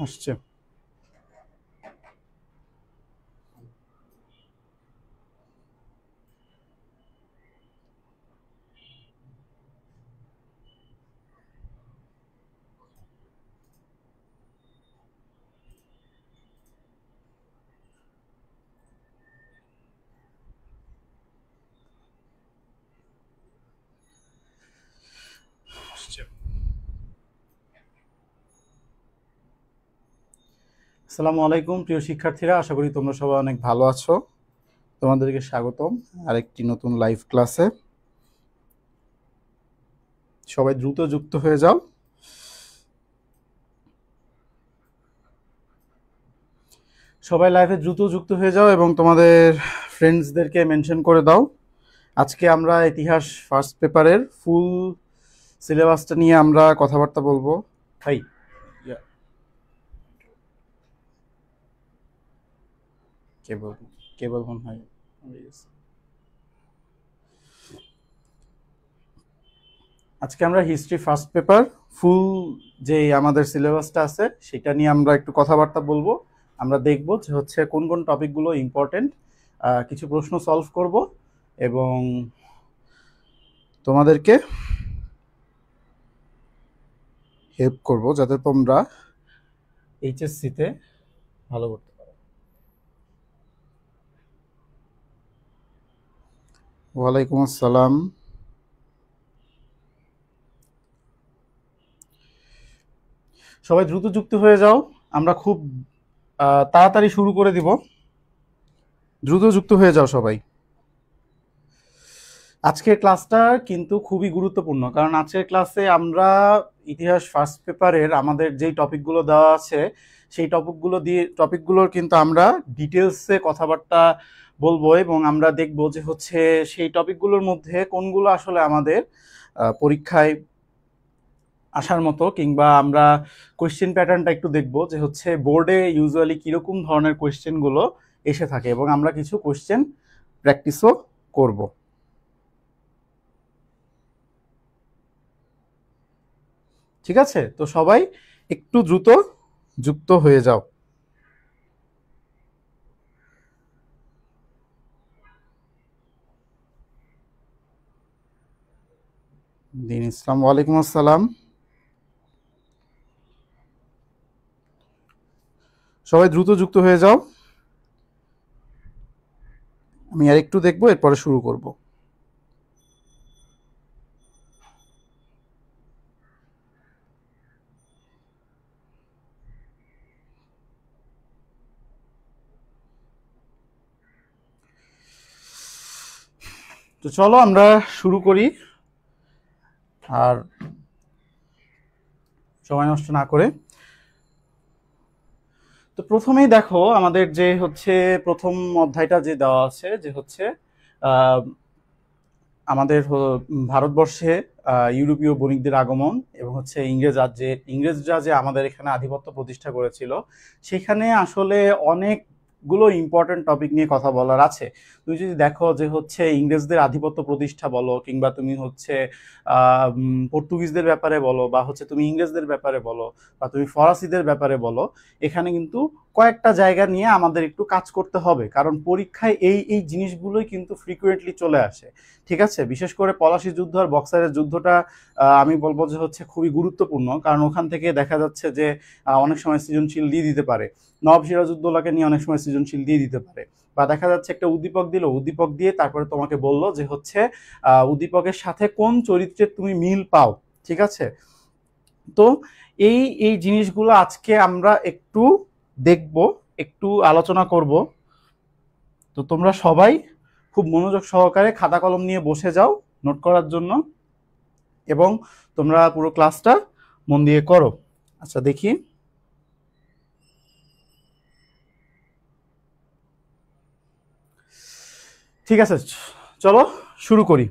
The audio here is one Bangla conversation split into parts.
আসছে। আসসালামু আলাইকুম প্রিয় শিক্ষার্থীরা, আশা করি তোমরা সবাই অনেক ভালো আছো। তোমাদেরকে স্বাগতম আরেকটি নতুন লাইভ ক্লাসে। সবাই দ্রুত যুক্ত হয়ে যাও। সবাই লাইভে দ্রুত যুক্ত হয়ে যাও এবং তোমাদের ফ্রেন্ডসদেরকে মেনশন করে দাও। আজকে আমরা ইতিহাস ফার্স্ট পেপারের ফুল সিলেবাসটা নিয়ে আমরা কথাবার্তা বলবো। হাই, কেবল মনে হয় আজকে আমরা হিস্ট্রি ফার্স্ট পেপার ফুল যে আমাদের সিলেবাসটা আছে সেটা নিয়ে আমরা একটু কথাবার্তা বলবো। আমরা দেখব যে হচ্ছে কোন কোন টপিকগুলো ইম্পর্টেন্ট, কিছু প্রশ্ন সলভ করব এবং তোমাদেরকে হেল্প করব যাতে তোমরা এইচএসসিতে ভালো করতে পারো। ওয়ালাইকুম আসসালাম। সবাই দ্রুত যুক্ত হয়ে যাও, আমরা খুব তাড়াতাড়ি শুরু করে দিব। দ্রুত যুক্ত হয়ে যাও সবাই। আজকের ক্লাসটা কিন্তু খুবই গুরুত্বপূর্ণ, কারণ আজকের ক্লাসে আমরা ইতিহাস ফার্স্ট পেপারের আমাদের যেই টপিকগুলো দেওয়া আছে সেই টপিকগুলোর কিন্তু আমরা ডিটেলসে কথাবার্তা বলবো এবং আমরা দেখব যে হচ্ছে সেই টপিকগুলোর মধ্যে কোনগুলো আসলে আমাদের পরীক্ষায় আসার মতো, কিংবা আমরা কোয়েশ্চেন প্যাটার্নটা একটু দেখব যে হচ্ছে বোর্ডে ইউজুয়ালি কীরকম ধরনের কোয়েশ্চেনগুলো এসে থাকে এবং আমরা কিছু কোয়েশ্চেন প্র্যাকটিসও করব। ঠিক আছে, তো সবাই একটু দ্রুত যুক্ত হয়ে যাও। দিন ইসলাম, ওয়ালাইকুম আসসালাম। সবাই দ্রুত যুক্ত হয়ে যাও, আমি আর একটু দেখবো, এরপরে শুরু করব। তো চলো আমরা শুরু করি আর সময় নষ্ট না করে। তো প্রথমেই দেখো আমাদের যে হচ্ছে প্রথম অধ্যায়টা যে দেওয়া আছে যে হচ্ছে আমাদের ভারতবর্ষে ইউরোপীয় বণিকদের আগমন এবং হচ্ছে ইংরেজরা যে আমাদের এখানে আধিপত্য প্রতিষ্ঠা করেছিল, সেখানে আসলে অনেকগুলো ইম্পর্টেন্ট টপিক নিয়ে কথা বলার আছে। তুমি যদি দেখো যে হচ্ছে ইংরেজদের আধিপত্য প্রতিষ্ঠা বলো, কিংবা তুমি হচ্ছে পর্তুগিজদের ব্যাপারে বলো, বা হচ্ছে তুমি ইংরেজদের ব্যাপারে বলো, বা তুমি ফরাসিদের ব্যাপারে বলো, এখানে কিন্তু কয়েকটা জায়গা নিয়ে আমাদের একটু কাজ করতে হবে, কারণ পরীক্ষায় এই এই জিনিসগুলোই কিন্তু ফ্রিকুয়েন্টলি চলে আসে। ঠিক আছে, বিশেষ করে পলাশী যুদ্ধ আর বক্সারের যুদ্ধটা আমি বলবো যে হচ্ছে খুবই গুরুত্বপূর্ণ, কারণ ওখান থেকে দেখা যাচ্ছে যে অনেক সময় সৃজনশীল দিয়ে দিতে পারে। নবাব সিরাজউদ্দৌলাকে নিয়ে অনেক সময় সৃজনশীল দিয়ে দিতে পারে, বা দেখা যাচ্ছে একটা উদ্দীপক দিল, উদ্দীপক দিয়ে তারপরে তোমাকে বললো যে হচ্ছে উদ্দীপকের সাথে কোন চরিত্রের তুমি মিল পাও। ঠিক আছে, তো এই এই জিনিসগুলো আজকে আমরা একটু দেখব, একটু আলোচনা করব। তো তোমরা সবাই খুব মনোযোগ সহকারে খাতা কলম নিয়ে বসে যাও নোট করার জন্য, এবং তোমরা পুরো ক্লাসটা মন দিয়ে করো। আচ্ছা দেখি, ঠিক আছে, চলো শুরু করি।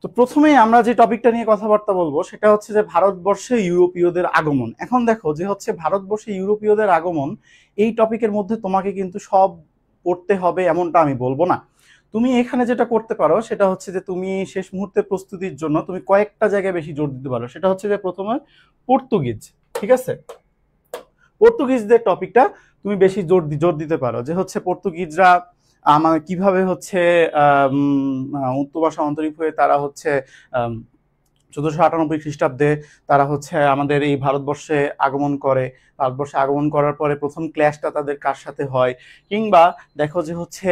তো তো প্রথমেই আমরা যে টপিকটা নিয়ে কথাবার্তা বলবো সেটা হচ্ছে যে ভারতবর্ষে ইউরোপীয়দের আগমন। এখন দেখো যে হচ্ছে ভারতবর্ষে ইউরোপীয়দের আগমন, এই টপিকের মধ্যে তোমাকে কিন্তু সব পড়তে হবে এমনটা আমি বলবো না। তুমি এখানে যেটা করতে পারো সেটা হচ্ছে যে তুমি শেষ মুহূর্তে প্রস্তুতির জন্য তুমি কয়েকটা জায়গায় বেশি জোর দিতে পারো। সেটা হচ্ছে যে প্রথমে পর্তুগিজ, ঠিক আছে, পর্তুগিজদের টপিকটা তুমি বেশি জোর দিতে পারো যে হচ্ছে পর্তুগিজরা আমার কিভাবে হচ্ছে উত্তর ভাষা অন্তরীপ হয়ে তারা হচ্ছে 1498 খ্রিস্টাব্দে তারা হচ্ছে আমাদের এই ভারতবর্ষে আগমন করে। ভারতবর্ষে আগমন করার পরে প্রথম ক্ল্যাশটা তাদের কার সাথে হয়, কিংবা দেখো যে হচ্ছে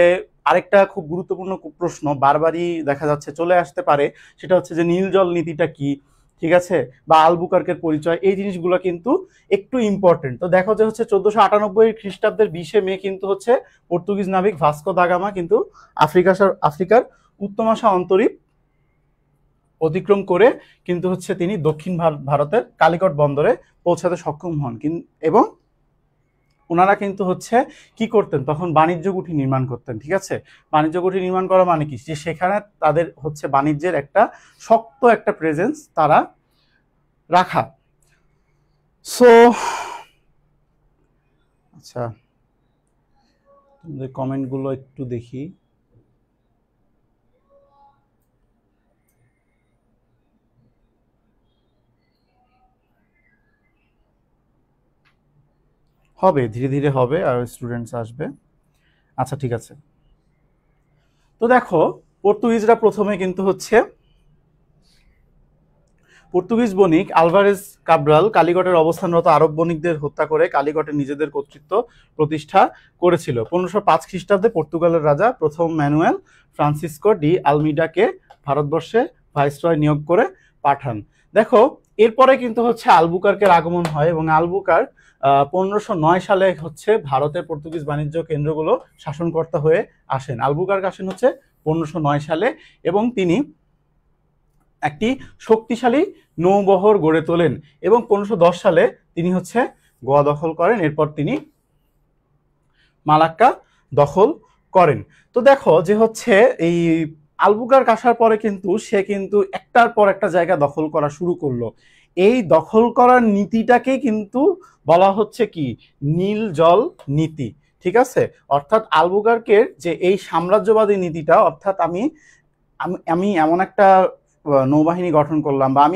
আরেকটা খুব গুরুত্বপূর্ণ প্রশ্ন বারবারই দেখা যাচ্ছে চলে আসতে পারে, সেটা হচ্ছে যে নীল জল নীতিটা কি, ঠিক আছে, বা আলবুকার্কের পরিচয়, এই জিনিসগুলো কিন্তু একটু ইম্পর্টেন্ট। তো দেখো যে হচ্ছে 1498 খ্রিস্টাব্দের 20 মে কিন্তু হচ্ছে পর্তুগিজ নাবিক ভাস্কো দা গামা কিন্তু আফ্রিকার উত্তমাশা অন্তরীপ অতিক্রম করে কিন্তু হচ্ছে তিনি দক্ষিণ ভারতের কালিকট বন্দরে পৌঁছাতে সক্ষম হন। এবং ওনারা কিন্তু হচ্ছে কি করতেন, তখন বাণিজ্য কুঠি নির্মাণ করতেন, ঠিক আছে। বাণিজ্য কুঠি নির্মাণ করা মানে কি, যে সেখানে তাদের হচ্ছে বাণিজ্যের একটা শক্ত একটা প্রেজেন্স তারা রাখা। সো আচ্ছা, কমেন্টগুলো একটু দেখি। হবে, ধীরে ধীরে হবে, আর স্টুডেন্টস আসবে। আচ্ছা ঠিক আছে। তো দেখো পর্তুগিজরা প্রথমে কিন্তু হচ্ছে পর্তুগিজ বণিক আলভারেজ কাব্রাল কালিকটের অবস্থানরত আরব বণিকদের হত্যা করে কালিকটে নিজেদের কর্তৃত্ব প্রতিষ্ঠা করেছিল। 1505 খ্রিস্টাব্দে পর্তুগালের রাজা প্রথম ম্যানুয়েল ফ্রান্সিসকো ডি আলমিডাকে ভারতবর্ষে ভাইসরয় নিয়োগ করে পাঠান। দেখো এরপরে কিন্তু হচ্ছে আলবুকার্কের আগমন হয়, এবং আলবুকার্ক 1509 সালে হচ্ছে ভারতের পর্তুগিজ বাণিজ্য কেন্দ্রগুলো শাসনকর্তা হয়ে আসেন। আলবুকার্ক আসেন হচ্ছে 1509 সালে, এবং তিনি একটি শক্তিশালী নৌবহর গড়ে তোলেন, এবং 1510 সালে তিনি হচ্ছে গোয়া দখল করেন। এরপর তিনি মালাক্কা দখল করেন। তো দেখো যে হচ্ছে এই আলবুকার্ক আসার পরে কিন্তু সে কিন্তু একটার পর একটা জায়গা দখল করা শুরু করলো। এই দখল করার নীতিটাকে কিন্তু বলা হচ্ছে কি, নীল জল নীতি, ঠিক আছে। অর্থাৎ আলবুকার্কের যে এই সাম্রাজ্যবাদী নীতিটা, অর্থাৎ আমি এমন একটা নৌবাহিনী গঠন করলাম, বা আমি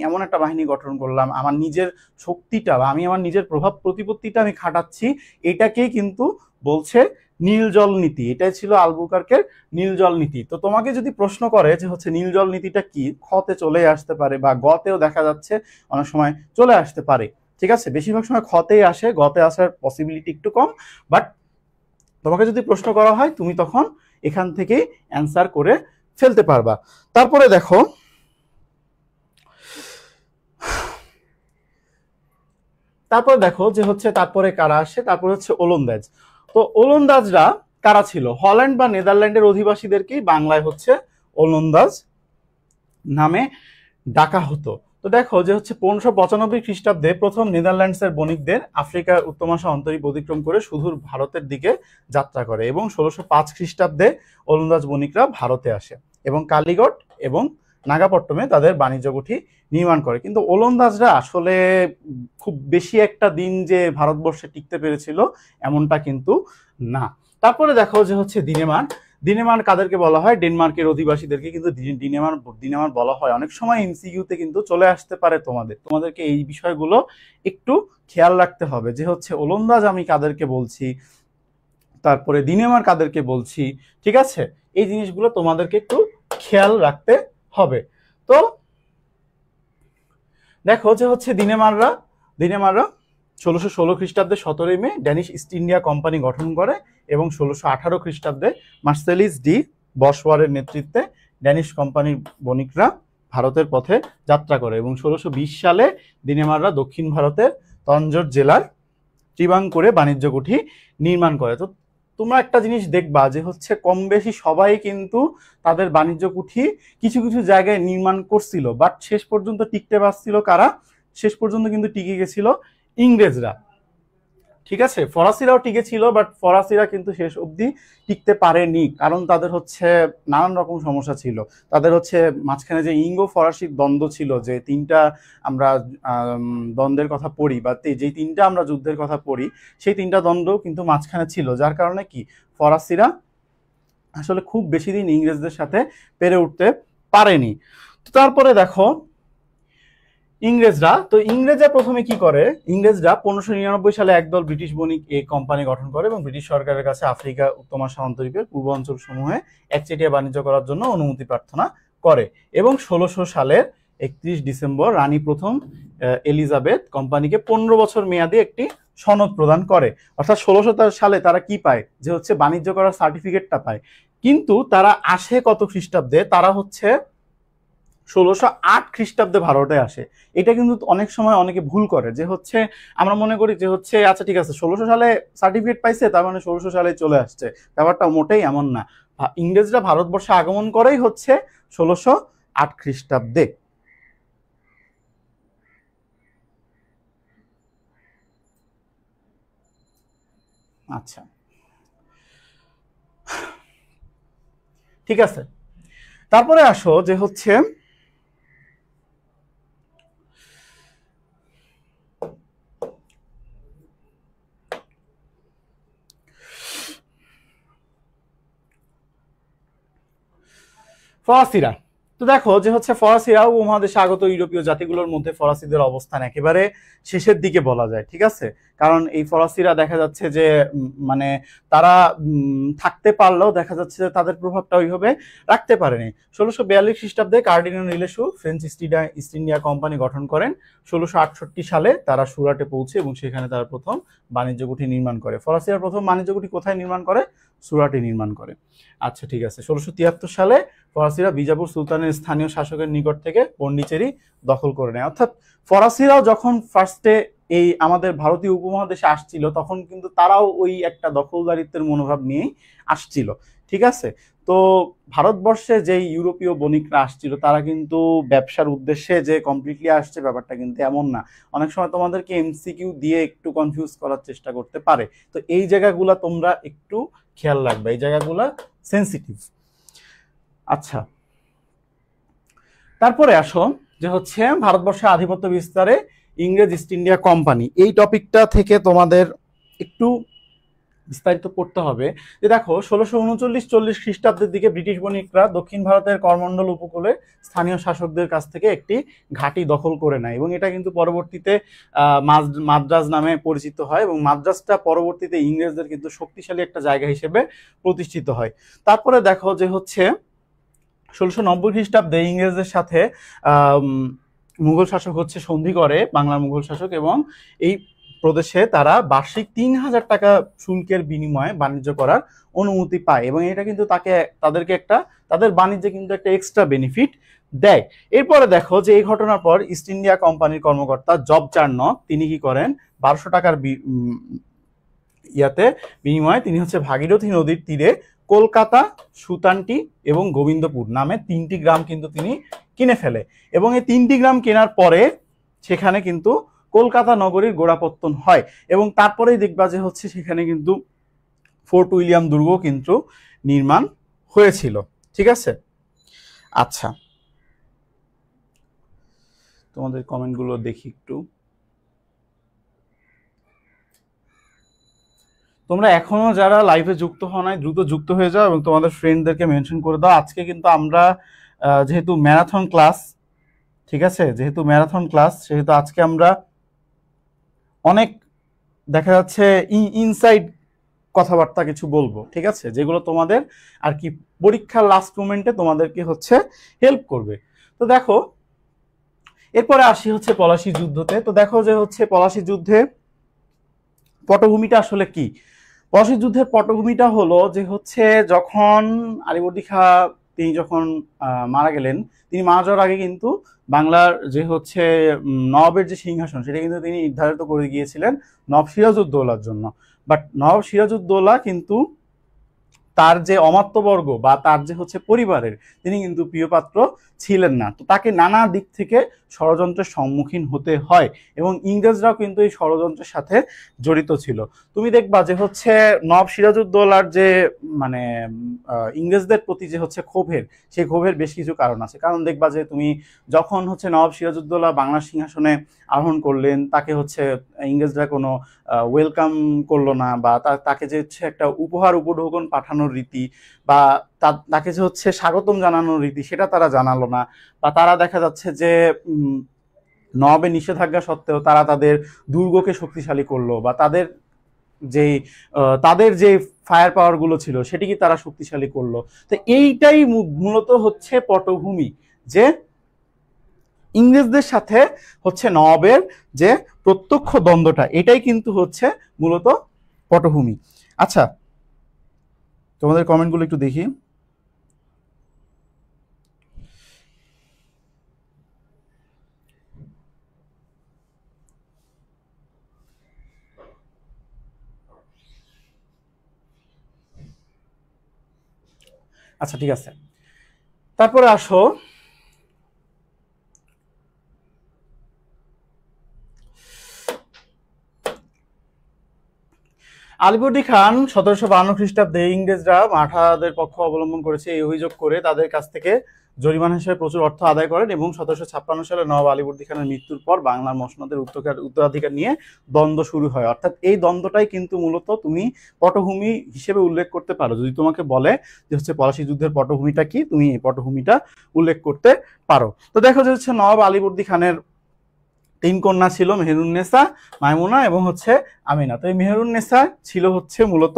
এমন একটা বাহিনী গঠন করলাম, আমার নিজের শক্তিটা বা আমি আমার নিজের প্রভাব প্রতিপত্তিটা আমি খাটাচ্ছি, এটাকেই কিন্তু বলছে নীল জল নীতি। এটাই ছিল আলবুকার্কের নীল জল নীতি। তো তোমাকে যদি প্রশ্ন করে যে হচ্ছে নীল জল নীতিটা কি, খতে চলে আসতে পারে, বা গতেও দেখা যাচ্ছে অনেক সময় চলে আসতে পারে, ঠিক আছে। বেশিরভাগ সময় খতেই আসে, গতে আসার পসিবিলিটি একটু কম। বাট তোমাকে যদি প্রশ্ন করা হয় তুমি তখন এখান থেকেই অ্যান্সার করে ফেলতে পারবা। তারপরে দেখো যে হচ্ছে তারপরে কারা আসে, তারপরে হচ্ছে ওলন্দাজ। তো ওলন্দাজরা কারা ছিল, হল্যান্ড বা নেদারল্যান্ডের অধিবাসীদেরকেই বাংলায় হচ্ছে ওলন্দাজ নামে ডাকা হতো। তো দেখো যে হচ্ছে 1595 খ্রিস্টাব্দে প্রথম নেদারল্যান্ডসের বণিকদের আফ্রিকার উত্তমাশা অন্তরীপ অতিক্রম করে সুদূর ভারতের দিকে যাত্রা করে, এবং 1605 খ্রিস্টাব্দে ওলন্দাজ বণিকরা ভারতে আসে এবং কালীগড় এবং নাগাপট্টমে তাদের বাণিজ্য কুঠি নির্মাণ করে। কিন্তু ওলন্দাজরা আসলে খুব বেশি একটা দিন যে ভারতবর্ষে টিকতে পেরেছিল এমনটা কিন্তু না। তারপরে দেখো যে হচ্ছে দিনেমার কাদেরকে বলা হয়, ডেনমার্কের অধিবাসীদেরকে কিন্তু দিনেমার বলা হয়। অনেক সময় এমসিকিউতে কিন্তু চলে আসতে পারে, তোমাদেরকে এই বিষয়গুলো একটু খেয়াল রাখতে হবে যে হচ্ছে ওলন্দাজ আমি কাদেরকে বলছি, তারপরে দিনেমার কাদেরকে বলছি, ঠিক আছে। এই জিনিসগুলো তোমাদেরকে একটু খেয়াল রাখতে হবে। তো দেখো যে হচ্ছে দিনেমাররা 1616 খ্রিস্টাব্দে 17 মে ড্যানিশ ইস্ট ইন্ডিয়া কোম্পানি গঠন করে, এবং 1618 খ্রিস্টাব্দে মার্সেলিস ডি বসওয়ারের নেতৃত্বে ড্যানিশ কোম্পানির বণিকরা ভারতের পথে যাত্রা করে, এবং 1620 সালে দিনেমাররা দক্ষিণ ভারতের তঞ্জোর জেলার ত্রিবাঙ্কুরে বাণিজ্য কুঠি নির্মাণ করে। তো তোমরা একটা জিনিস দেখবা যে হচ্ছে কম বেশি সবাই কিন্তু তাদের বাণিজ্য কুঠি কিছু কিছু জায়গায় নির্মাণ করছিল, বাট শেষ পর্যন্ত টিকতে পারছিল কারা, শেষ পর্যন্ত কিন্তু টিকে গেছিল ইংরেজরা। ঠিক আছে, ফরাসিরাও টিকে ছিল, বাট ফরাসিরা কিন্তু শেষ অবধি টিকতে পারেনি, কারণ তাদের হচ্ছে নানান রকম সমস্যা ছিল। তাদের হচ্ছে মাঝখানে যে ইঙ্গো ফরাসি দ্বন্দ্ব ছিল, যে তিনটা আমরা দ্বন্দ্বের কথা পড়ি, বা যেই তিনটা আমরা যুদ্ধের কথা পড়ি, সেই তিনটা দ্বন্দ্ব কিন্তু মাঝখানে ছিল, যার কারণে কি ফরাসিরা আসলে খুব বেশি দিন ইংরেজদের সাথে পেরে উঠতে পারেনি। তো তারপরে দেখো ইংরেজরা প্রথমে কি করে, ইংরেজরা 1599 সালে একদল ব্রিটিশ বণিক এই কোম্পানি গঠন করে এবং ব্রিটিশ সরকারের কাছে আফ্রিকা, উত্তর মহাসাগরীপের পূর্ব অঞ্চল সমূহে একচেটিয়া বাণিজ্য করার জন্য অনুমতি প্রার্থনা করে এবং 1600 সালের 31 ডিসেম্বর রানী প্রথম এলিজাবেথ কোম্পানিকে 15 বছর মেয়াদী একটি সনদ প্রদান করে। অর্থাৎ 1600 সালে তারা কি পায়, যে হচ্ছে বাণিজ্য করার সার্টিফিকেটটা পায়। কিন্তু তারা আসে কত খ্রিস্টাব্দে, তারা হচ্ছে 1608 খ্রিস্টাব্দে ভারতে আসে। এটা কিন্তু অনেক সময় অনেকে ভুল করে, যে হচ্ছে আমরা মনে করি যে হচ্ছে আচ্ছা ঠিক আছে 1600 সালে সার্টিফিকেট পাইছে, তার মানে 1600 সালে চলে আসছে। ব্যাপারটা মোটেই এমন না। ইংরেজরা ভারতবর্ষে আগমন করেই হচ্ছে 1608 খ্রিস্টাব্দে। আচ্ছা ঠিক আছে, তারপরে আসো যে হচ্ছে ফরাসিরা। তো দেখো যে হচ্ছে ফরাসিরা উপমহাদেশে আগত ইউরোপীয় জাতিগুলোর মধ্যে ফরাসিদের অবস্থান একেবারে শেষের দিকে বলা যায়, ঠিক আছে। কারণ এই ফরাসিরা দেখা যাচ্ছে যে মানে তারা থাকতে পারলেও দেখা যাচ্ছে যে তাদের প্রভাবটা ওইভাবে রাখতে পারেনি। 1642 খ্রিস্টাব্দে Cardinal Richelieu French East India Company গঠন করেন। 1668 সালে তারা সুরাটে পৌঁছে এবং সেখানে তারা প্রথম বাণিজ্য কুঠি নির্মাণ করে। ফরাসিরা প্রথম বাণিজ্য কুঠি কোথায় নির্মাণ করে? সুরাটে নির্মাণ করে। আচ্ছা ঠিক আছে, 1673 সালে ফরাসিরা বিজাপুর সুলতানের স্থানীয় শাসকের নিকট থেকে পন্ডিচেরি দখল করে নেয়। অর্থাৎ ফরাসিরাও যখন ফার্স্টে এই আমাদের ভারতীয় উপমহাদেশে আসছিল, তখন কিন্তু তারাও ওই একটা দখলদারিত্বের মনোভাব নিয়েই আসছিল, ঠিক আছে। তো ভারতবর্ষে যে ইউরোপীয় বণিকরা আসছিল, তারা কিন্তু ব্যবসার উদ্দেশ্যে যে কমপ্লিটলি আসছে ব্যাপারটা কিন্তু এমন না। অনেক সময় তোমাদেরকে এমসিকিউ দিয়ে একটু কনফিউজ করার চেষ্টা করতে পারে। তো এই জায়গাগুলা তোমরা একটু খেয়াল রাখবে, এই জায়গাগুলা সেন্সিটিভ। আচ্ছা, তারপরে আসো যে হচ্ছে ভারতবর্ষে আধিপত্য বিস্তারে ইংরেজ ইস্ট ইন্ডিয়া কোম্পানি, এই টপিকটা থেকে তোমাদের একটু বিস্তারিত পড়তে হবে। যে দেখো 1639-40 খ্রিস্টাব্দের দিকে ব্রিটিশ বণিকরা দক্ষিণ ভারতের করমণ্ডল উপকূলে স্থানীয় শাসকদের কাছ থেকে একটি ঘাঁটি দখল করে নেয় এবং এটা কিন্তু পরবর্তীতে মাদ্রাজ নামে পরিচিত হয় এবং মাদ্রাজটা পরবর্তীতে ইংরেজদের কিন্তু শক্তিশালী একটা জায়গা হিসেবে প্রতিষ্ঠিত হয়। তারপরে দেখো যে হচ্ছে 1690 খ্রিস্টাব্দে ইংরেজদের সাথে মুঘল শাসক হচ্ছে সন্ধি করে, বাংলার মুঘল শাসক, এবং এই প্রদেশে তারা বার্ষিক 3000 টাকা শুল্কের বিনিময়ে বাণিজ্য করার অনুমতি পায় এবং এটা কিন্তু তাদেরকে একটা তাদের বাণিজ্যে কিন্তু একটা এক্সট্রা বেনিফিট দেয়। এরপরে দেখো যে এই ঘটনার পর ইস্ট ইন্ডিয়া কোম্পানির কর্মকর্তা জব চার্নক তিনি কি করেন, 1200 টাকার বিনিময়ে তিনি হচ্ছে ভাগীরথী নদীর তীরে কলকাতা, সুতানটি এবং গোবিন্দপুর নামে 3টি গ্রাম কিন্তু তিনি কিনে ফেলে এবং এই 3টি গ্রাম কেনার পরে সেখানে কিন্তু কলকাতা নগরীর গোড়াপত্তন হয় এবং তারপরেই দেখবা যে হচ্ছে সেখানে কিন্তু ফোর্ট উইলিয়াম দুর্গ কিন্তু নির্মাণ হয়েছিল, ঠিক আছে। আচ্ছা, তোমাদের কমেন্টগুলো দেখি একটু। তোমরা এখনো যারা লাইভে যুক্ত হও নাই দ্রুত যুক্ত হয়ে যাও এবং তোমাদের ফ্রেন্ডদেরকে মেনশন করে দাও। আজকে কিন্তু আমরা যেহেতু ম্যারাথন ক্লাস, ঠিক আছে, যেহেতু ম্যারাথন ক্লাস সেহেতু আজকে আমরা অনেক দেখা যাচ্ছে ইনসাইড কথাবার্তা কিছু বলবো, ঠিক আছে, যেগুলো তোমাদের আর কি পরীক্ষার লাস্ট মোমেন্টে তোমাদেরকে হচ্ছে হেল্প করবে। তো দেখো এরপরে আসি হচ্ছে পলাশী যুদ্ধতে। তো দেখো যে হচ্ছে পলাশী যুদ্ধে পটভূমিটা আসলে কি। পলাশী যুদ্ধের পটভূমিটা হলো যে হচ্ছে যখন আলীবর্দী খাঁ তিনি যখন মারা গেলেন, তিনি মারা যাওয়ার আগে কিন্তু বাংলার যে হচ্ছে নবাবের যে সিংহাসন সেটা কিন্তু তিনি নির্ধারিত করে গিয়েছিলেন নবাব সিরাজউদ্দৌলার জন্য। বাট নবাব সিরাজউদ্দৌলা কিন্তু তার যে অমাত্যবর্গ বা তার যে হচ্ছে পরিবারের, তিনি কিন্তু প্রিয়পাত্র ছিলেন না। তো তাকে নানা দিক থেকে ষড়যন্ত্রের সম্মুখীন হতে হয় এবং ইংরেজরাও কিন্তু এই ষড়যন্ত্রের সাথে জড়িত ছিল। তুমি দেখবা যে হচ্ছে নবাব সিরাজউদ্দৌলার যে মানে ইংরেজদের প্রতি যে হচ্ছে ক্ষোভের, সেই ক্ষোভের বেশ কিছু কারণ আছে। কারণ দেখবা যে তুমি যখন হচ্ছে নবাব সিরাজউদ্দৌলা বাংলার সিংহাসনে আরোহণ করলেন, তাকে হচ্ছে ইংরেজরা কোনো ওয়েলকাম করলো না, বা তাকে যে হচ্ছে একটা উপহার উপঢৌকন পাঠানোর রীতি বা তাকে যে হচ্ছে স্বাগতম জানানোর রীতি, সেটা তারা জানালো না। বা তারা দেখা যাচ্ছে যে নবাবের নিষেধাজ্ঞা সত্ত্বেও তারা তাদের দুর্গকে শক্তিশালী করলো, বা তাদের যে ফায়ার পাওয়ার গুলো ছিল সেটিকে তারা শক্তিশালী করলো। তো এইটাই মূলত হচ্ছে পটভূমি, যে ইংরেজদের সাথে হচ্ছে নবাবের যে প্রত্যক্ষ দ্বন্দ্বটা, এটাই কিন্তু হচ্ছে মূলত পটভূমি। আচ্ছা, তোমাদের কমেন্টগুলো একটু দেখি। আচ্ছা, ঠিক আছে, তারপরে আসো আলিবর্দী খান 1752 খ্রিস্টাব্দে ইংরেজরা মারাঠাদের পক্ষ অবলম্বন করেছে এই অভিযোগ করে তাদের কাছ থেকে জরিমানা হিসেবে প্রচুর অর্থ আদায় করেন এবং 1756 সালে নবাব আলিবর্দী খানের মৃত্যুর পর বাংলার মসনদের উত্তরাধিকার নিয়ে দ্বন্দ্ব শুরু হয়। অর্থাৎ এই দ্বন্দ্বটাই কিন্তু মূলত তুমি পটভূমি হিসেবে উল্লেখ করতে পারো। যদি তোমাকে বলে যে হচ্ছে পলাশী যুদ্ধের পটভূমিটা কি, তুমি এই পটভূমিটা উল্লেখ করতে পারো। তো দেখো যে হচ্ছে নবাব আলিবর্দী খানের 3 কন্যা ছিল, মেহেরুন্নেসা, মাইমুনা এবং হচ্ছে আমিনা। তো এই মেহেরুন্নেসা ছিল হচ্ছে মূলত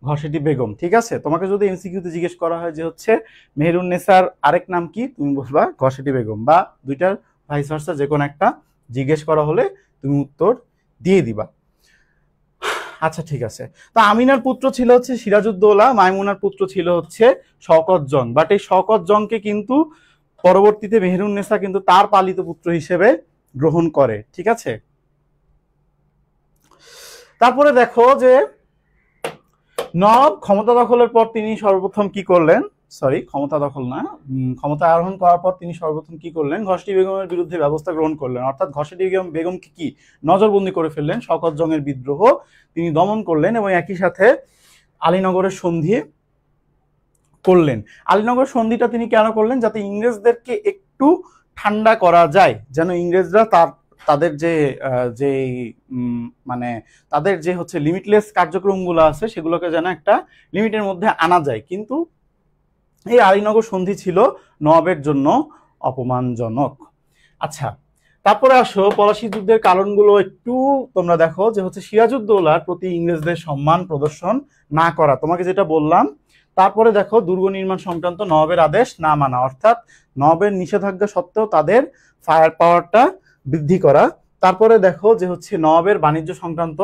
ঘসেটি বেগম। ঠিক আছে, তোমাকে যদি এমসিকিউতে জিজ্ঞেস করা হয় যে হচ্ছে মেহেরুন্নেসার আরেক নাম কি, তুমি বলবা ঘসেটি বেগম, বা দুইটার ভাইস ভার্সা যে কোনো একটা জিজ্ঞেস করা হলে তুমি উত্তর দিয়ে দিবা। আচ্ছা, ঠিক আছে। তো আমিনার পুত্র ছিল হচ্ছে সিরাজউদ্দৌলা, মাইমুনার পুত্র ছিল হচ্ছে শওকত জং। বাট এই শওকত জংকে কিন্তু পরবর্তীতে মেহেরুন্নেসা কিন্তু তার পালিত পুত্র হিসেবে গ্রহণ করে। ঠিক আছে, তারপরে দেখো যে নবাব ক্ষমতা দখলের পর তিনি সর্বপ্রথম কি করলেন, ক্ষমতা দখল না, ক্ষমতা আরোহণ করার পর তিনি সর্বপ্রথম কি করলেন, ঘসেটি বেগমের বিরুদ্ধে ব্যবস্থা গ্রহণ করলেন। অর্থাৎ ঘসেটি বেগমকে কি নজরবন্দি করে ফেললেন, শওকত জংয়ের বিদ্রোহ তিনি দমন করলেন এবং একই সাথে আলীনগরের সন্ধি করলেন। আলীনগর সন্ধিটা তিনি কেন করলেন, যাতে ইংরেজদেরকে একটু ঠান্ডা করা যায়, যেন ইংরেজরা তাদের যে মানে তাদের যে হচ্ছে লিমিটলেস কার্যক্রমগুলো আছে সেগুলোকে যেন একটা লিমিটের মধ্যে আনা যায়। কিন্তু এই আলীনগর সন্ধি ছিল নবাবের জন্য অপমানজনক। আচ্ছা, তারপরে আসো পলাশী যুদ্ধের কারণগুলো একটু তোমরা দেখো, যে হচ্ছে সিরাজউদ্দৌলার প্রতি ইংরেজদের সম্মান প্রদর্শন না করা, তোমাকে যেটা বললাম। তারপরে দেখো দুর্গ নির্মাণ সংক্রান্ত নবাবের আদেশ না মানা, অর্থাৎ নবাবের নিষেধাজ্ঞা সত্ত্বেও তাদের ফায়ার পাওয়ারটা বৃদ্ধি করা। তারপরে দেখো যে হচ্ছে নবাবের বাণিজ্য সংক্রান্ত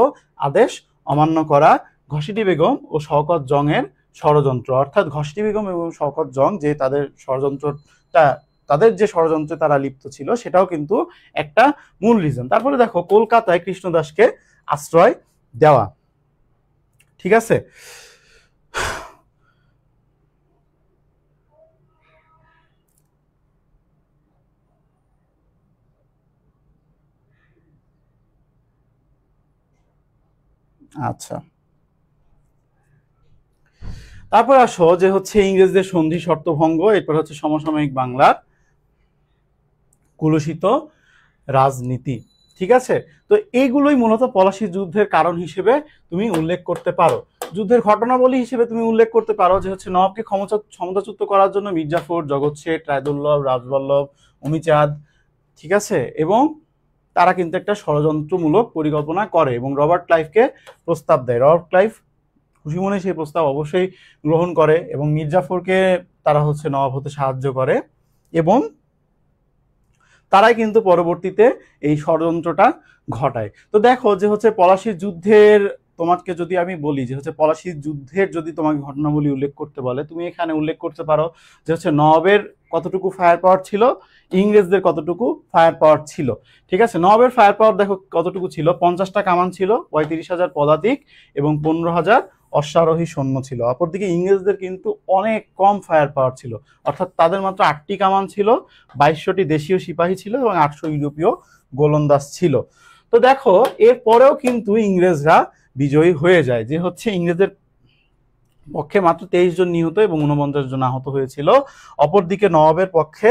আদেশ অমান্য করা, ঘসেটি বেগম ও শওকত জংয়ের ষড়যন্ত্র, অর্থাৎ ঘসেটি বেগম এবং শওকত জং যে তাদের যে ষড়যন্ত্রে তারা লিপ্ত ছিল সেটাও কিন্তু একটা মূল রিজন। তারপরে দেখো কলকাতায় কৃষ্ণদাসকে আশ্রয় দেওয়া। ঠিক আছে, আচ্ছা, তারপর আসো যে হচ্ছে ইংরেজদের সন্ধি শর্ত ভঙ্গ, এরপর হচ্ছে সমসাময়িক বাংলার কুলুষিত রাজনীতি। ঠিক আছে, তো এইগুলোই মূলত পলাশী যুদ্ধের কারণ হিসেবে তুমি উল্লেখ করতে পারো। যুদ্ধের ঘটনাবলী হিসেবে তুমি উল্লেখ করতে পারো যে হচ্ছে নবাবকে ক্ষমতাচ্যুত করার জন্য মির্জাফর, জগৎ শেঠ, রায়দুল্লভ, রাজবল্লভ, অমিচাঁদ, ঠিক আছে, এবং তারা কিন্তু একটা ষড়যন্ত্রমূলক পরিকল্পনা করে এবং রবার্ট ক্লাইভকে প্রস্তাব দেয়। রবার্ট ক্লাইভ খুশি মনে সেই প্রস্তাব অবশ্যই গ্রহণ করে এবং মির্জাফরকে তারা হচ্ছে নবাব হতে সাহায্য করে এবং তারাই কিন্তু পরবর্তীতে এই ষড়যন্ত্রটা ঘটায়। তো দেখো যে হচ্ছে পলাশীর যুদ্ধের, তোমাকে যদি আমি বলি যে হচ্ছে পলাশীর যুদ্ধের যদি তোমাকে ঘটনাবলী উল্লেখ করতে বলে, তুমি এখানে উল্লেখ করতে পারো যে হচ্ছে নবাবের কতটুকু ফায়ার পাওয়ার ছিল, ইংরেজদের কতটুকু ফায়ার পাওয়ার ছিল। ঠিক আছে, নবাবের ফায়ার পাওয়ার দেখো কতটুকু ছিল, 50টা কামান ছিল, 35,000 পদাতিক এবং 15,000 অশ্বারোহী সৈন্য ছিল। অপরদিকে ইংরেজদের কিন্তু অনেক কম ফায়ার পাওয়ার ছিল, অর্থাৎ তাদের মাত্র 8টি কামান ছিল, 2200টি দেশীয় সিপাহী ছিল এবং 800 ইউরোপীয় গোলন্দাজ ছিল। তো দেখো এরপরেও কিন্তু ইংরেজরা বিজয়ী হয়ে যায়, যে হচ্ছে ইংরেজদের পক্ষে মাত্র 23 জন নিহত এবং 49 জন আহত হয়েছিল। অপরদিকে নবাবের পক্ষে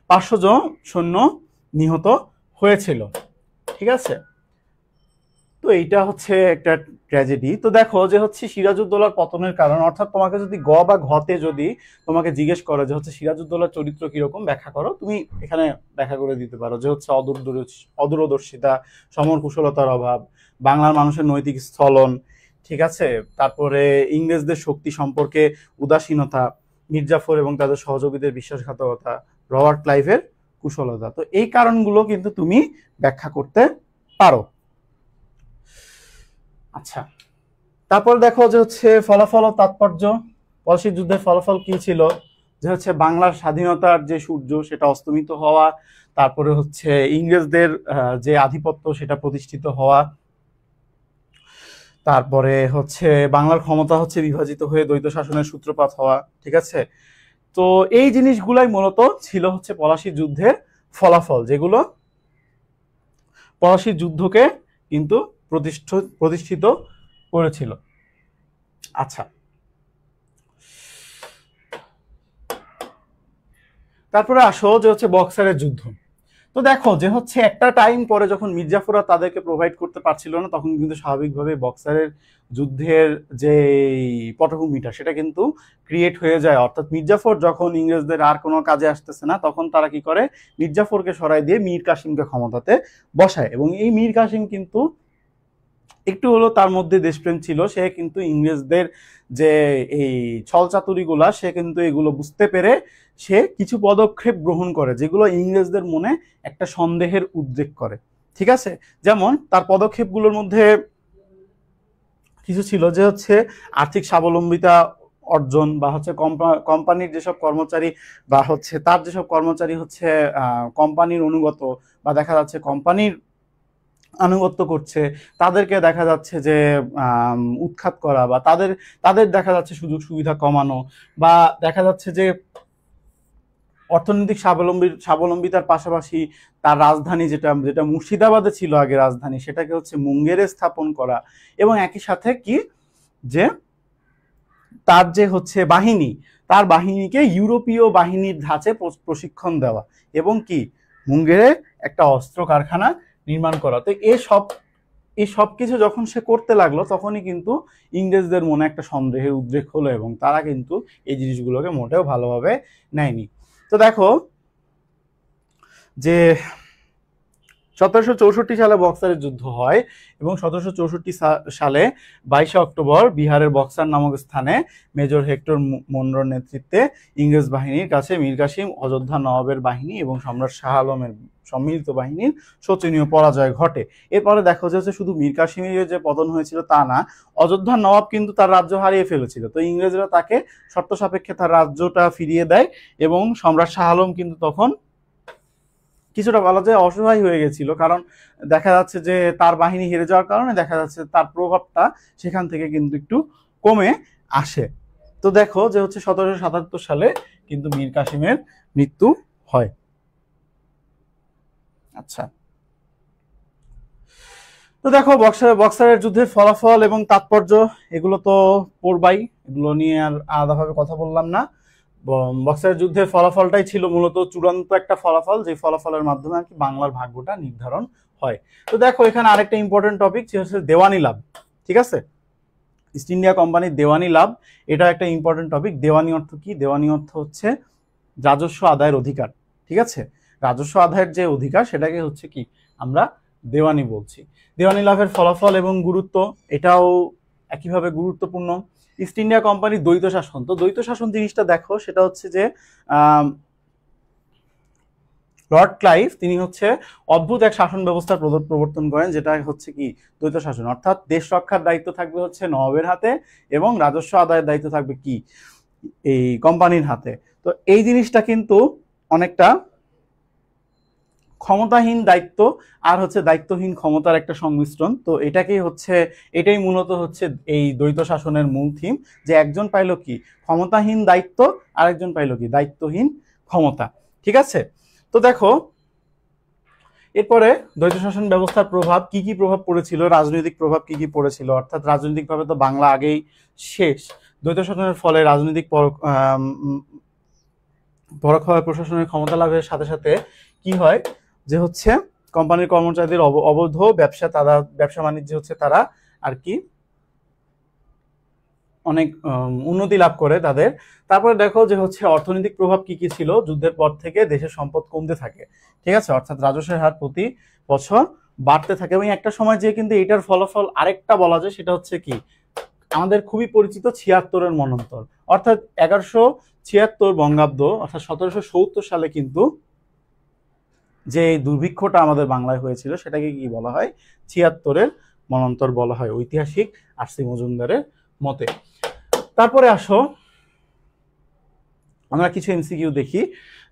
500 জন সৈন্য নিহত হয়েছিল। ঠিক আছে, তো এইটা হচ্ছে একটা ট্র্যাজেডি। তো দেখো যে হচ্ছে সিরাজউদ্দৌলার পতনের কারণ, অর্থাৎ তোমাকে যদি গ বা ঘতে যদি তোমাকে জিজ্ঞেস করো যে হচ্ছে সিরাজউদ্দৌলার চরিত্র কিরকম ব্যাখ্যা করো, তুমি এখানে ব্যাখ্যা করে দিতে পারো যে হচ্ছে অদূরদর্শিতা, সমর কুশলতার অভাব, বাংলার মানুষের নৈতিক স্থলন, ঠিক আছে, তারপরে ইংরেজদের শক্তি সম্পর্কে উদাসীনতা, মির্জাফর এবং তাদের সহযোগীদের বিশ্বাসঘাতকতা, রবার্ট ক্লাইভের কুশলতা। তো এই কারণগুলো কিন্তু তুমি ব্যাখ্যা করতে পারো। আচ্ছা, তারপর দেখো যে হচ্ছে ফলাফল ও তাৎপর্য। পলাশীর যুদ্ধের ফলাফল কি ছিল? যে হচ্ছে বাংলার স্বাধীনতার যে সূর্য সেটা অস্তমিত হওয়া, তারপরে হচ্ছে ইংরেজদের যে আধিপত্য সেটা প্রতিষ্ঠিত হওয়া, তারপরে হচ্ছে বাংলার ক্ষমতা হচ্ছে বিভাজিত হয়ে দ্বৈত শাসনের সূত্রপাত হওয়া। ঠিক আছে, তো এই জিনিসগুলাই মূলত ছিল হচ্ছে পলাশীর যুদ্ধের ফলাফল, যেগুলো পলাশীর যুদ্ধকে কিন্তু প্রতিষ্ঠিত করেছিল। আচ্ছা, তারপরে আসো যে হচ্ছে বক্সারের যুদ্ধ। তো দেখো যে হচ্ছে একটা টাইম পরে যখন মির্জাফররা তাদেরকে প্রোভাইড করতে পারছিল না, তখন কিন্তু স্বাভাবিকভাবে বক্সারের যুদ্ধের যে পটভূমিটা সেটা কিন্তু ক্রিয়েট হয়ে যায়। অর্থাৎ মির্জাফর যখন ইংরেজদের আর কোনো কাজে আসতেছে না, তখন তারা কি করে, মির্জাফরকে সরাই দিয়ে মীর কাসিমকে ক্ষমতাতে বসায়। এবং এই মীর কাসিম কিন্তু একটু হলো তার মধ্যে দেশপ্রেম ছিল, সে কিন্তু ইংরেজদের যে এই ছলচাতুরিগুলা সে কিন্তু এগুলো বুঝতে পেরে সে কিছু পদক্ষেপ গ্রহণ করে, যেগুলো ইংরেজদের মনে একটা সন্দেহের উদ্রেক করে। ঠিক আছে, যেমন তার পদক্ষেপগুলোর মধ্যে কিছু ছিল যে হচ্ছে আর্থিক স্বাবলম্বিতা অর্জন, বা হচ্ছে কোম্পানির যেসব কর্মচারী বা হচ্ছে তার যেসব কর্মচারী হচ্ছে কোম্পানির অনুগত বা দেখা যাচ্ছে কোম্পানির আনুগত্য করছে, তাদেরকে দেখা যাচ্ছে যে উৎখাত করা, বা তাদের দেখা যাচ্ছে সুযোগ সুবিধা কমানো, বা দেখা যাচ্ছে যে অর্থনৈতিক স্বাবলম্বিতার পাশাপাশি তার রাজধানী যেটা যেটা মুর্শিদাবাদে ছিল আগে রাজধানী, সেটাকে হচ্ছে মুঙ্গেরে স্থাপন করা, এবং একই সাথে কি যে তার যে হচ্ছে বাহিনী, তার বাহিনীকে ইউরোপীয় বাহিনীর ধাঁচে প্রশিক্ষণ দেওয়া, এবং কি মুঙ্গেরে একটা অস্ত্র কারখানা নির্মাণ করা। তো এই সব কিছু যখন সে করতে লাগলো, তখনই কিন্তু ইংরেজদের মনে একটা সন্দেহের উদ্রেক হলো এবং তারা কিন্তু এই জিনিসগুলোকে মোটেও ভালোভাবে নেয়নি। তো দেখো যে 1764 সালে বক্সারের যুদ্ধ হয় এবং 1764 সালে 22 অক্টোবর বিহারের বক্সার নামক স্থানে মেজর হেক্টর মনরোর নেতৃত্বে ইংরেজ বাহিনীর কাছে মীর কাসিম, অযোধ্যা নবাবের বাহিনী এবং সম্রাট শাহ আলমের সম্মিলিত বাহিনীর শোচনীয় পরাজয় ঘটে। এরপরে দেখো যে শুধু মীর কাসিমের যে পতন হয়েছিল তা না, অযোধ্যার নবাব কিন্তু তার রাজ্য হারিয়ে ফেলেছিল। তো ইংরেজরা তাকে শর্ত সাপেক্ষে তার রাজ্যটা ফিরিয়ে দেয় এবং সম্রাট শাহ আলম কিন্তু তখন কিছুটা বলা যায় অসহায় হয়ে গেছিল, কারণ দেখা যাচ্ছে যে তার বাহিনী হেরে যাওয়ার কারণে দেখা যাচ্ছে তার প্রভাবটা সেখান থেকে কিন্তু একটু কমে আসে। তো দেখো যে হচ্ছে 1777 সালে কিন্তু মীর কাসিমের মৃত্যু হয়। আচ্ছা, তো দেখো বক্সারের যুদ্ধের ফলাফল এবং তাৎপর্য এগুলো তো পড়বাই, এগুলো নিয়ে আর আলাদাভাবে কথা বললাম না। বক্সারের যুদ্ধের ফলাফলটাই ছিল মূলত চূড়ান্ত একটা ফলাফল, যে ফলাফলের মাধ্যমে আর কি বাংলার ভাগ্যটা নির্ধারণ হয়। তো দেখো এখানে আরেকটা ইম্পর্টেন্ট টপিক হচ্ছে দেওয়ানি লাভ। ঠিক আছে, ইস্ট ইন্ডিয়া কোম্পানির দেওয়ানি লাভ, এটা একটা ইম্পর্টেন্ট টপিক। দেওয়ানি অর্থ কি? দেওয়ানি অর্থ হচ্ছে রাজস্ব আদায়ের অধিকার। ঠিক আছে, রাজস্ব আদায়ের যে অধিকার সেটাকে হচ্ছে কি আমরা দেওয়ানি বলছি। দেওয়ানি লাভের ফলাফল এবং গুরুত্ব এটাও একইভাবে গুরুত্বপূর্ণ। ইস্ট ইন্ডিয়া কোম্পানির দ্বৈত শাসন, তো দ্বৈত শাসন জিনিসটা দেখো, সেটা হচ্ছে যে লর্ড ক্লাইভ তিনি হচ্ছে অদ্ভুত এক শাসন ব্যবস্থার প্রবর্তন করেন, যেটা হচ্ছে কি দ্বৈত শাসন, অর্থাৎ দেশ রক্ষার দায়িত্ব থাকবে হচ্ছে নবাবের হাতে এবং রাজস্ব আদায়ের দায়িত্ব থাকবে কি এই কোম্পানির হাতে। তো এই জিনিসটা কিন্তু অনেকটা ক্ষমতাহীন দায়িত্ব আর হচ্ছে দায়িত্বহীন ক্ষমতার একটা সংমিশ্রণ। তো এটাই মূলত হচ্ছে এই দ্বৈত শাসনের মূল থিম, যে একজন পাইলো কি ক্ষমতাহীন দায়িত্ব, আর একজন পাইলো কি দায়িত্বহীন ক্ষমতা। ঠিক আছে, তো দেখো এরপরে দ্বৈত শাসন ব্যবস্থার প্রভাব কি প্রভাব পড়েছিল, রাজনৈতিক প্রভাব কি পড়েছিল, অর্থাৎ রাজনৈতিকভাবে তো বাংলা আগেই শেষ। দ্বৈত শাসনের ফলে রাজনৈতিক পরোক্ষভাবে প্রশাসনের ক্ষমতা লাভের সাথে সাথে কি হয়, যে হচ্ছে কোম্পানির কর্মচারীদের অবৈধ ব্যবসা বাণিজ্য হচ্ছে তারা আর কি অনেক উন্নতি লাভ করে তাদের। তারপরে দেখো যে হচ্ছে অর্থনৈতিক প্রভাব কি ছিল, যুদ্ধের পর থেকে দেশের সম্পদ কমতে থাকে। ঠিক আছে, অর্থাৎ রাজস্বের হার প্রতি বছর বাড়তে থাকে, এবং একটা সময় যে কিন্তু এটার ফলাফল আরেকটা বলা যায়, সেটা হচ্ছে কি আমাদের খুবই পরিচিত 76-এর মন্বন্তর, অর্থাৎ 1176 বঙ্গাব্দ, অর্থাৎ 1770 সালে কিন্তু যে দুর্ভিক্ষটা আমাদের বাংলায় হয়েছিল সেটাকে কি বলা হয়, 76-এর মন্বন্তর বলা হয় ঐতিহাসিক আর.সি. মজুমদারের মতে। তারপরে আসো আমরা কিছু এমসিকিউ দেখি,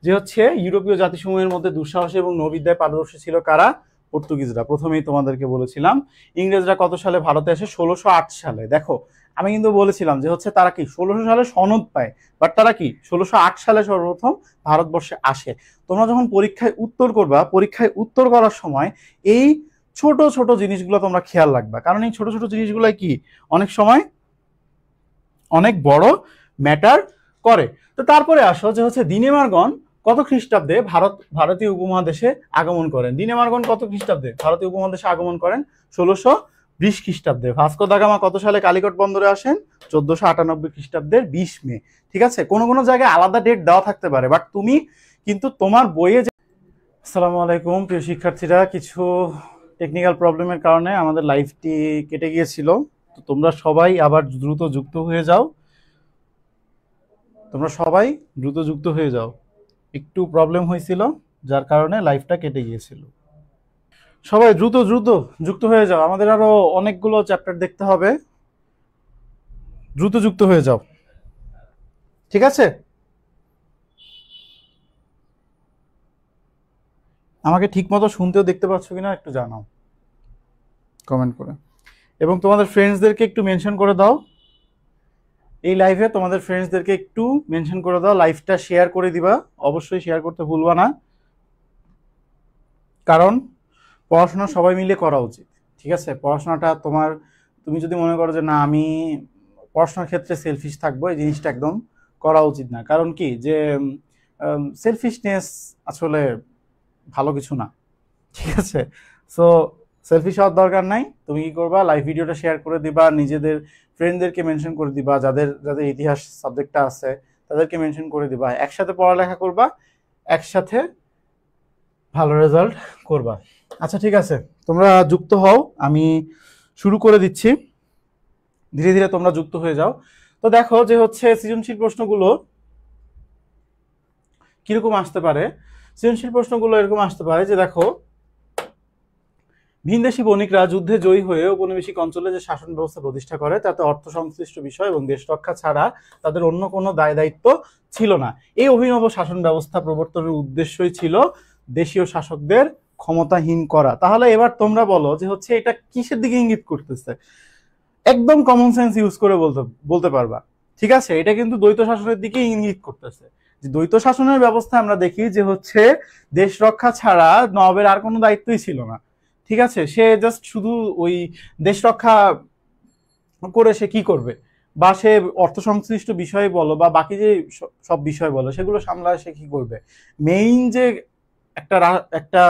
যে হচ্ছে ইউরোপীয় জাতিসমূহের মধ্যে দুঃসাহসী এবং নৌবিদ্যায় পারদর্শী ছিল কারা, পর্তুগিজরা। প্রথমেই তোমাদেরকে বলেছিলাম। ইংরেজরা কত সালে ভারতে আসে, 1608 সালে। দেখো আমি কিন্তু বলেছিলাম যে হচ্ছে তারা কি 1600 সালে সনদ পায়, বাট তারা কি 1608 সালে সর্বপ্রথম ভারতবর্ষে আসে। তোমরা যখন পরীক্ষায় উত্তর করবা, পরীক্ষায় উত্তর করার সময় এই ছোট ছোট জিনিসগুলো তোমরা খেয়াল রাখবা, কারণ এই ছোট ছোট জিনিসগুলো কি অনেক সময় অনেক বড় ম্যাটার করে। তো তারপরে আসো যে হচ্ছে দিনেমারগণ কত খ্রিস্টাব্দে ভারতীয় উপমহাদেশে আগমন করেন। দিনেমারগণ কত খ্রিস্টাব্দে ভারতীয় উপমহাদেশে আগমন করেন, 1620 খ্রিস্টাব্দে। ভাস্কো দা গামা কত সালে কালিকট বন্দরে আসেন, 1498 খ্রিস্টাব্দের 20 মে। ঠিক আছে, কোনো কোনো জায়গায় আলাদা ডেট দেওয়া থাকতে পারে, বাট তুমি কিন্তু তোমার বইয়ে আসসালামু আলাইকুম প্রিয় শিক্ষার্থীরা, কিছু টেকনিক্যাল প্রবলেমের কারণে আমাদের লাইভটি কেটে গিয়েছিল। তো তোমরা সবাই আবার দ্রুত যুক্ত হয়ে যাও, একটু প্রবলেম হয়েছিল যার কারণে লাইভটা কেটে গিয়েছিল। সবাই দ্রুত যুক্ত হয়ে যাও, আমাদের আরো অনেকগুলো চ্যাপ্টার দেখতে হবে, দ্রুত যুক্ত হয়ে যাও। ঠিক আছে, আমাকে ঠিক মতো শুনতেও দেখতে পাচ্ছ কিনা একটু জানাও কমেন্ট করে, এবং তোমাদের ফ্রেন্ডসদেরকে একটু মেনশন করে দাও এই লাইভে, তোমাদের ফ্রেন্ডসদেরকে একটু মেনশন করে দাও, লাইভটা শেয়ার করে দিবা, অবশ্যই শেয়ার করতে ভুলবা না, কারণ পড়াশোনা সবাই মিলে করা উচিত। ঠিক আছে, পড়াশোনাটা তুমি যদি মনে করো যে না আমি পড়াশোনার ক্ষেত্রে সেলফিশ থাকবো, এই জিনিসটা একদম করা উচিত না। কারণ কি যে সেলফিশনেস আসলে ভালো কিছু না। ঠিক আছে, সো সেলফিশ হওয়ার দরকার নাই। তুমি কি করবা, লাইভ ভিডিওটা শেয়ার করে দিবা, নিজেদের ফ্রেন্ডদেরকে মেনশন করে দিবা, যাদের ইতিহাস সাবজেক্টটা আছে তাদেরকে মেনশন করে দিবা, একসাথে পড়ালেখা করবা, একসাথে ভালো রেজাল্ট করবা। আচ্ছা ঠিক আছে, তোমরা যুক্ত হও, আমি শুরু করে দিচ্ছি, ধীরে ধীরে তোমরা যুক্ত হয়ে যাও। তো দেখো যে হচ্ছে সৃজনশীল প্রশ্নগুলো কিরকম আসতে পারে। সৃজনশীল প্রশ্নগুলো এরকম আসতে পারে যে দেখো, ভিনদেশী বণিকরা যুদ্ধে জয়ী হয়ে ঔপনিবেশিক অঞ্চলে যে শাসন ব্যবস্থা প্রতিষ্ঠা করে তাতে অর্থ সংশ্লিষ্ট বিষয় এবং দেশ রক্ষা ছাড়া তাদের অন্য কোনো দায় দায়িত্ব ছিল না। এই অভিনব শাসন ব্যবস্থা প্রবর্তনের উদ্দেশ্যই ছিল দেশীয় শাসকদের ক্ষমতাহীন করা। তাহলে এবার তোমরা বলো যে হচ্ছে এটা কিসের দিকে ইঙ্গিত করতেছে, একদম কমন সেন্স ইউজ করে বলতে পারবা। ঠিক আছে, এটা কিন্তু দ্বৈত শাসনের দিকে ইঙ্গিত করতেছে, যে দ্বৈত শাসনের ব্যবস্থা আমরা দেখি যে হচ্ছে দেশ রক্ষা ছাড়া নবাবের আর কোনো দায়িত্বই ছিল না। ঠিক আছে, সে জাস্ট শুধু ওই দেশ রক্ষা করে সে কি করবে, বা সে অর্থ সংশ্লিষ্ট বিষয় বলো বা বাকি যে সব বিষয় বলো সেগুলো সামলায় সে কি করবে। মেইন যে একটা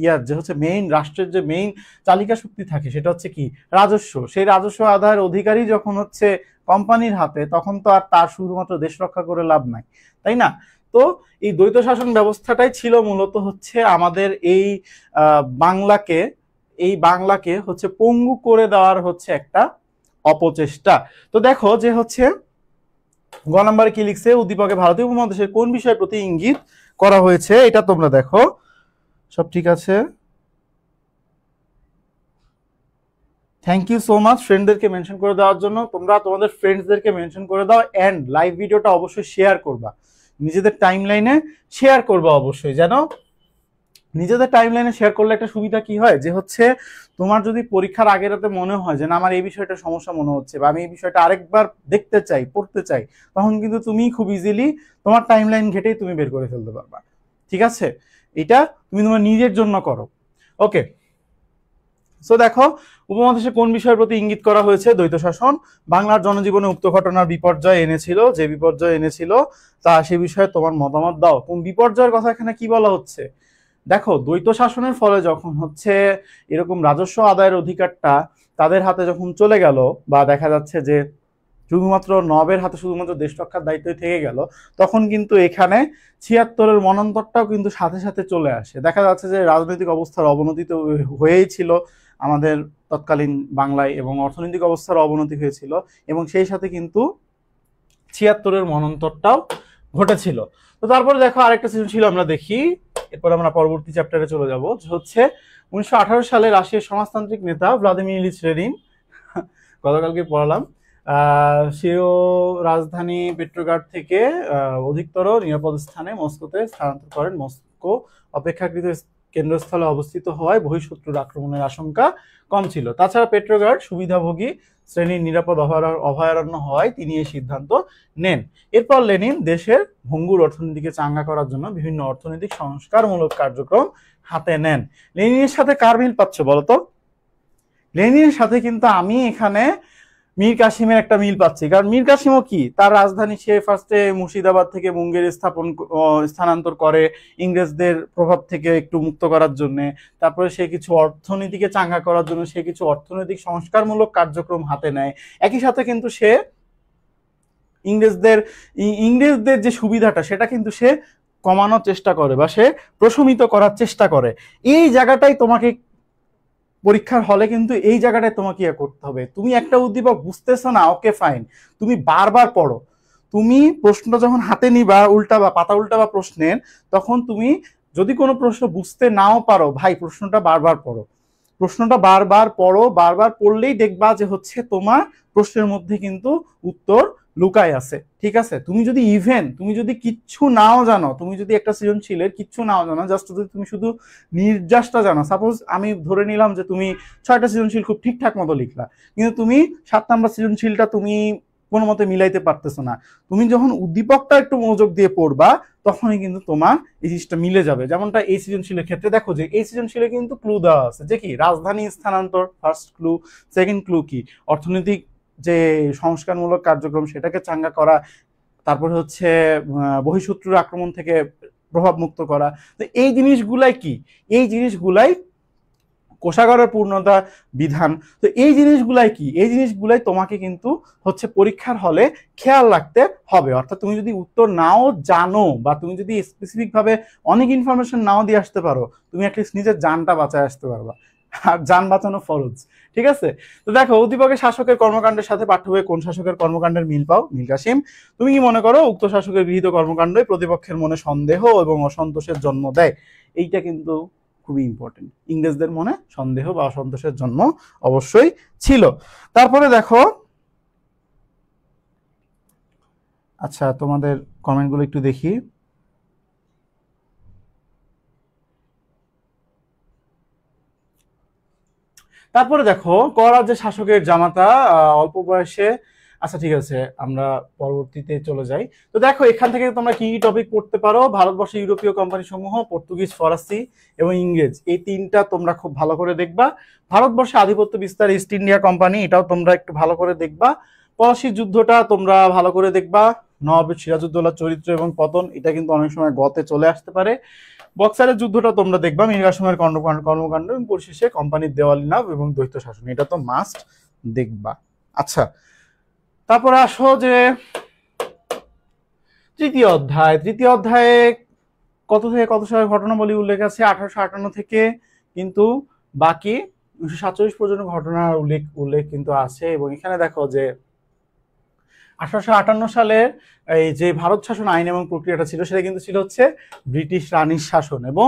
ইয়ার যে হচ্ছে মেইন রাষ্ট্রের যে মেইন চালিকা শক্তি থাকে সেটা হচ্ছে কি রাজস্ব। সেই রাজস্ব আদায়ের অধিকারী যখন হচ্ছে কোম্পানির হাতে, তখন তো আর তার শুধুমাত্র দেশ রক্ষা করে লাভ নাই, তাই না? তো এই দ্বৈত শাসন ব্যবস্থাটাই ছিল মূলত হচ্ছে আমাদের এই বাংলাকে হচ্ছে পঙ্গু করে দেওয়ার হচ্ছে একটা অপচেষ্টা। তো দেখো যে হচ্ছে গ নাম্বারে কি লিখছে, উদ্দীপকে ভারতীয় উপমহাদেশের কোন বিষয়ের প্রতি ইঙ্গিত করা হয়েছে, এটা তোমরা দেখো, সব ঠিক আছে। থ্যাংক ইউ সো মাচ ফ্রেন্ডদেরকে মেনশন করে দেওয়ার জন্য। তোমরা তোমাদের ফ্রেন্ডসদেরকে মেনশন করে দাও, এন্ড লাইভ ভিডিওটা অবশ্যই শেয়ার করবা, নিজেদের টাইম লাইনে শেয়ার করবা অবশ্যই, যেন নিজেদের টাইমলাইনে শেয়ার করলে একটা সুবিধা কি হয় যে হচ্ছে তোমার যদি পরীক্ষার আগের রাতে মনে হয় যে না আমার এই বিষয়টা সমস্যা মনে হচ্ছে বা আমি এই বিষয়টা আরেকবার দেখতে চাই পড়তে চাই, তখন কিন্তু তুমি খুব ইজিলি তোমার টাইমলাইন ঘেটেই তুমি বের করে ফেলতে পারবা। ঠিক আছে, এটা তুমি তোমার নিজের জন্য করো। ওকে, সো দেখো উপমহাদেশে কোন বিষয়ের প্রতি ইঙ্গিত করা হয়েছে? দ্বৈত শাসন বাংলার জনজীবনে উক্ত ঘটনার বিপর্যয় এনেছিল, যে বিপর্যয় এনেছিল তা সে বিষয়ে তোমার মতামত দাও। কোন বিপর্যয়ের কথা এখানে কি বলা হচ্ছে? দেখো দ্বৈত শাসনের ফলে যখন হচ্ছে এরকম রাজস্ব আদায়ের অধিকারটা তাদের হাতে যখন চলে গেল, বা দেখা যাচ্ছে যে শুধুমাত্র নবের হাতে শুধুমাত্র দেশ রক্ষার দায়িত্বই থেকে গেল, তখন কিন্তু এখানে ৭৬-এর মনান্তরটাও কিন্তু সাথে সাথে চলে আসে। দেখা যাচ্ছে যে রাজনৈতিক অবস্থার অবনতি তো হয়েই ছিল আমাদের তৎকালীন বাংলায়, এবং অর্থনৈতিক অবস্থার অবনতি হয়েছিল, এবং সেই সাথে কিন্তু ৭৬-এর মনান্তরটাও ঘটেছিল। তো তারপরে দেখো আরেকটা সৃজনশীল আমরা দেখি, এরপর আমরা পরবর্তী চ্যাপ্টারে চলে যাব, যে হচ্ছে 1918 সালে রাশিয়ার সমাজতান্ত্রিক নেতা ভ্লাদিমির ইলিচ লেনিন, গতকালকে পড়ালাম, সেও রাজধানী পেট্রোগ্রাড থেকে অধিকতর নিরাপদ স্থানে মস্কোতে স্থানান্তর করেন। মস্কো অপেক্ষাকৃত কেন্দ্রস্থলে অবস্থিত হওয়ায় বহিঃশত্রুর আক্রমণের আশঙ্কা কম ছিল। তাছাড়া পেট্রোগ্রাড সুবিধাভোগী শ্রেণীর নিরাপদ অভয়ারণ্য হওয়ায় তিনি এই সিদ্ধান্ত নেন। এরপর লেনিন দেশের ভঙ্গুর অর্থনীতিকে চাঙ্গা করার জন্য বিভিন্ন অর্থনৈতিক সংস্কারমূলক কার্যক্রম হাতে নেন। লেনিনের সাথে কার মিল পাচ্ছ বলতো? লেনিনের সাথে কিন্তু আমি এখানে মীর কাসিমের একটা মিল পাচ্ছি, কারণ মীর কাসিমও কি তার রাজধানী সে ফার্স্টে মুর্শিদাবাদ থেকে মুঙ্গের স্থানান্তর করে ইংরেজদের প্রভাব থেকে একটু মুক্ত করার জন্য। তারপরে সে কিছু অর্থনীতিকে চাঙ্গা করার জন্য সে কিছু অর্থনৈতিক সংস্কারমূলক কার্যক্রম হাতে নেয়। একই সাথে কিন্তু সে ইংরেজদের যে সুবিধাটা সেটা কিন্তু সে কমানোর চেষ্টা করে বা সে প্রশমিত করার চেষ্টা করে। এই জায়গাটাই তোমাকে পরীক্ষার হলে কিন্তু এই জায়গাটায় তোমাকে ইয়ে করতে হবে। তুমি একটা উদ্দীপক বুঝতেছো না, ওকে ফাইন, তুমি বারবার পড়ো। তুমি প্রশ্নটা যখন হাতে নিবা উল্টাবা, পাতা উল্টাবা প্রশ্নের, তখন তুমি যদি কোনো প্রশ্ন বুঝতে নাও পারো, ভাই প্রশ্নটা বারবার পড়ো, প্রশ্নটা বারবার পড়ো। বারবার পড়লেই দেখবা যে হচ্ছে তোমার প্রশ্নের মধ্যে কিন্তু উত্তর লুকায় আছে। ঠিক আছে, তুমি যদি কিচ্ছু নাও জানো, তুমি যদি একটা সৃজনশীলের কিচ্ছু নাও জানো, জাস্ট যদি তুমি শুধু নির্যাসটা জানো, সাপোজ আমি ধরে নিলাম যে তুমি ৬টা সৃজনশীল খুব ঠিকঠাক মতো লিখলা, কিন্তু তুমি ৭ নাম্বার সৃজনশীলটা তুমি কোনো মতে মিলাইতে পারতেছো না, তুমি যখন উদ্দীপকটা একটু মনোযোগ দিয়ে পড়বা তখনই কিন্তু তোমার এই জিনিসটা মিলে যাবে। যেমনটা এই সৃজনশীলের ক্ষেত্রে দেখো যে এই সৃজনশীলে কিন্তু ক্লু দেওয়া আছে, যে কি রাজধানী স্থানান্তর ফার্স্ট ক্লু, সেকেন্ড ক্লু কি অর্থনৈতিক যে সংস্কারমূলক কার্যক্রম সেটাকে চাঙ্গা করা, তারপরে হচ্ছে বহিঃশত্রুর আক্রমণ থেকে প্রভাব মুক্ত করা। তো এই জিনিসগুলাই কি, এই জিনিসগুলাই কোষাগারের পূর্ণতা বিধান। তো এই জিনিসগুলাই কি, এই জিনিসগুলাই তোমাকে কিন্তু হচ্ছে পরীক্ষার হলে খেয়াল রাখতে হবে। অর্থাৎ তুমি যদি উত্তর নাও জানো বা তুমি যদি স্পেসিফিক ভাবে অনেক ইনফরমেশন নাও দিয়ে আসতে পারো, তুমি অ্যাটলিস্ট নিজের জানটা বাঁচায় আসতে পারবা, আর জান বাঁচানো ফরজ। ঠিক আছে, তো দেখো উদ্দীপকের শাসকের কর্মকাণ্ডের সাথে পাঠ্য বইয়ে কোন শাসকের কর্মকাণ্ডের মিল পাও? মীর কাসিম। তুমি কি মনে করো উক্ত শাসকের গৃহীত কর্মকাণ্ডই প্রতিপক্ষের মনে সন্দেহ এবং অসন্তোষের জন্ম দেয়? এইটা কিন্তু খুবই ইম্পর্টেন্ট। ইংরেজদের মনে সন্দেহ বা অসন্তোষের জন্ম অবশ্যই ছিল। তারপরে দেখো, আচ্ছা তোমাদের কমেন্টগুলো একটু দেখি। তারপরে দেখো ক রাজ্যের শাসকের জামাতা অল্প বয়সে, আচ্ছা ঠিক আছে আমরা পরবর্তীতে চলে যাই। তো দেখো এখান থেকে তোমরা কি টপিক পড়তে পারো? ভারতবর্ষে ইউরোপীয় কোম্পানি সমূহ পর্তুগিজ, ফরাসি এবং ইংরেজ, এই তিনটা তোমরা খুব ভালো করে দেখবা। ভারতবর্ষে আধিপত্য বিস্তার ইস্ট ইন্ডিয়া কোম্পানি, এটাও তোমরা একটু ভালো করে দেখবা। পলাশির যুদ্ধটা তোমরা ভালো করে দেখবা। নবাব সিরাজউদ্দৌলার চরিত্র এবং পতন, এটা কিন্তু অনেক সময় গতে চলে আসতে পারে। বক্সারের যুদ্ধটা তোমরা দেখবা। মীর কাসিমের কর্মকাণ্ড এবং পরিশেষে কোম্পানির দেওয়ালি লাভ এবং দ্বৈত শাসন, এটা তো মাস্ট দেখবা। আচ্ছা তারপরে আসো যে তৃতীয় অধ্যায়ে কত থেকে কত সালের ঘটনাবলী উল্লেখ আছে? 1858 থেকে কিন্তু বাকি 1947 পর্যন্ত ঘটনার উল্লেখ কিন্তু আছে। এবং এখানে দেখো যে 1858 সালের এই যে ভারত শাসন আইন এবং প্রক্রিয়াটা ছিল সেটা কিন্তু ছিল হচ্ছে ব্রিটিশ রানীর শাসন। এবং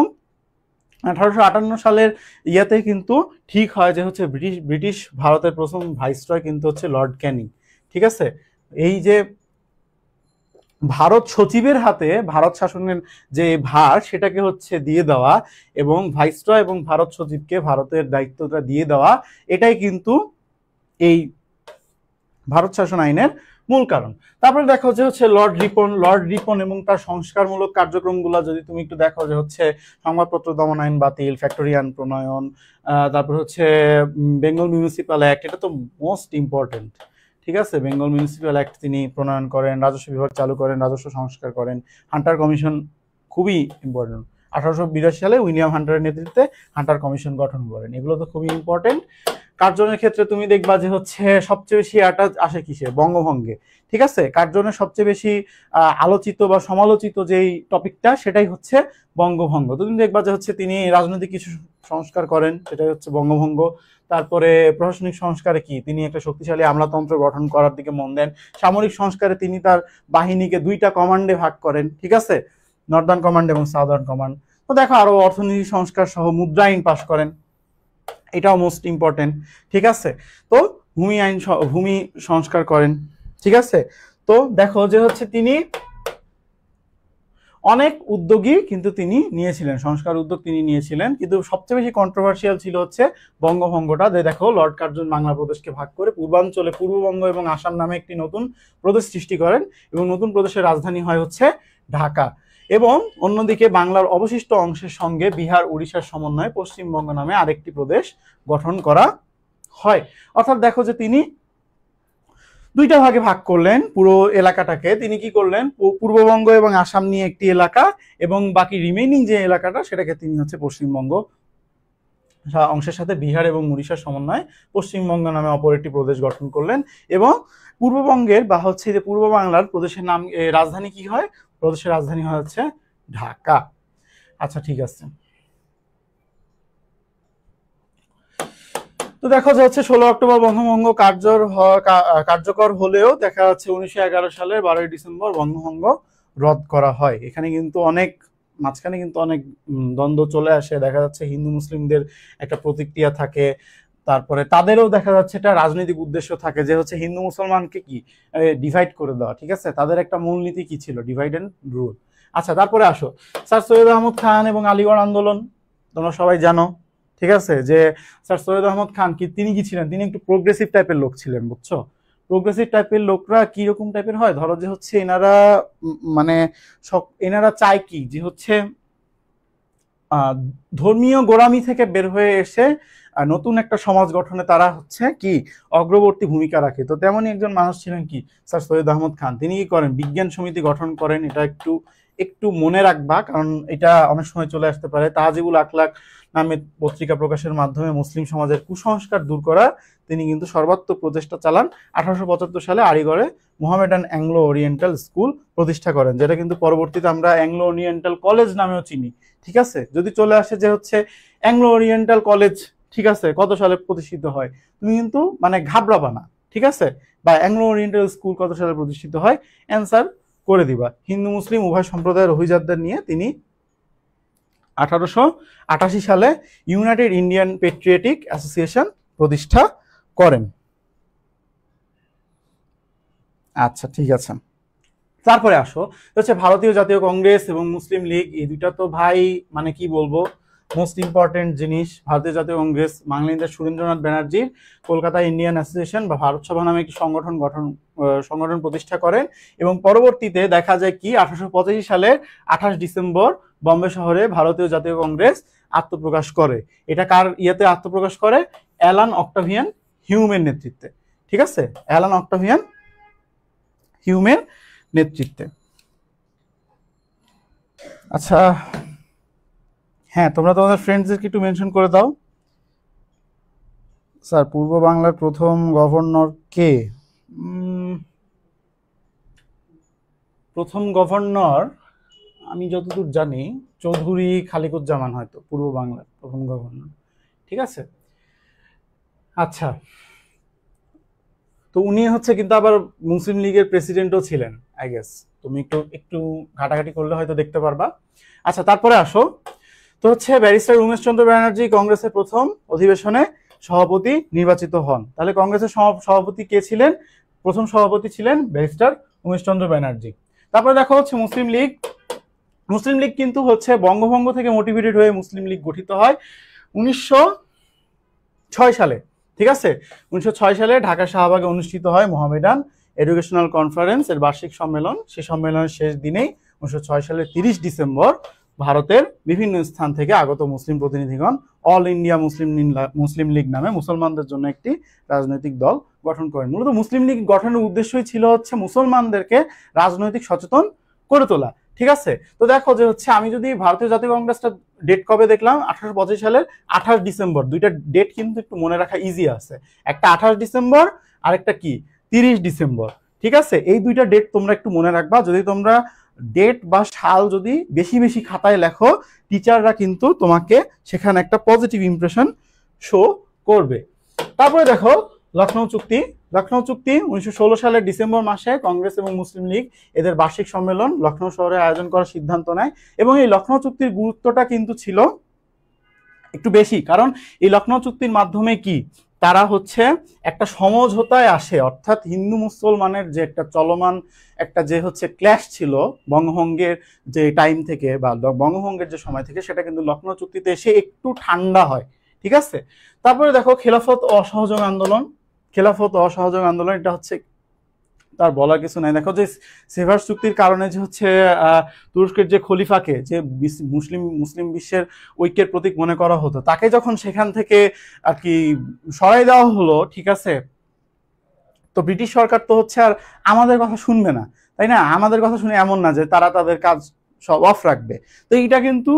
1858 সালের ইয়াতে কিন্তু ঠিক হয় যে হচ্ছে ব্রিটিশ ভারতের প্রথম ভাইসরয় কিন্তু হচ্ছে লর্ড ক্যানিং। ঠিক আছে, এই যে ভারত সচিবের হাতে ভারত শাসনের যে ভার সেটাকে হচ্ছে দিয়ে দেওয়া এবং ভাইসরয় এবং ভারত সচিবকে ভারতের দায়িত্বটা দিয়ে দেওয়া, এটাই কিন্তু এই ভারত শাসন আইনের মূল কারণ। তারপরে দেখো যে হচ্ছে লর্ড রিপন এবং তার সংস্কারমূলক কার্যক্রমগুলো যদি তুমি একটু দেখো যে হচ্ছে সংবাদপত্র দমন আইন বাতিল, ফ্যাক্টরিয়ান প্রণয়ন, তারপর হচ্ছে বেঙ্গল মিউনিসিপ্যাল অ্যাক্ট, এটা তো মোস্ট ইম্পর্টেন্ট। ঠিক আছে, বেঙ্গল মিউনিসিপ্যাল অ্যাক্ট তিনি প্রণয়ন করেন, রাজস্ব বিভাগ চালু করেন, রাজস্ব সংস্কার করেন, হান্টার কমিশন খুবই ইম্পর্টেন্ট। 1882 সালে উইলিয়াম হান্টারের নেতৃত্বে হান্টার কমিশন গঠন করেন, এগুলো তো খুবই ইম্পর্টেন্ট। কার্জনের ক্ষেত্রে তুমি দেখবা যে হচ্ছে সবচেয়ে বেশি অ্যাটাচ আসে কিসে? বঙ্গভঙ্গে। ঠিক আছে, কার্জনের সবচেয়ে বেশি আলোচিত বা সমালোচিত যেই টপিকটা সেটাই হচ্ছে বঙ্গভঙ্গ। তো তুমি দেখবা যে হচ্ছে তিনি রাজনৈতিক কিছু সংস্কার করেন, সেটাই হচ্ছে বঙ্গভঙ্গ। তারপরে প্রশাসনিক সংস্কারে কি তিনি একটা শক্তিশালী আমলাতন্ত্র গঠন করার দিকে মন দেন। সামরিক সংস্কারে তিনি তার বাহিনীকে 2টা কমান্ডে ভাগ করেন, ঠিক আছে, নর্দার্ন কমান্ড এবং সাউদার্ন কমান্ড। তো দেখো আরো অর্থনীতি সংস্কার সহ মুদ্রা আইন পাশ করেন, এটাও মোস্ট ইম্পর্টেন্ট। ঠিক আছে, তো ভূমি সংস্কার করেন। ঠিক আছে, তো দেখো যে হচ্ছে তিনি অনেক উদ্যোগী কিন্তু তিনি নিয়েছিলেন, সংস্কার উদ্যোগ তিনি নিয়েছিলেন, কিন্তু সবচেয়ে বেশি কন্ট্রোভার্সিয়াল ছিল হচ্ছে বঙ্গভঙ্গটা। দেখো লর্ড কার্জন বাংলা প্রদেশকে ভাগ করে পূর্বাঞ্চলে পূর্ববঙ্গ এবং আসাম নামে একটি নতুন প্রদেশ সৃষ্টি করেন এবং নতুন প্রদেশের রাজধানী হয় হচ্ছে ঢাকা। এবং অন্যদিকে বাংলার অবশিষ্ট অংশের সঙ্গে বিহার উড়িষ্যার সমন্বয়ে পশ্চিমবঙ্গ নামে আরেকটি প্রদেশ গঠন করা হয়। অর্থাৎ দেখো যে তিনি 2টা ভাগে ভাগ করলেন পুরো এলাকাটাকে। তিনি কি করলেন, পূর্ববঙ্গ এবং আসাম নিয়ে একটি এলাকা এবং বাকি রিমেইনিং যে এলাকাটা সেটাকে তিনি হচ্ছে পশ্চিমবঙ্গ অংশের সাথে বিহার এবং উড়িষ্যার সমন্বয়ে পশ্চিমবঙ্গ নামে অপর একটি প্রদেশ গঠন করলেন। এবং পূর্ববঙ্গের বা হচ্ছে যে পূর্ব বাংলার প্রদেশের নাম, রাজধানী কি হয়? প্রদেশের রাজধানী হয় হচ্ছে ঢাকা। আচ্ছা ঠিক আছে, তো দেখো যে হচ্ছে 16 অক্টোবর বঙ্গভঙ্গ কার্যকর হলেও দেখা যাচ্ছে 1911 সালের 12ই ডিসেম্বর বঙ্গভঙ্গ রদ করা হয়। এখানে কিন্তু মাঝখানে কিন্তু অনেক দ্বন্দ্ব চলে আসে, দেখা যাচ্ছে হিন্দু মুসলিমদের একটা প্রতিক্রিয়া থাকে, তারপরে তাদেরও দেখা যাচ্ছে একটা রাজনৈতিক উদ্দেশ্য থাকে যে হচ্ছে হিন্দু মুসলমানকে কি ডিভাইড করে দেওয়া। ঠিক আছে, তাদের একটা মূলনীতি কি ছিল? Divide and rule. আচ্ছা তারপরে আসো স্যার সৈয়দ আহমদ খান এবং আলিগড় আন্দোলন, তোমরা সবাই জানো। ঠিক আছে, যে স্যার সৈয়দ আহমদ খান তিনি কি ছিলেন? তিনি একটু প্রোগ্রেসিভ টাইপের লোক ছিলেন, বুঝছো? প্রোগ্রেসিভ টাইপের লোকরা কি রকম টাইপের হয়? ধরো যে হচ্ছে এনারা মানে এনারা চায় কি যে হচ্ছে ধর্মীয় গোড়ামি থেকে বের হয়ে এসে নতুন একটা সমাজ গঠনে তারা হচ্ছে কি অগ্রবর্তী ভূমিকা রাখে। তো তেমনই একজন মানুষ ছিলেন কি স্যার সৈয়দ আহমদ খান। তিনি কি করেন? বিজ্ঞান সমিতি গঠন করেন। এটা একটু মনে রাখবা, কারণ এটা অনেক সময় চলে আসতে পারে। তাজিবুল আখলাক নামে পত্রিকা প্রকাশের মাধ্যমে মুসলিম সমাজের কুসংস্কার দূর করা তিনি কিন্তু সর্বাত্মক প্রচেষ্টা চালান। 1875 সালে আলিগড়ে মোহামেডান অ্যাংলো ওরিয়েন্টাল স্কুল প্রতিষ্ঠা করেন, যেটা কিন্তু পরবর্তীতে আমরা অ্যাংলো ওরিয়েন্টাল কলেজ নামেও চিনি। ঠিক আছে, যদি চলে আসে যে হচ্ছে অ্যাংলো ওরিয়েন্টাল কলেজ, ঠিক আছে, কত সালে প্রতিষ্ঠিত হয়, তুমি কিন্তু মানে ঘাবড়াবা না। ঠিক আছে, বা অ্যাংলো ওরিয়েন্টাল স্কুল কত সালে প্রতিষ্ঠিত হয়, অ্যান্সার করে দিবা। হিন্দু মুসলিম উভয় সম্প্রদায়ের অভিজাতদের নিয়ে তিনি 1888 সালে ইউনাইটেড ইন্ডিয়ান পেট্রিয়টিক অ্যাসোসিয়েশন প্রতিষ্ঠা করেন। আচ্ছা ঠিক আছে, তারপরে আসো হচ্ছে ভারতীয় জাতীয় কংগ্রেস এবং মুসলিম লীগ, এই দুইটা তো ভাই মানে কি বলবো মোস্ট ইম্পর্টেন্ট জিনিস। ভারতীয় জাতীয় কংগ্রেস বাংলাদেশ সুরেন্দ্রনাথ ব্যানার্জির কলকাতা ইন্ডিয়ান অ্যাসোসিয়েশন বা ভারত সভা নামে একটি সংগঠন প্রতিষ্ঠা করেন এবং পরবর্তীতে দেখা যায় কি 1885 সালের 28 ডিসেম্বর বম্বে শহরে ভারতীয় জাতীয় কংগ্রেস আত্মপ্রকাশ করে। এটা কার ইয়েতে আত্মপ্রকাশ করে? অ্যালান অক্টাভিয়ান হিউমের নেতৃত্বে। ঠিক আছে, অ্যালান অক্টাভিয়ান হিউমের নেতৃত্বে। আচ্ছা হ্যাঁ, তোমরা তোমাদের ফ্রেন্ডসদেরকে একটু মেনশন করে দাও। স্যার পূর্ব বাংলার প্রথম গভর্নর কে? প্রথম গভর্নর আমি যতদূর জানি চৌধুরী খালিকুজ্জামান হয়তো পূর্ব বাংলার প্রথম গভর্নর। ঠিক আছে, আচ্ছা, তো উনি হচ্ছে কিন্তু আবার মুসলিম লীগের প্রেসিডেন্টও ছিলেন আই গেস। তুমি একটু ঘাটাঘাটি করলে হয়তো দেখতে পারবা। আচ্ছা তারপরে আসো, তো হচ্ছে ব্যারিস্টার উমেশ চন্দ্র ব্যানার্জি কংগ্রেসের প্রথম অধিবেশনে সভাপতি নির্বাচিত হন। তাহলে কংগ্রেসের সভাপতি কে ছিলেন? প্রথম সভাপতি ছিলেন ব্যারিস্টার উমেশ চন্দ্র ব্যানার্জি। তারপরে দেখো হচ্ছে মুসলিম লীগ। মুসলিম লীগ কিন্তু হচ্ছে বঙ্গভঙ্গ থেকে মোটিভেটেড হয়ে মুসলিম লীগ গঠিত হয় 1906 সালে। ঠিক আছে, 1906 সালে ঢাকা শাহবাগে অনুষ্ঠিত হয় মোহামেডান এডুকেশনাল কনফারেন্স এর বার্ষিক সম্মেলন। সেই সম্মেলনের শেষ দিনেই 1906 সালের 30 ডিসেম্বর ভারতের বিভিন্ন স্থান থেকে আগত মুসলিম প্রতিনিধিগণ অল ইন্ডিয়া মুসলিম লীগ নামে মুসলমানদের জন্য একটি রাজনৈতিক দল গঠন করেন। মূলত মুসলিম লীগ গঠনের উদ্দেশ্যই ছিল হচ্ছে মুসলমানদেরকে রাজনৈতিক সচেতন করে তোলা। ঠিক আছে, তো দেখো যে হচ্ছে আমি যদি ভারতীয় জাতীয় কংগ্রেসটা ডেট কবে দেখলাম, 1885 সালের 28 ডিসেম্বর। দুইটা ডেট কিন্তু একটু মনে রাখা ইজি আছে, একটা 28 ডিসেম্বর আর একটা কি 30 ডিসেম্বর। ঠিক আছে, এই দুইটা ডেট তোমরা একটু মনে রাখবা। যদি তোমরা ডেট বা সাল যদি বেশি বেশি খাতায় লেখো, টিচাররা কিন্তু তোমাকে সেখানে একটা পজিটিভ ইমপ্রেশন শো করবে। তারপরে দেখো লখনৌ চুক্তি। লখনৌ চুক্তি 1916 সালের ডিসেম্বর মাসে কংগ্রেস এবং মুসলিম লীগ এদের বার্ষিক সম্মেলন লখনৌ শহরে আয়োজন করার সিদ্ধান্ত নেয়। এবং এই লখনৌ চুক্তির গুরুত্বটা কিন্তু ছিল একটু বেশি, কারণ এই লখনৌ চুক্তির মাধ্যমে কি তারা হচ্ছে একটা সমঝোতায় আসে, অর্থাৎ হিন্দু মুসলমানের যে একটা চলমান একটা যে হচ্ছে ক্ল্যাশ ছিল বঙ্গভঙ্গের যে টাইম থেকে বা বঙ্গভঙ্গের যে সময় থেকে, সেটা কিন্তু লখনৌ চুক্তিতে এসে একটু ঠান্ডা হয়। ঠিক আছে, তারপরে দেখো খেলাফত ও অসহযোগ আন্দোলন। খেলাফত ও অসহযোগ আন্দোলন এটা হচ্ছে তার বলার কিছু নাই। দেখো যে সেভার্স চুক্তির কারণে যে হচ্ছে তুরস্কের যে খলিফাকে, যে মুসলিম বিশ্বের ঐক্যের প্রতীক মনে করা হতো, তাকে যখন সেখান থেকে আর কি সরাই দেওয়া হলো, ঠিক আছে, তো ব্রিটিশ সরকার তো হচ্ছে আর আমাদের কথা শুনবে না, তাই না? আমাদের কথা শুনে এমন না যে তারা তাদের কাজ সব অফ রাখবে। তো এইটা কিন্তু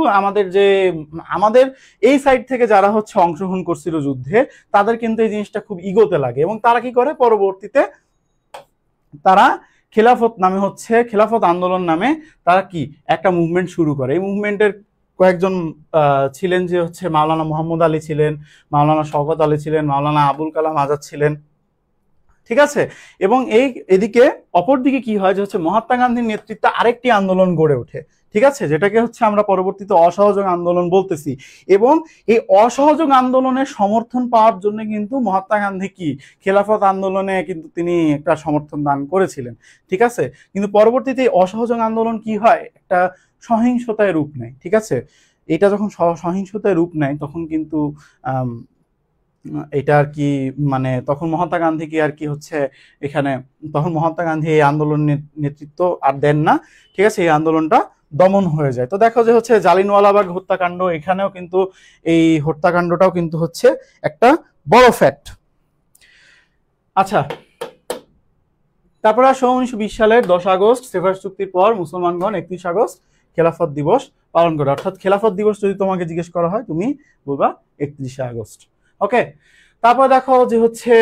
আমাদের এই সাইড থেকে যারা হচ্ছে অংশগ্রহণ করছিল যুদ্ধে, তাদের কিন্তু এই জিনিসটা খুব ইগোতে লাগে এবং তারা কি করে পরবর্তীতে তারা খেলাফত আন্দোলন নামে তারা কি একটা মুভমেন্ট শুরু করে। এই মুভমেন্টের কয়েকজন ছিলেন যে হচ্ছে মাওলানা মোহাম্মদ আলী ছিলেন, মাওলানা শওকত আলী ছিলেন, মাওলানা আবুল কালাম আজাদ ছিলেন। ঠিক আছে, এবং এদিকে অপরদিকে কি হয় যে হচ্ছে মহাত্মা গান্ধীর নেতৃত্বে আরেকটি আন্দোলন গড়ে ওঠে। ঠিক আছে, যেটাকে হচ্ছে আমরা পরবর্তীতে অসহযোগ আন্দোলন বলতেছি। এবং এই অসহযোগ আন্দোলনের সমর্থন পাওয়ার জন্য কিন্তু মহাত্মা গান্ধী কি খেলাফত আন্দোলনে কিন্তু তিনি একটা সমর্থন দান করেছিলেন। ঠিক আছে, কিন্তু পরবর্তীতে অসহযোগ আন্দোলন কি হয়, একটা সহিংসতায় রূপ নেয়। ঠিক আছে, এটা যখন সহিংসতায় রূপ নেয় তখন কিন্তু এটা আর কি মানে তখন মহাত্মা গান্ধী কি আর কি হচ্ছে এখানে, তখন মহাত্মা গান্ধী এই আন্দোলনের নেতৃত্ব আর দেন না। ঠিক আছে, এই আন্দোলনটা দমন হয়ে যায়। তো দেখো যে হচ্ছে জালিয়ানওয়ালাবাগ হত্যাকাণ্ড, এখানেও কিন্তু এই হত্যাকাণ্ডটাও কিন্তু হচ্ছে একটা বড় ফ্যাক্ট। আচ্ছা, তারপরে আসো 1920 সালের 10 আগস্ট সেভার্স চুক্তির পর মুসলমানগণ 31 আগস্ট খেলাফত দিবস পালন করে। অর্থাৎ খেলাফত দিবস যদি তোমাকে জিজ্ঞেস করা হয় তুমি বলবা 31 আগস্ট। ওকে, তারপর দেখো যে হচ্ছে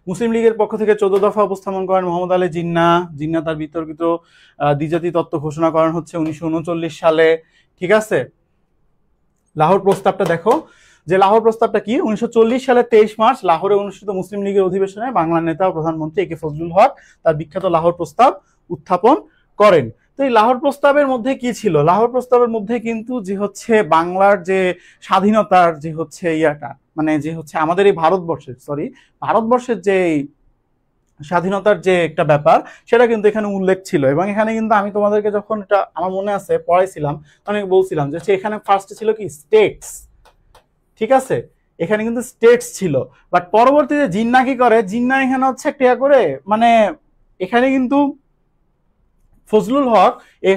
মুসলিম লীগের পক্ষ থেকে 14 দফা উপস্থাপন করেন মোহাম্মদ আলী জিন্না তার বিতর্কিত দ্বিজাতি তত্ত্ব ঘোষণা করেন হচ্ছে 1939 সালে। ঠিক আছে, লাহোর প্রস্তাবটা দেখো যে লাহোর প্রস্তাবটা কি, 1940 সালের 23 মার্চ লাহোরে অনুষ্ঠিত মুসলিম লীগের অধিবেশনে বাংলার নেতা ও প্রধানমন্ত্রী একে ফজলুল হক তার বিখ্যাত লাহোর প্রস্তাব উত্থাপন করেন। তো এই লাহোর প্রস্তাবের মধ্যে কি ছিল, লাহোর প্রস্তাবের মধ্যে কিন্তু যে হচ্ছে বাংলার যে স্বাধীনতার যে হচ্ছে ইয়াটা, মানে যে হচ্ছে আমাদের এই ভারতবর্ষের যে স্বাধীনতার যে একটা ব্যাপার, সেটা কিন্তু এখানে উল্লেখ ছিল। এবং এখানে কিন্তু আমি তোমাদেরকে যখন এটা আমার মনে আছে পড়াইছিলাম, অনেক বলছিলাম যে এখানে ফার্স্টে ছিল কি স্টেটস। ঠিক আছে, এখানে কিন্তু স্টেটস ছিল, বাট পরবর্তীতে জিন্না কি করে, জিন্না এখানে হচ্ছে একটা করে মানে এখানে কিন্তু ফজলুল হক,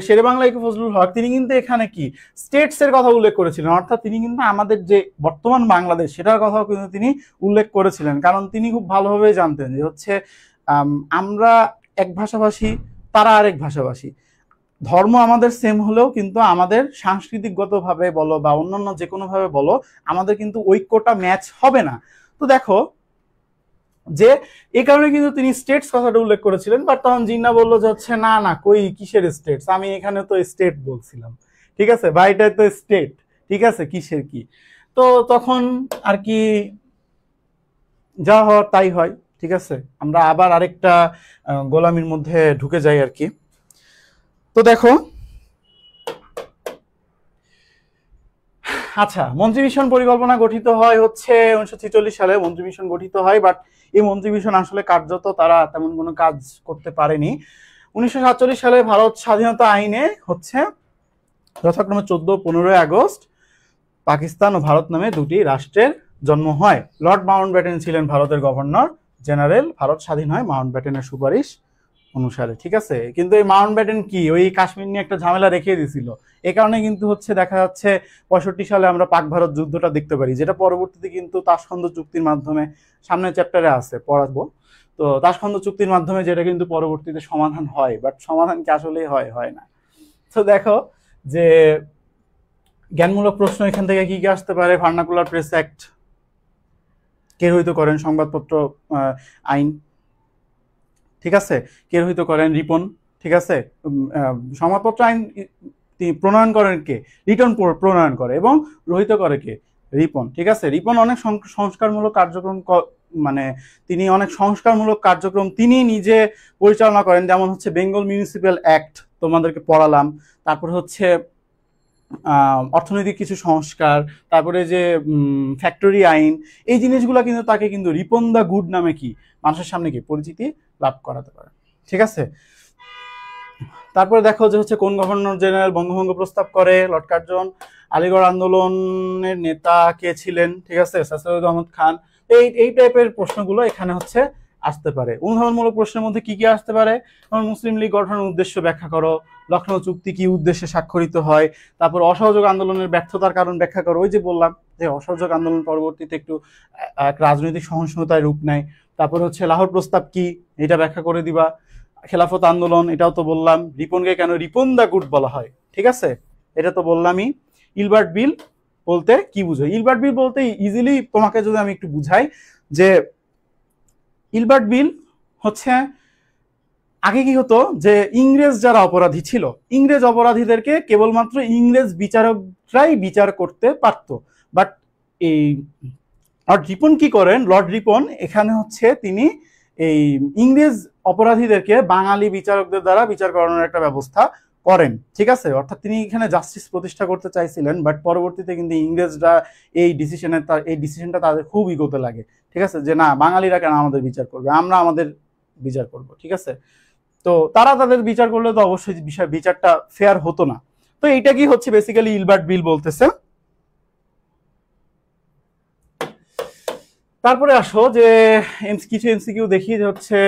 শেরেবাংলা ফজলুল হক তিনি কিন্তু এখানে কি স্টেটস এর কথা উল্লেখ করেছিলেন। অর্থাৎ তিনি কিন্তু আমাদের যে বর্তমান বাংলাদেশ সেটার কথাও কিন্তু তিনি উল্লেখ করেছিলেন, কারণ তিনি খুব ভালোভাবে জানতেন যে হচ্ছে আমরা এক ভাষাভাষী, তারা আরেক ভাষাভাষী, ধর্ম আমাদের সেম হলেও কিন্তু আমাদের সাংস্কৃতিকগতভাবে বলো বা অন্যান্য যে কোনো ভাবে বলো, আমাদের কিন্তু ঐক্যটা ম্যাচ হবে না। তো দেখো যে এই কারণে কিন্তু তিনি স্টেটস কথাটা উল্লেখ করেছিলেন। বাট তখন জিন্না বললো যে হচ্ছে না না কই কিসের স্টেটস, আমি এখানে তো স্টেট বলছিলাম। ঠিক আছে, বা এটা তো স্টেট, ঠিক আছে কিসের কি। তো তখন আর কি যা হওয়ার তাই হয়। ঠিক আছে, আমরা আবার আরেকটা গোলামির মধ্যে ঢুকে যাই আর কি। তো দেখো আচ্ছা, মন্ত্রিমিশন পরিকল্পনা গঠিত হয় হচ্ছে 1946 সালে মন্ত্রিমিশন গঠিত হয়, বাট এই মন্ত্রিমিশন আসলে কার্যত তারা তেমন কোনো কাজ করতে পারেনি। 1947 সালে ভারত স্বাধীনতা আইনে হচ্ছে যথাক্রমে 14-15 আগস্ট পাকিস্তান ও ভারত নামে দুটি রাষ্ট্রের জন্ম হয়। লর্ড মাউন্টব্যাটেন ছিলেন ভারতের গভর্নর জেনারেল। ভারত স্বাধীন হয় মাউন্টব্যাটেনের সুপারিশ অনুসারে, ঠিক আছে। কিন্তু এই মাউন্টব্যাটেন কি ওই কাশ্মীর নিয়ে একটা ঝামেলা রেখে দিয়েছিল, এই কারণে কিন্তু হচ্ছে দেখা যাচ্ছে 65 সালে আমরা পাক ভারত যুদ্ধটা দেখতে পারি, যেটা পরবর্তীতে কিন্তু তাশখন্দ চুক্তির মাধ্যমে, সামনের চ্যাপ্টারে আছে পড়াবো, তো তাশখন্দ চুক্তির মাধ্যমে যেটা কিন্তু পরবর্তীতে সমাধান হয়, বাট সমাধান কি আসলেই হয় না। তো দেখো যে জ্ঞানমূলক প্রশ্ন এখান থেকে কি কি আসতে পারে। ভার্নাকুলার প্রেস অ্যাক্ট কে রহিত করেন? সংবাদপত্র আইন, ঠিক আছে। কে রহিত করেন? রিপন, ঠিক আছে। সংবাদপত্র আইন তিনি প্রণয়ন করেন কে? রিটন প্রণয়ন করে, এবং রহিত করে কে? রিপন, ঠিক আছে। রিপন অনেক সংস্কারমূলক কার্যক্রম, মানে তিনি অনেক সংস্কারমূলক কার্যক্রম তিনি নিজে পরিচালনা করেন, যেমন হচ্ছে বেঙ্গল মিউনিসিপ্যাল অ্যাক্ট তোমাদেরকে পড়ালাম, তারপর হচ্ছে অর্থনৈতিক কিছু সংস্কার, তারপরে যে ফ্যাক্টরি আইন, এই জিনিসগুলো কিন্তু তাকে কিন্তু রিপন দ্য গুড নামে কি মানুষের সামনে কি পরিচিতি লাভ করাতে পারে, ঠিক আছে। তারপরে দেখো যে হচ্ছে কোন গভর্নর জেনারেল বঙ্গভঙ্গ প্রস্তাব করে? Lord Curzon. আলিগড় আন্দোলনের নেতা কে ছিলেন? ঠিক আছে, স্যার সৈয়দ আহমদ খান। এই টাইপের প্রশ্নগুলো এখানে হচ্ছে আসতে পারে। অনুধাবনমূলক প্রশ্নের মধ্যে কি কি আসতে পারে? মুসলিম লীগ গঠনের উদ্দেশ্য ব্যাখ্যা করো, লখনৌ চুক্তি কি উদ্দেশ্যে স্বাক্ষরিত হয়, তারপর অসহযোগ আন্দোলনের ব্যর্থতার কারণ ব্যাখ্যা করো। ওই যে বললাম যে অসহযোগ আন্দোলন পরবর্তীতে একটু এক রাজনৈতিক সহিংসতায় রূপ নেয়। তারপর হচ্ছে লাহোর প্রস্তাব কি, এটা ব্যাখ্যা করে দিবা। খেলাফত আন্দোলন, এটাও তো বললাম। রিপনকে কেন রিপন দ্য গুড বলা হয়, ঠিক আছে, এটা তো বললামই। ইলবার্ট বিল বলতে কি বুঝো? ইলবার্ট বিল বলতে ইজিলি তোমাকে যদি আমি একটু বুঝাই, যে ইলবার্ট বিল হচ্ছে আগে কি হতো, যে ইংরেজ যারা অপরাধী ছিল, ইংরেজ অপরাধীদেরকে কেবলমাত্র ইংরেজ বিচারকরাই বিচার করতে পারতো। বাট এই লর্ড রিপন কি করেন? লর্ড রিপন এখানে হচ্ছে তিনি এই ইংরেজ অপরাধীদেরকে বাঙালি বিচারকদের দ্বারা বিচার করানোর একটা ব্যবস্থা করেন, ঠিক আছে। অর্থাৎ তিনি এখানে জাস্টিস প্রতিষ্ঠা করতে চাইছিলেন, বাট পরবর্তীতে কিন্তু ইংরেজরা এই ডিসিশনটা তাদের খুব ইগোতে লাগে, ঠিক আছে, যে না, বাঙালিরা কেন আমাদের বিচার করবে, আমরা আমাদের বিচার করব, ঠিক আছে। তো তারা তাদের বিচার করলে তো অবশ্যই বিচারটা ফেয়ার হতো না। তো এইটা কি হচ্ছে বেসিক্যালি ইলবার্ট বিল বলতেছে। তারপরে আসো যে কিছু এমসিকিউ দেখি, যে হচ্ছে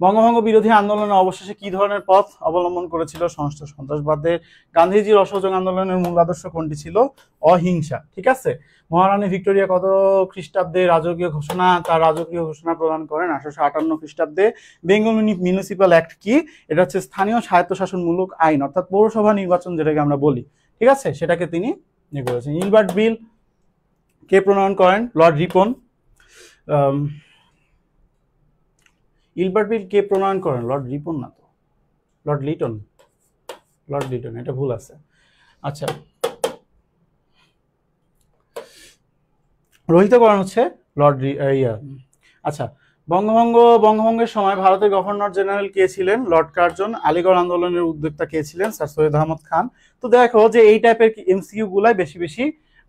বঙ্গভঙ্গ বিরোধী আন্দোলনে অবশেষে কি ধরনের পথ অবলম্বন করেছিল সন্ত্রাসবাদের? গান্ধীজির অসহযোগ আন্দোলনের মূল আদর্শ কোনটি ছিল? অহিংসা, ঠিক আছে। মহারানী ভিক্টোরিয়া কত খ্রিস্টাব্দে তার রাজকীয় ঘোষণা প্রদান করেন? 1858 খ্রিস্টাব্দে। বেঙ্গল মিউনিসিপ্যাল অ্যাক্ট কি? এটা হচ্ছে স্থানীয় স্বায়ত্তশাসনমূলক আইন, অর্থাৎ পৌরসভা নির্বাচন যেটাকে আমরা বলি, ঠিক আছে, সেটাকে তিনি ইয়ে করেছেন। ইলবার্ট বিল কে প্রণয়ন করেন? লর্ড রিপন। ইলবার্ট বিল কে প্রণয়ন করেন? লর্ড রিপন না তো, লর্ড লিটন, এটা ভুল আছে। আচ্ছা, রহিতকরণ হচ্ছে লর্ড আচ্ছা, বঙ্গভঙ্গের সময় ভারতের গভর্নর জেনারেল কে ছিলেন? Lord Curzon. আলিগড় আন্দোলনের উদ্যোক্তা কে ছিলেন? স্যার সৈয়দ আহমদ খান। তো দেখো যে এই টাইপের এমসিকিউ গুলাই বেশি বেশি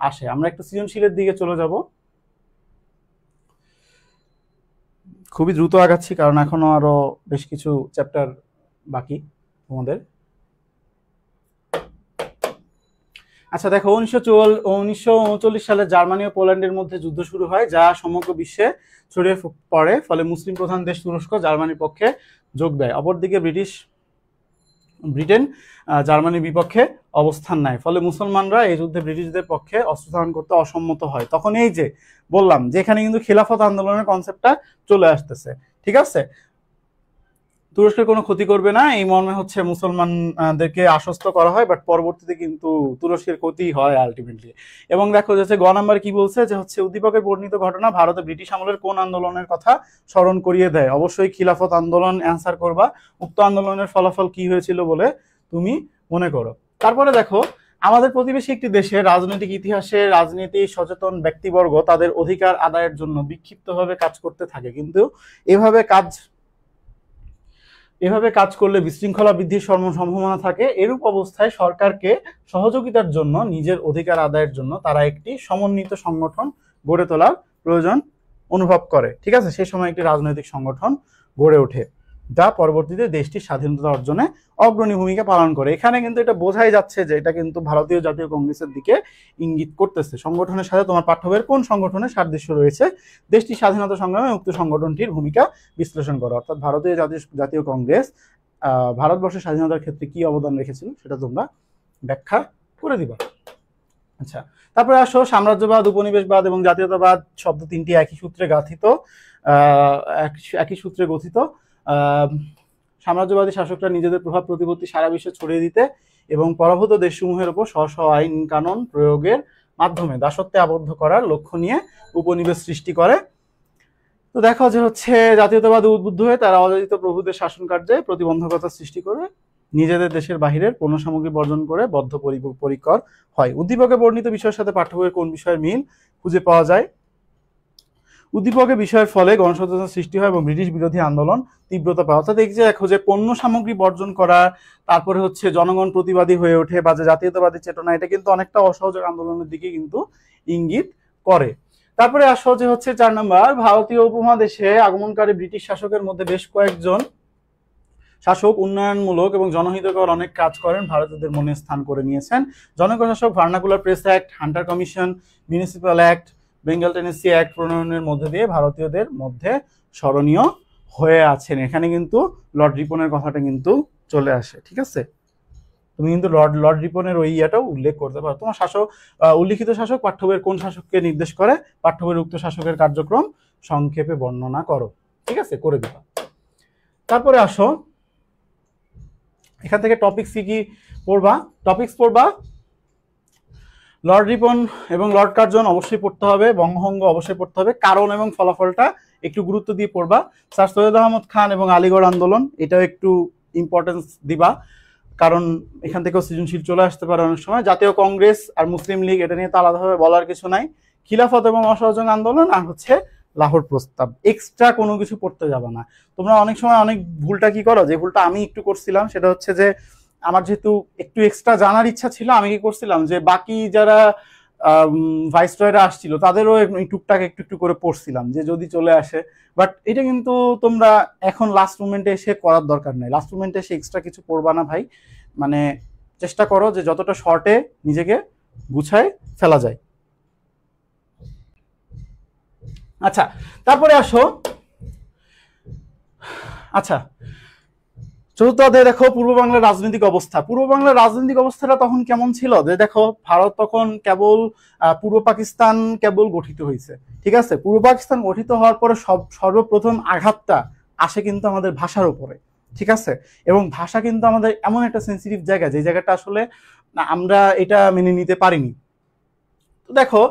আসে। আমরা একটু সৃজনশীলের দিকে চলে যাব, খুবই দ্রুত আগাচ্ছি কারণ এখনো আরো বেশ কিছু চ্যাপ্টার বাকি তোমাদের। আচ্ছা দেখো, 1939 সালে জার্মানি ও পোল্যান্ডের মধ্যে যুদ্ধ শুরু হয়, যা সমগ্র বিশ্বে ছড়িয়ে পড়ে। ফলে মুসলিম প্রধান দেশ তুরস্ক জার্মানির পক্ষে যোগ দেয়। অপরদিকে ব্রিটেন জার্মানির বিপক্ষে অবস্থান নেয়। ফলে মুসলমানরা এই যুদ্ধে ব্রিটিশদের পক্ষে অস্ত্র ধারণ করতে অসম্মত হয়। তখন এই যে বললাম যে এখানে কিন্তু খিলাফত আন্দোলনের কনসেপ্টটা চলে আসতেছে, ঠিক আছে। তুরস্কের কোনো ক্ষতি করবে না এই মর্মে হচ্ছে মুসলমানদেরকে আশ্বস্ত করা হয়, বাট পরবর্তীতে কিন্তু তুরস্কের ক্ষতি হয় আলটিমেটলি। এবং দেখো যাচ্ছে গ নাম্বার কি বলছে, যে হচ্ছে উদ্দীপকের বর্ণিত ঘটনা ভারতে ব্রিটিশ আমলের কোন আন্দোলনের কথা স্মরণ করিয়ে দেয়? অবশ্যই খিলাফত আন্দোলন অ্যান্সার করবা। উক্ত আন্দোলনের ফলাফল কি হয়েছিল বলে তুমি মনে করো। তারপরে দেখো, আমাদের প্রতিবেশী একটি দেশের রাজনৈতিক ইতিহাসে রাজনীতি সচেতন ব্যক্তিবর্গ তাদের অধিকার আদায়ের জন্য বিক্ষিপ্তভাবে কাজ করতে থাকে, কিন্তু এভাবে কাজ করলে বিশৃঙ্খলা বৃদ্ধির সম্ভাবনা থাকে। এরূপ অবস্থায় সরকারকে সহযোগিতার জন্য নিজের অধিকার আদায়ের জন্য তারা একটি সমন্বিত সংগঠন গড়ে তোলার প্রয়োজন অনুভব করে, ঠিক আছে। সেই সময় একটি রাজনৈতিক সংগঠন গড়ে ওঠে, যা পরবর্তীতে দেশটির স্বাধীনতা অর্জনে অগ্রণী ভূমিকা পালন করে। এখানে কিন্তু এটা বোঝাই যাচ্ছে যে এটা কিন্তু ভারতীয় জাতীয় কংগ্রেসের দিকে ইঙ্গিত করতেছে। সংগঠনের সাথে তোমার পাঠ্যবইয়ের কোন সংগঠনের সাদৃশ্য রয়েছে, দেশটির স্বাধীনতা সংগ্রামে উক্ত সংগঠনটির ভূমিকা বিশ্লেষণ করো। অর্থাৎ ভারতীয় জাতীয় কংগ্রেস ভারতবর্ষের স্বাধীনতার ক্ষেত্রে কি অবদান রেখেছিল সেটা তোমরা ব্যাখ্যা করে দিবা। আচ্ছা, তারপরে আসো সাম্রাজ্যবাদ, উপনিবেশবাদ এবং জাতীয়তাবাদ শব্দ তিনটি একই সূত্রে গঠিত। সাম্রাজ্যবাদী শাসকরা নিজেদের প্রভাব প্রতিপত্তি সারা বিশ্বে ছড়িয়ে দিতে এবং পরাভূত দেশসমূহের উপর স্ব স্ব আইন কানুন প্রয়োগের মাধ্যমে দাসত্বে আবদ্ধ করার লক্ষ্য নিয়ে উপনিবেশ সৃষ্টি করে। তো দেখো যে হচ্ছে জাতীয়তাবাদে উদ্বুদ্ধ হয়ে তারা অযাচিত প্রভুদের শাসন কার্যে প্রতিবন্ধকতা সৃষ্টি করে নিজেদের দেশের বাহিরের পণ্য সামগ্রী বর্জন করে বদ্ধপরিকর হয়। উদ্দীপকে বর্ণিত বিষয়ের সাথে পাঠ্য বইয়ের কোন বিষয়ের মিল খুঁজে পাওয়া যায়? উদ্দীপকের বিষয়ের ফলে গণস্বাধীনতা সৃষ্টি হয় এবং ব্রিটিশ বিরোধী আন্দোলন তীব্রতা পায়। অর্থাৎ এই যে দেখো যে পণ্য সামগ্রী বর্জন করা, তারপরে হচ্ছে জনগণ প্রতিবাদী হয়ে ওঠে বা যে জাতীয়তাবাদী চেতনা, এটা কিন্তু অনেকটা অসহযোগ আন্দোলনের দিকে কিন্তু ইঙ্গিত করে। তারপরে আসো যে হচ্ছে 4 নম্বর, ভারতীয় উপমহাদেশে আগমনকারী ব্রিটিশ শাসকের মধ্যে বেশ কয়েকজন শাসক উন্নয়নমূলক এবং জনহিতকর অনেক কাজ করেন, ভারতীয়দের মনে স্থান করে নিয়েছেন। জনৈক শাসক vernacular press act, Hunter commission, municipal act, Bengal Tennessee act প্রণয়নের মধ্যে দিয়ে ভারতীয়দের মধ্যে স্মরণীয় হয়ে আছেন। এখানে কিন্তু লর্ড রিপনের কথাটা কিন্তু চলে আসে। ঠিক আছে, তুমি কিন্তু লর্ড রিপনের ওই ইয়েটাও উল্লেখ করতে পারো। তোমার উল্লিখিত শাসক পাঠ্য বইয়ের কোন শাসককে নির্দেশ করে? পাঠ্য বইয়ের উক্ত শাসকের কার্যক্রম সংক্ষেপে বর্ণনা করো। ঠিক আছে, করে দিবা। তারপরে আসো এখান থেকে টপিকস কি পড়বা? টপিকস পড়বা লর্ড রিপন এবং লর্ড কার্জন অবশ্যই পড়তে হবে, বঙ্গভঙ্গ অবশ্যই পড়তে হবে, কারণ এবং ফলাফলটা একটু গুরুত্ব দিয়ে পড়বা। স্যার সৈয়দ আহমদ খান এবং আলিগড় আন্দোলন, এটাও একটু ইম্পর্টেন্স দিবা, কারণ এখান থেকেও সৃজনশীল চলে আসতে পারে অনেক সময়। জাতীয় কংগ্রেস আর মুসলিম লীগ, এটা নিয়ে তো আলাদাভাবে বলার কিছু নাই। খিলাফত এবং অসহযোগ আন্দোলন, আর হচ্ছে লাহোর প্রস্তাব। এক্সট্রা কোনো কিছু পড়তে যাবে না। তোমরা অনেক সময় অনেক ভুলটা কি করো, যে ভুলটা আমি একটু করছিলাম, সেটা হচ্ছে যে আমার যেহেতু একটু এক্সট্রা জানার ইচ্ছা ছিল, আমি কি করছিলাম যে বাকি যারা ভাইসরয়রা আসছিল তাদেরও টুকটাক একটু একটু করে পড়ছিলাম যে যদি চলে আসে। বাট এটা কিন্তু তোমরা এখন লাস্ট মোমেন্টে এসে করার দরকার নেই। লাস্ট মোমেন্টে এসে এক্সট্রা কিছু পড়বা না ভাই। মানে চেষ্টা করো যে যতটা শর্টে নিজেকে গুছায় ফেলা যায়। আচ্ছা, তারপরে আসো। আচ্ছা, চতুর্থ অধ্যায়ে দেখো পূর্ব বাংলার রাজনৈতিক অবস্থা। পূর্ব বাংলার রাজনৈতিক অবস্থাটা তখন কেমন ছিল? যে দেখো ভারত তখন কেবল পূর্ব পাকিস্তান কেবল গঠিত হয়েছে। ঠিক আছে, পূর্ব পাকিস্তান গঠিত হওয়ার পরে সর্বপ্রথম আঘাতটা আসে কিন্তু আমাদের ভাষার উপরে। ঠিক আছে, এবং ভাষা কিন্তু আমাদের এমন একটা সেন্সিটিভ জায়গা, যে জায়গাটা আসলে আমরা এটা মেনে নিতে পারিনি। তো দেখো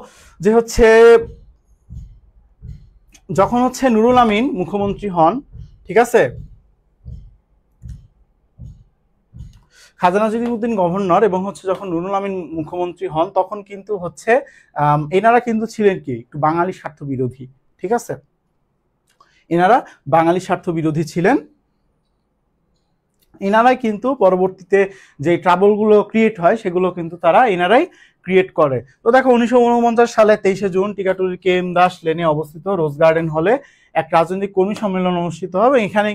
যে হচ্ছে যখন হচ্ছে নুরুল আমিন মুখ্যমন্ত্রী হন, ঠিক আছে, খাজা নাজিরুদ্দিন গভর্নর এবং হচ্ছে যখন নুরুল আমিন মুখ্যমন্ত্রী হন, তখন কিন্তু হচ্ছে এনারা কিন্তু ছিলেন কি একটু বাঙালি স্বার্থ বিরোধী। ঠিক আছে, এনারা বাঙালি স্বার্থ বিরোধী ছিলেন। এনারাই কিন্তু পরবর্তীতে যে ট্রাবলগুলো ক্রিয়েট হয় সেগুলো কিন্তু এনারাই ক্রিয়েট করে। তো দেখো 1949 সালে 23 জুন টিকাটুলির কে এম দাস লেনে অবস্থিত রোজ গার্ডেন হলে এক রাজনৈতিক কর্মী সম্মেলন অনুষ্ঠিত হবে। এখানে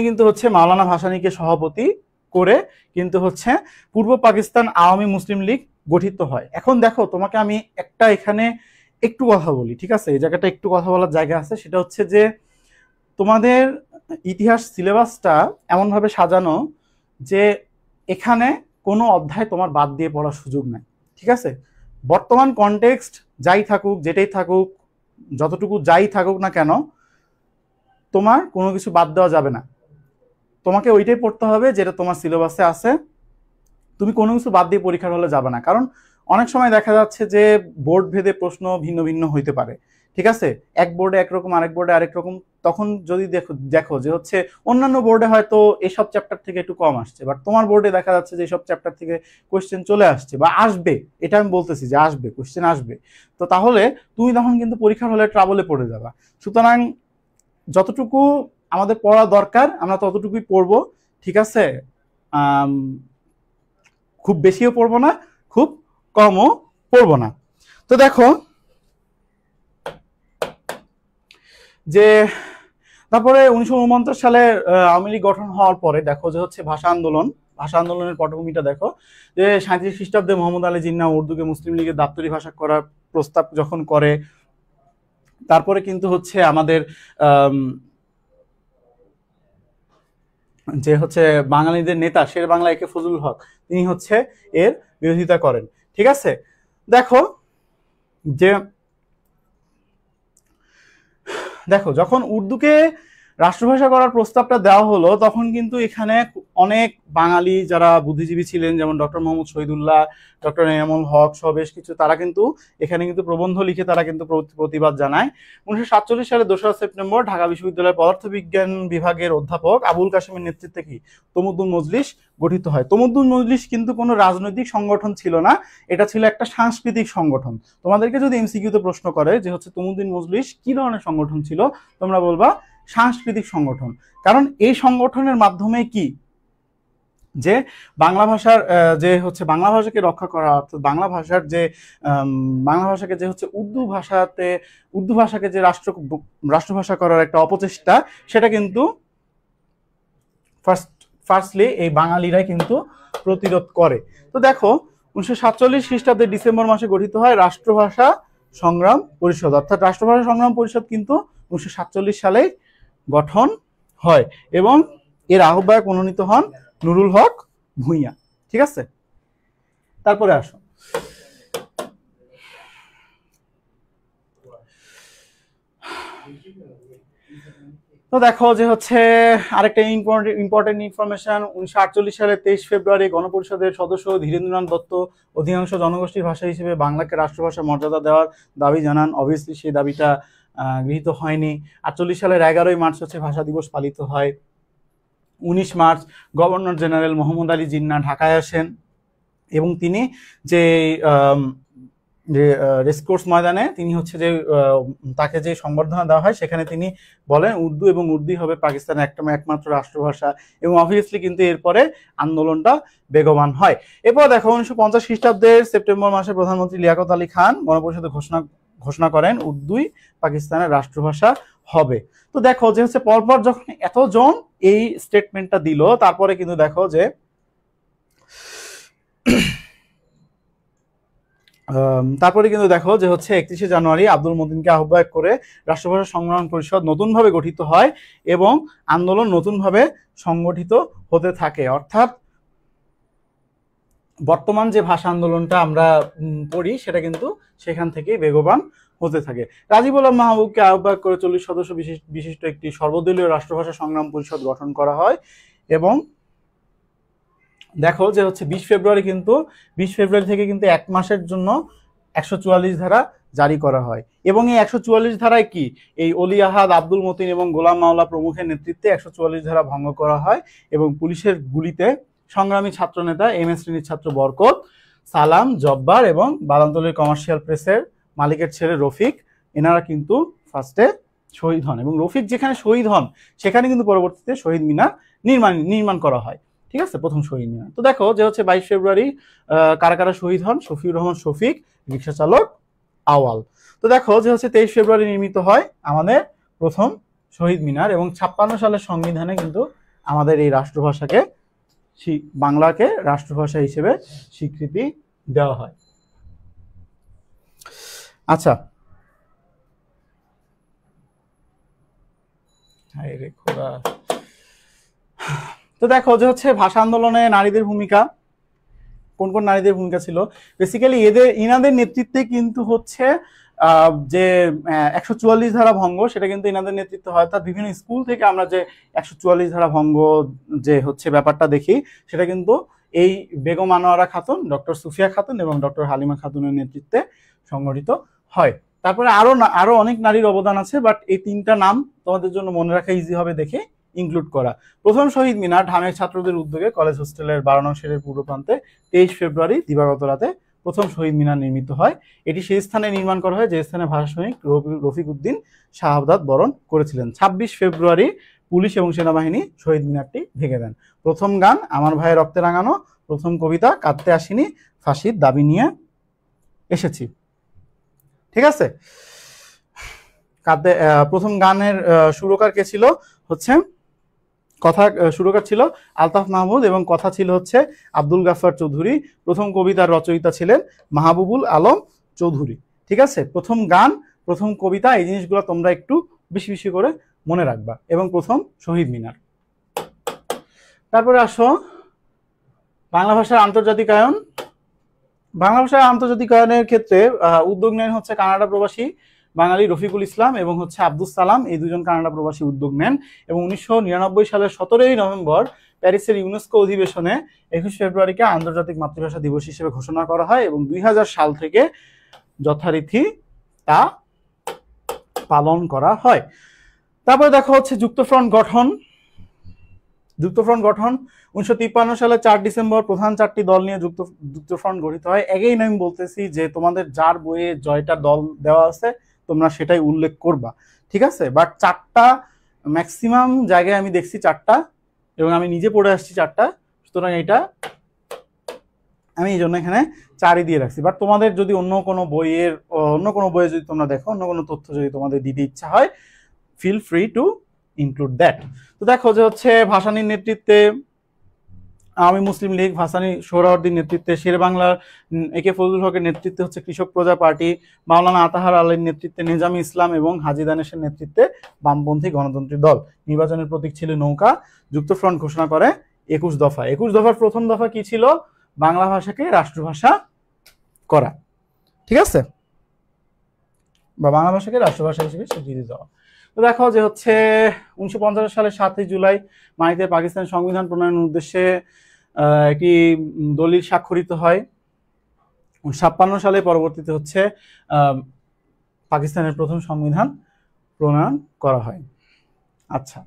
কিন্তু হচ্ছে মাওলানা ভাসানীকে সভাপতি করে কিন্তু হচ্ছে পূর্ব পাকিস্তান আওয়ামী মুসলিম লীগ গঠিত হয়। এখন দেখো তোমাকে আমি এখানে একটু কথা বলি। ঠিক আছে, এই জায়গাটা একটু কথা বলার জায়গা আছে। সেটা হচ্ছে যে তোমাদের ইতিহাস সিলেবাসটা এমনভাবে সাজানো যে এখানে কোনো অধ্যায় তোমার বাদ দিয়ে পড়ার সুযোগ নাই। ঠিক আছে, বর্তমান কনটেক্সট যাই থাকুক, যেটাই থাকুক, যতটুকু যাই থাকুক না কেন, তোমার কোনো কিছু বাদ দেওয়া যাবে না। তোমাকে ওইটাই পড়তে হবে যেটা তোমার সিলেবাসে আছে। তুমি কোনো কিছু বাদ দিয়ে পরীক্ষার হলে যাবে না, কারণ অনেক সময় দেখা যাচ্ছে যে বোর্ড ভেদে প্রশ্ন ভিন্ন ভিন্ন হইতে পারে। ঠিক আছে, এক বোর্ডে একরকম, আরেক বোর্ডে আরেক রকম। তখন যদি দেখো যে হচ্ছে অন্যান্য বোর্ডে হয়তো এসব চ্যাপ্টার থেকে একটু কম আসছে, বাট তোমার বোর্ডে দেখা যাচ্ছে যে এসব চ্যাপ্টার থেকে কোয়েশ্চেন চলে আসছে বা আসবে। এটা আমি বলতেছি যে আসবে, কোয়েশ্চেন আসবে। তো তাহলে তুমি তখন কিন্তু পরীক্ষার হলে ট্রাবলে পড়ে যাবা। সুতরাং যতটুকু আমাদের পড়া দরকার আমরা ততটুকুই পড়বো। ঠিক আছে, খুব বেশিও পড়বো না, খুব কমও পড়বো না। তো দেখো যে তারপরে 1949 সালে আওয়ামী লীগ গঠন হওয়ার পরে দেখো যে হচ্ছে ভাষা আন্দোলনের পটভূমিটা দেখো যে 37 খ্রিস্টাব্দে মোহাম্মদ আলী জিন্নাহ উর্দুকে মুসলিম লীগের দাপ্তরি ভাষা করার প্রস্তাব যখন করে, তারপরে কিন্তু হচ্ছে আমাদের যে হচ্ছে বাঙালিদের নেতা শের বাংলা একে ফজলুল হক তিনি হচ্ছে এর বিরোধিতা করেন। ঠিক আছে, দেখো যে যখন উর্দুকে রাষ্ট্রভাষা করার প্রস্তাবটা দেওয়া হলো তখন কিন্তু এখানে অনেক বাঙালি যারা বুদ্ধিজীবী ছিলেন যেমন ডক্টর মোহাম্মদ শহীদুল্লাহ, ডক্টর এনামুল হক সহ বেশ কিছু, তারা কিন্তু এখানে কিন্তু প্রবন্ধ লিখে তারা কিন্তু প্রতিবাদ জানায়। 1947 সালে 2রা সেপ্টেম্বর ঢাকা বিশ্ববিদ্যালয়ের পদার্থবিজ্ঞান বিভাগের অধ্যাপক আবুল কাশেমের নেতৃত্বে কি তমুদ্দুন মজলিস গঠিত হয়। তমুদ্দুন মজলিস কিন্তু কোনো রাজনৈতিক সংগঠন ছিল না, এটা ছিল একটা সাংস্কৃতিক সংগঠন। তোমাদেরকে যদি এমসিকিউতে প্রশ্ন করে যে হচ্ছে তমুদ্দুন মজলিস কি ধরনের সংগঠন ছিল, তোমরা বলবা সাংস্কৃতিক সংগঠন। কারণ এই সংগঠনের মাধ্যমে কি যে বাংলা ভাষার যে হচ্ছে বাংলা ভাষাকে রক্ষা করা, অর্থাৎ বাংলা ভাষার যে বাংলা ভাষাকে যে হচ্ছে উর্দু ভাষাকে যে রাষ্ট্রভাষা করার একটা অপচেষ্টা, সেটা কিন্তু ফার্স্টলি এই বাঙালিরাই কিন্তু প্রতিরোধ করে। তো দেখো 1947 খ্রিস্টাব্দের ডিসেম্বর মাসে গঠিত হয় রাষ্ট্রভাষা সংগ্রাম পরিষদ, অর্থাৎ রাষ্ট্রভাষা সংগ্রাম পরিষদ কিন্তু 1947 সালে গঠন হয় এবং এর আহ্বায়ক মনোনীত হন নুরুল হক ভূঁইয়া। ঠিক আছে, তারপরে আসো তো দেখো যে হচ্ছে আরেকটা ইম্পর্টেন্ট ইনফরমেশন, 1948 সালে 23 ফেব্রুয়ারি গণপরিষদের সদস্য ধীরেন্দ্রনাথ দত্ত অধিকাংশ জনগোষ্ঠীর ভাষা হিসেবে বাংলাকে রাষ্ট্রভাষা মর্যাদা দেওয়ার দাবি জানান। অবভিয়াসলি সেই দাবিটা গৃহীত হয়নি। 48 সালের 11ই মার্চ হচ্ছে ভাষা দিবস পালিত হয়। 19 March governor general Mohammad Ali Jinnah ঢাকায় আসেন এবং তিনি যে রেসকোর্স ময়দানে তিনি হচ্ছে যে তাকে যে সংবর্ধনা দেওয়া হয় সেখানে তিনি বলেন উর্দু এবং উর্দুই হবে পাকিস্তানের একমাত্র রাষ্ট্রভাষা, এবং অবভিয়াসলি কিন্তু এরপরে আন্দোলনটা বেগবান হয়। এরপর দেখো 1950 খ্রিস্টাব্দের সেপ্টেম্বর মাসে প্রধানমন্ত্রী লিয়াকত আলী খান গণপরিষদে ঘোষণা করেন উর্দুই পাকিস্তানের রাষ্ট্রভাষা হবে। তো দেখো যে হচ্ছে পরপর যখন এতজন এই স্টেটমেন্টটা দিল, তারপরে কিন্তু দেখো যে হচ্ছে 31শে জানুয়ারি আব্দুল মতিনকে আহ্বায়ক করে রাষ্ট্রভাষা সংগ্রাম পরিষদ নতুনভাবে গঠিত হয় এবং আন্দোলন নতুনভাবে সংগঠিত হতে থাকে। অর্থাৎ বর্তমান যে ভাষা আন্দোলনটা আমরা পড়ি সেটা কিন্তু সেখান থেকেই বেগবান হতে থাকে। রাজিবুল মাহবুবকে আহ্বায়ক করে 40 সদস্য বিশিষ্ট একটি সর্বদলীয় রাষ্ট্রভাষা সংগ্রাম পরিষদ গঠন করা হয় এবং দেখো যে হচ্ছে 20 ফেব্রুয়ারি থেকে কিন্তু এক মাসের জন্য 144 ধারা জারি করা হয় এবং এই 144 ধারায় কি এই অলি আহাদ, আব্দুল মতিন এবং গোলাম মাওলা প্রমুখের নেতৃত্বে 144 ধারা ভঙ্গ করা হয় এবং পুলিশের গুলিতে সংগ্রামী ছাত্রনেতা এমএস শ্রেণীর ছাত্র বরকত, সালাম, জব্বার এবং বাদান্তলের কমার্শিয়াল প্রেসের মালিকের ছেলে রফিক, এনারা কিন্তু ফার্স্টে শহীদ হন এবং রফিক যেখানে শহীদ হন সেখানে কিন্তু পরবর্তীতে শহীদ মিনার নির্মাণ করা হয়। ঠিক আছে, প্রথম শহীদ মিনার। তো দেখো যে হচ্ছে 22 ফেব্রুয়ারি কারা কারা শহীদ হন, শফিউর রহমান শফিক, রিক্সা চালক আওয়াল। তো দেখো যে হচ্ছে 23 ফেব্রুয়ারি নির্মিত হয় আমাদের প্রথম শহীদ মিনার এবং 56 সালের সংবিধানে কিন্তু আমাদের এই রাষ্ট্রভাষাকে বাংলাকে রাষ্ট্রভাষা হিসেবে স্বীকৃতি দেওয়া হয়। আচ্ছা, তো দেখো যে হচ্ছে ভাষা আন্দোলনে নারীদের ভূমিকা, কোন কোন নারীদের ভূমিকা ছিল। বেসিক্যালি ইনাদের নেতৃত্বে কিন্তু হচ্ছে যে 144 ধারা ভঙ্গ সেটা কিন্তু ইনাদের নেতৃত্বে হয়। অর্থাৎ বিভিন্ন স্কুল থেকে আমরা যে 144 ধারা ভঙ্গ যে হচ্ছে ব্যাপারটা দেখি সেটা কিন্তু এই বেগম আনোয়ারা খাতুন, ডক্টর সুফিয়া খাতুন এবং ডক্টর হালিমা খাতুনের নেতৃত্বে সংগঠিত হয়। তারপরে আরো অনেক নারীর অবদান আছে, বাট এই 3টা নাম তোমাদের জন্য মনে রাখা ইজি হবে দেখে ইনক্লুড করা। প্রথম শহীদ মিনার ঢামেক ছাত্রদের উদ্যোগে কলেজ হোস্টেলের 12 নং শেডের পূর্ব প্রান্তে 23 ফেব্রুয়ারি দিবাগত রাতে প্রথম শহীদ মিনার নির্মিত হয়। এটি সেই স্থানে নির্মাণ করা হয় যে স্থানে ভাষা সৈনিক রফিক উদ্দিন শাহাদাত বরণ করেছিলেন। 26 ফেব্রুয়ারি পুলিশ এবং সেনাবাহিনী শহীদ মিনারটি ভেঙে দেন। প্রথম গান আমার ভাইয়ের রক্তে রাঙানো, প্রথম কবিতা কাঁদতে আসিনি, ফাঁসির দাবি নিয়ে এসেছি। ঠিক আছে, প্রথম গানের সুরকার কে ছিল হচ্ছে সুরকার ছিল আলতাফ মাহমুদ এবং কথা ছিল হচ্ছে আব্দুল গাফফার চৌধুরী। প্রথম কবিতার রচয়িতা ছিলেন মাহবুবুল আলম চৌধুরী। ঠিক আছে, প্রথম গান, প্রথম কবিতা, এই জিনিসগুলো তোমরা একটু বেশি বেশি করে মনে রাখবা। এবং প্রথম শহীদ মিনার। তারপরে আসো বাংলা ভাষার আন্তর্জাতিকায়ন। বাংলা ভাষার আন্তর্জাতিকায়নের ক্ষেত্রে উদ্যোগ নেন হচ্ছে কানাডা প্রবাসী বাঙালি রফিকুল ইসলাম এবং হচ্ছে আব্দুল সালাম, এই দুজন কানাডা প্রবাসী উদ্যোগ নেন। এবং 1999 সালের 17 নভেম্বর প্যারিসের ইউনেস্কো অধিবেশনে 21 ফেব্রুয়ারিকে আন্তর্জাতিক মাতৃভাষা দিবস হিসেবে ঘোষণা করা হয় এবং 2000 সাল থেকে যথারীতি তা পালন করা হয়। তারপরে দেখো হচ্ছে যুক্তফ্রন্ট গঠন। যুক্তফ্রন্ট গঠন 1953 সালে 4 ডিসেম্বর প্রধান 4টি দল নিয়ে যুক্তফ্রন্ট গঠিত হয়। এগেইন আমি বলতেছি যে তোমাদের যার বইয়ে জয়টা দল দেওয়া আছে তোমরা সেটাই উল্লেখ করবা, ঠিক আছে? বাট 4টা ম্যাক্সিমাম জায়গায় আমি দেখছি 4টা, এবং আমি নিজে পড়ে আসছি 4টা, সুতরাং এটা আমি এই জন্য এখানে 4ই দিয়ে রাখছি। বাট তোমাদের যদি অন্য কোনো বইয়ে যদি তোমরা দেখো, অন্য কোনো তথ্য যদি তোমাদের দিতে ইচ্ছা হয়, feel free to include that. তো দেখো যে হচ্ছে ভাসানীর নেতৃত্বে আওয়ামী মুসলিম লীগ, ভাসানী সোহরাওয়ার্দীর নেতৃত্বে শেরে বাংলার একে ফজলুল হকের নেতৃত্বে হচ্ছে কৃষক প্রজা পার্টি, মাওলানা আতাহার আলীর নেতৃত্বে নিজামী ইসলাম এবং হাজী দানেশের নেতৃত্বে বামপন্থী গণতন্ত্রী দল। নির্বাচনের প্রতীক ছিল নৌকা। যুক্তফ্রন্ট ঘোষণা করে 21 দফা। 21 দফার প্রথম দফা কি ছিল? বাংলা ভাষাকে রাষ্ট্রভাষা করা, ঠিক আছে, বা বাংলা ভাষাকে রাষ্ট্রভাষা হিসেবে স্বীকৃতি দেওয়া। তো দেখো যে হচ্ছে 1950 সালের 7 জুলাই মানিতে পাকিস্তান সংবিধান প্রণয়নের উদ্দেশ্যে একটি দলিল স্বাক্ষরিত হয়। 1956 সালে পরবর্তীতে হচ্ছে পাকিস্তানের প্রথম সংবিধান প্রণয়ন করা হয়। আচ্ছা,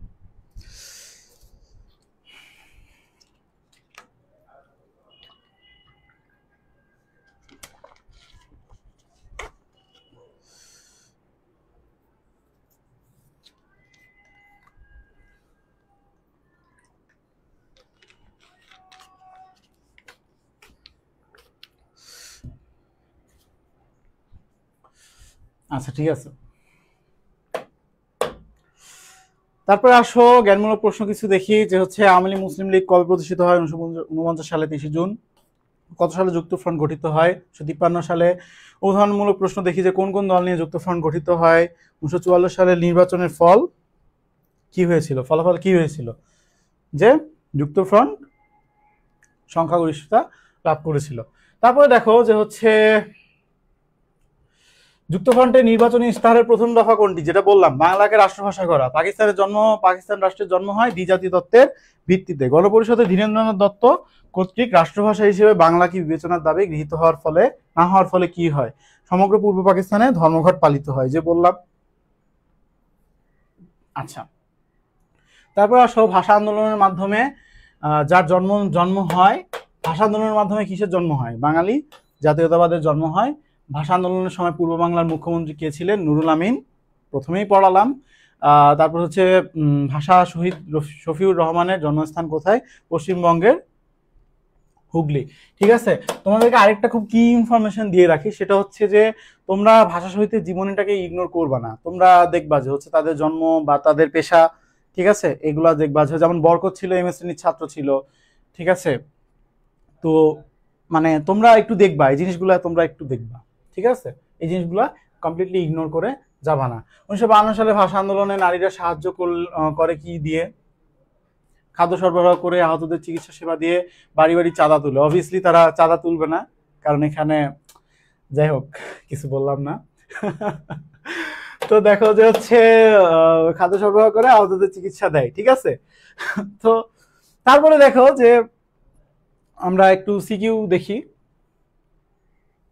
আচ্ছা ঠিক আছে। তারপরে আসো জ্ঞানমূলক প্রশ্ন কিছু দেখি যে হচ্ছে আওয়ামী লীগ মুসলিম লীগ কবে প্রতিষ্ঠিত হয়? 1949 সালে 23 জুন। কত সালে যুক্তফ্রন্ট গঠিত হয়? 1953 সালে। উদাহরণমূলক প্রশ্ন দেখি যে কোন কোন দল নিয়ে যুক্তফ্রন্ট গঠিত হয়? 1944 সালের নির্বাচনের ফল কি হয়েছিল? ফলাফল কি হয়েছিল? যে যুক্তফ্রন্ট সংখ্যাগরিষ্ঠতা লাভ করেছিল। তারপরে দেখো যে হচ্ছে যুক্তফ্রন্টের নির্বাচনী ইস্তাহারের প্রথম দফা কোনটি? যেটা বললাম, বাংলাকে রাষ্ট্রভাষা করা। পাকিস্তান রাষ্ট্রের জন্ম হয় দ্বিজাতি তত্ত্বের ভিত্তিতে। গণপরিষদে ধীরেন্দ্রনাথ দত্ত কর্তৃক রাষ্ট্রভাষা হিসেবে বাংলা কি বিবেচনার দাবি গৃহীত না হওয়ার ফলে কি হয়? সমগ্র পূর্ব পাকিস্তানে ধর্মঘট পালিত হয়, যে বললাম। আচ্ছা, তারপর আসো ভাষা আন্দোলনের মাধ্যমে যার জন্ম হয়, ভাষা আন্দোলনের মাধ্যমে কিসের জন্ম হয়? বাঙালি জাতীয়তাবাদের জন্ম হয়। ভাষা আন্দোলনের সময় পূর্ব বাংলার মুখ্যমন্ত্রী কে ছিলেন? নুরুল আমিন, প্রথমেই পড়ালাম। তারপর হচ্ছে ভাষা শহীদ শফিউর রহমানের জন্মস্থান কোথায়? পশ্চিমবঙ্গের হুগলি। ঠিক আছে, তোমাদেরকে আরেকটা খুব কি ইনফরমেশন দিয়ে রাখি, সেটা হচ্ছে যে তোমরা ভাষা শহীদের জীবনীটাকে ইগনোর করবা না। তোমরা দেখবা যে হচ্ছে তাদের জন্ম বা তাদের পেশা, ঠিক আছে, এগুলা দেখবা। যেমন বরকত ছিল এমএস শ্রেণীর ছাত্র ছিল, ঠিক আছে। তো মানে তোমরা একটু দেখবা এই জিনিসগুলা, তোমরা একটু দেখবা, ঠিক আছে। এই জিনিসগুলা কমপ্লিটলি ইগনোর করে যাবা না। 1952 সালে ভাষা আন্দোলনে নারীরা সাহায্য করে কি দিয়ে? খাদ্য সরবরাহ করে, আহতদের চিকিৎসা সেবা দিয়ে, বাড়ি বাড়ি চাঁদা তুলে। অবভিয়াসলি তারা চাঁদা তুলবে না, কারণ এখানে যাই হোক কিছু বললাম না। তো দেখো যে হচ্ছে খাদ্য সরবরাহ করে, আহতদের চিকিৎসা দেয়, ঠিক আছে। তো তারপরে দেখো যে আমরা একটু সিকিউ দেখি,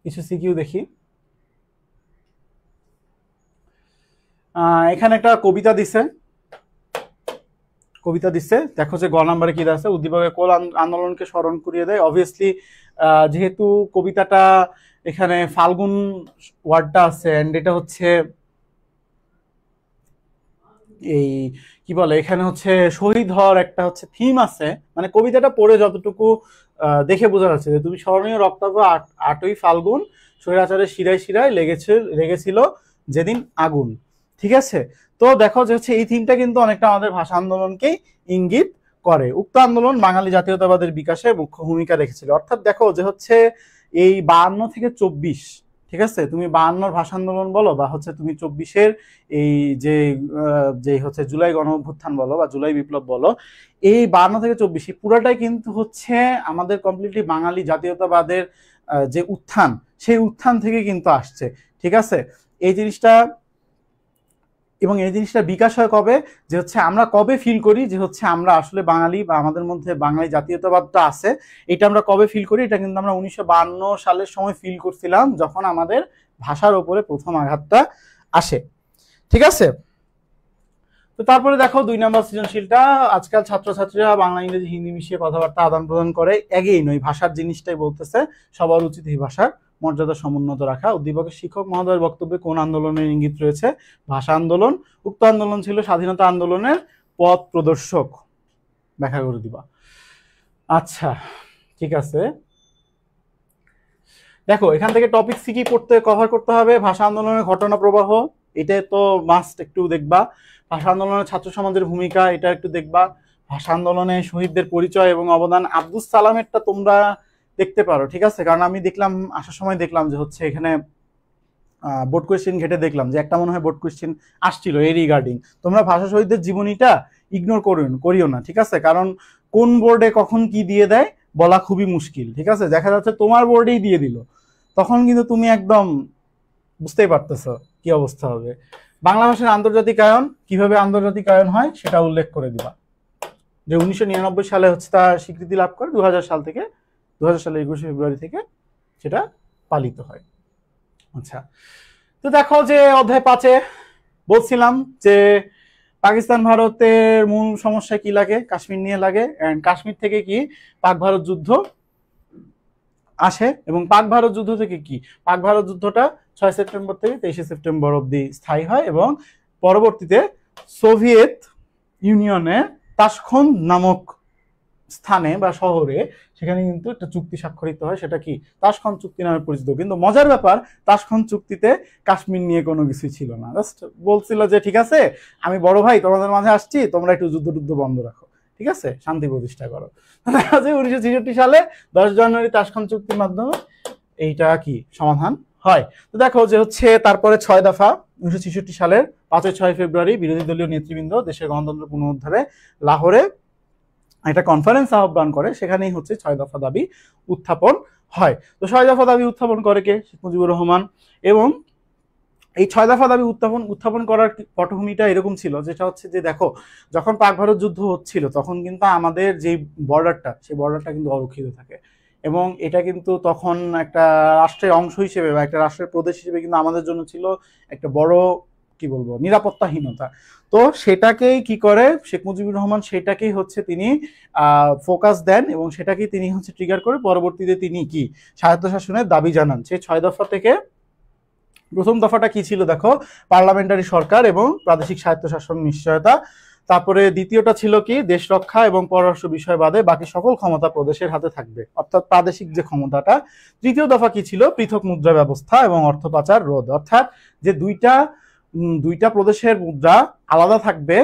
কিছু সিকিউ দেখি। এখানে একটা কবিতা দিছে, দেখো যে গ নাম্বারে কি আছে? উদ্দীপকের কোল আন্দোলনকে স্মরণ করিয়ে দেয়। অবভিয়াসলি যেহেতু কবিতাটা এখানে ফাল্গুন ওয়ার্ডটা আছে, এন্ড এটা হচ্ছে এই কি বলে, এখানে হচ্ছে শহীদ হওয়ার একটা হচ্ছে থিম আছে। মানে কবিতাটা পড়ে যতটুকু দেখে বোঝা যাচ্ছে যে তুমি স্মরণীয় রক্তাভ 8ই ফাল্গুন, স্বৈরাচারের শিরায় শিরায় লেগেছিল যেদিন আগুন। ঠিক আছে। তো দেখো যে হচ্ছে এই থিমটা কিন্তু অনেকটা আমাদের ভাষা আন্দোলনকেই ইঙ্গিত করে। উক্ত আন্দোলন বাঙালি জাতীয়তাবাদের বিকাশে মুখ্য ভূমিকা রেখেছিল। অর্থাৎ দেখো যে হচ্ছে এই 52 থেকে 24, ঠিক আছে, তুমি 52 ভাষা আন্দোলন বলো বা হচ্ছে তুমি 24-এর এই যে যে হচ্ছে জুলাই গণ অভ্যুত্থান বলো বা জুলাই বিপ্লব বলো, এই 52 থেকে 24 পুরাটাই কিন্তু হচ্ছে আমাদের কমপ্লিটলি বাঙালি জাতীয়তাবাদের যে উত্থান, সেই উত্থান থেকে কিন্তু আসছে। ঠিক আছে, এই জিনিসটা এবং এই জিনিসটা বিকাশ হয় কবে, যে হচ্ছে আমরা কবে ফিল করি যে হচ্ছে আমরা আসলে বাঙালি বা আমাদের মধ্যে বাঙালি জাতীয়তাবাদটা আছে, এটা আমরা কবে ফিল করি, এটা কিন্তু আমরা 1952 সালের সময় ফিল করছিলাম, যখন আমাদের ভাষার উপরে প্রথম আঘাতটা আসে। ঠিক আছে, তো তারপরে দেখো 2 নম্বর সৃজনশীলটা, আজকাল ছাত্রছাত্রীরা বাংলা ইংরেজি হিন্দি মিশিয়ে কথাবার্তা আদান প্রদান করে। এগেইন ওই ভাষার জিনিসটাই বলতেছে, সবার উচিত এই ভাষার মর্যাদা সমুন্নত রাখা। উদ্দীপকের শিক্ষক মহোদয়ের বক্তব্যে কোন আন্দোলনের ইঙ্গিত রয়েছে? ভাষা আন্দোলন। উক্ত আন্দোলন ছিল স্বাধীনতা আন্দোলনের পথ প্রদর্শক। ব্যাখ্যা করে দিবা। আচ্ছা, ঠিক আছে, দেখো এখান থেকে টপিক সি কি কভার করতে হবে? ভাষা আন্দোলনের ঘটনা প্রবাহ, এটা তো মাস্ট একটু দেখবা। ভাষা আন্দোলনের ছাত্র সমাজের ভূমিকা, এটা একটু দেখবা। ভাষা আন্দোলনে শহীদদের পরিচয় এবং অবদান, আব্দুস সালামেরটা তোমরা দেখতে পারো। ঠিক আছে, কারণ আমি দেখলাম আসার সময় দেখলাম যে হচ্ছে এখানে বোর্ড কোয়েশ্চেন ঘেটে দেখলাম যে একটা মনে হয় বোর্ড কোয়েশ্চেন আসছিল এই রিগার্ডিং। তোমরা ভাষা শহীদদের জীবনীটা ইগনোর করিও না। ঠিক আছে, কারণ কোন বোর্ডে কখন কি দিয়ে দেয় বলা খুবই মুশকিল। ঠিক আছে, দেখা যাচ্ছে তোমার বোর্ডেই দিয়ে দিল, তখন কিন্তু তুমি একদম বুঝতেই পারতেছ কি অবস্থা হবে। বাংলা ভাষার আন্তর্জাতিকায়ন, কিভাবে আন্তর্জাতিকায়ন হয় সেটা উল্লেখ করে দিবা, যে 1999 সালে হচ্ছে তার স্বীকৃতি লাভ করে, 2000 সাল থেকে 2000 সালের 21শে ফেব্রুয়ারি থেকে সেটা পালিত হয়। আচ্ছা, তো দেখো যে অধ্যায় 5-এ বলছিলাম যে পাকিস্তান ভারতের মূল সমস্যা কি লাগে, কাশ্মীর নিয়ে লাগে, এন্ড কাশ্মীর থেকে কি পাক ভারত যুদ্ধ আসে, এবং পাক ভারত যুদ্ধ থেকে কি, পাক ভারত যুদ্ধটা 6 সেপ্টেম্বর থেকে 23 সেপ্টেম্বর অবধি স্থায়ী হয়, এবং পরবর্তীতে সোভিয়েত ইউনিয়নের তাশখন্দ নামক স্থানে বা শহরে সেখানে কিন্তু একটা চুক্তি স্বাক্ষরিত হয়, সেটা কি তাশখন্দ চুক্তি নামে পরিচিত। কিন্তু মজার ব্যাপার, তাশখন্দ চুক্তিতে কাশ্মীর নিয়ে কোনো কিছু ছিল না, জাস্ট বলছিল যে ঠিক আছে আমি বড় ভাই তোমাদের মাঝে আসছি, তোমরা একটু যুদ্ধ বন্ধ রাখো, ঠিক আছে, শান্তি প্রতিষ্ঠা করো। 1966 সালে 10 জানুয়ারি তাশখন্দ চুক্তির মাধ্যমে এইটা কি সমাধান হয়। তো দেখো যে হচ্ছে তারপরে 6 দফা, 1966 সালের 5-6 ফেব্রুয়ারি বিরোধী দলীয় নেতৃবৃন্দ দেশের গণতন্ত্র পুনরুদ্ধারে লাহোরে একটা কনফারেন্স আহ্বান করে, সেখানেই হচ্ছে 6 দফা দাবি উত্থাপন হয়। তো 6 দফা দাবি উত্থাপন করে কে? শেখ মুজিবুর রহমান। এবং এই 6 দফা দাবি উত্থাপন করার পটভূমিটা এরকম ছিল, যেটা হচ্ছে যে দেখো যখন পাক ভারত যুদ্ধ হচ্ছিল তখন কিন্তু আমাদের যে বর্ডারটা, সেই বর্ডারটা কিন্তু অরক্ষিত থাকে, এবং এটা কিন্তু তখন একটা রাষ্ট্রের অংশ হিসেবে বা একটা রাষ্ট্রের প্রদেশ হিসেবে কিন্তু আমাদের জন্য ছিল একটা বড় কি বলবো নিরাপত্তাহীনতা। তো সেটাকেই কি করে শেখ মুজিবুর রহমান, সেটাকেই হচ্ছে তিনি ফোকাস দেন, এবং সেটাকেই তিনি হচ্ছে ট্রিগার করে পরবর্তীতে তিনি কি স্বায়ত্তশাসনের দাবি জানান। সেই 6 দফা থেকে প্রথম দফাটা কি ছিল দেখো, পার্লামেন্টারি সরকার এবং প্রাদেশিক স্বায়ত্তশাসন নিশ্চয়তা। তারপরে দ্বিতীয়টা ছিল কি দেশ রক্ষা এবং পররাষ্ট্র বিষয় বাদে বাকি সকল ক্ষমতা প্রদেশের হাতে থাকবে, অর্থাৎ প্রাদেশিক যে ক্ষমতাটা। তৃতীয় দফা কি ছিল, পৃথক মুদ্রা ব্যবস্থা এবং অর্থ পাচার রোধ, অর্থাৎ যে দুইটা প্রদেশের মুদ্রা আলাদা থাকবে,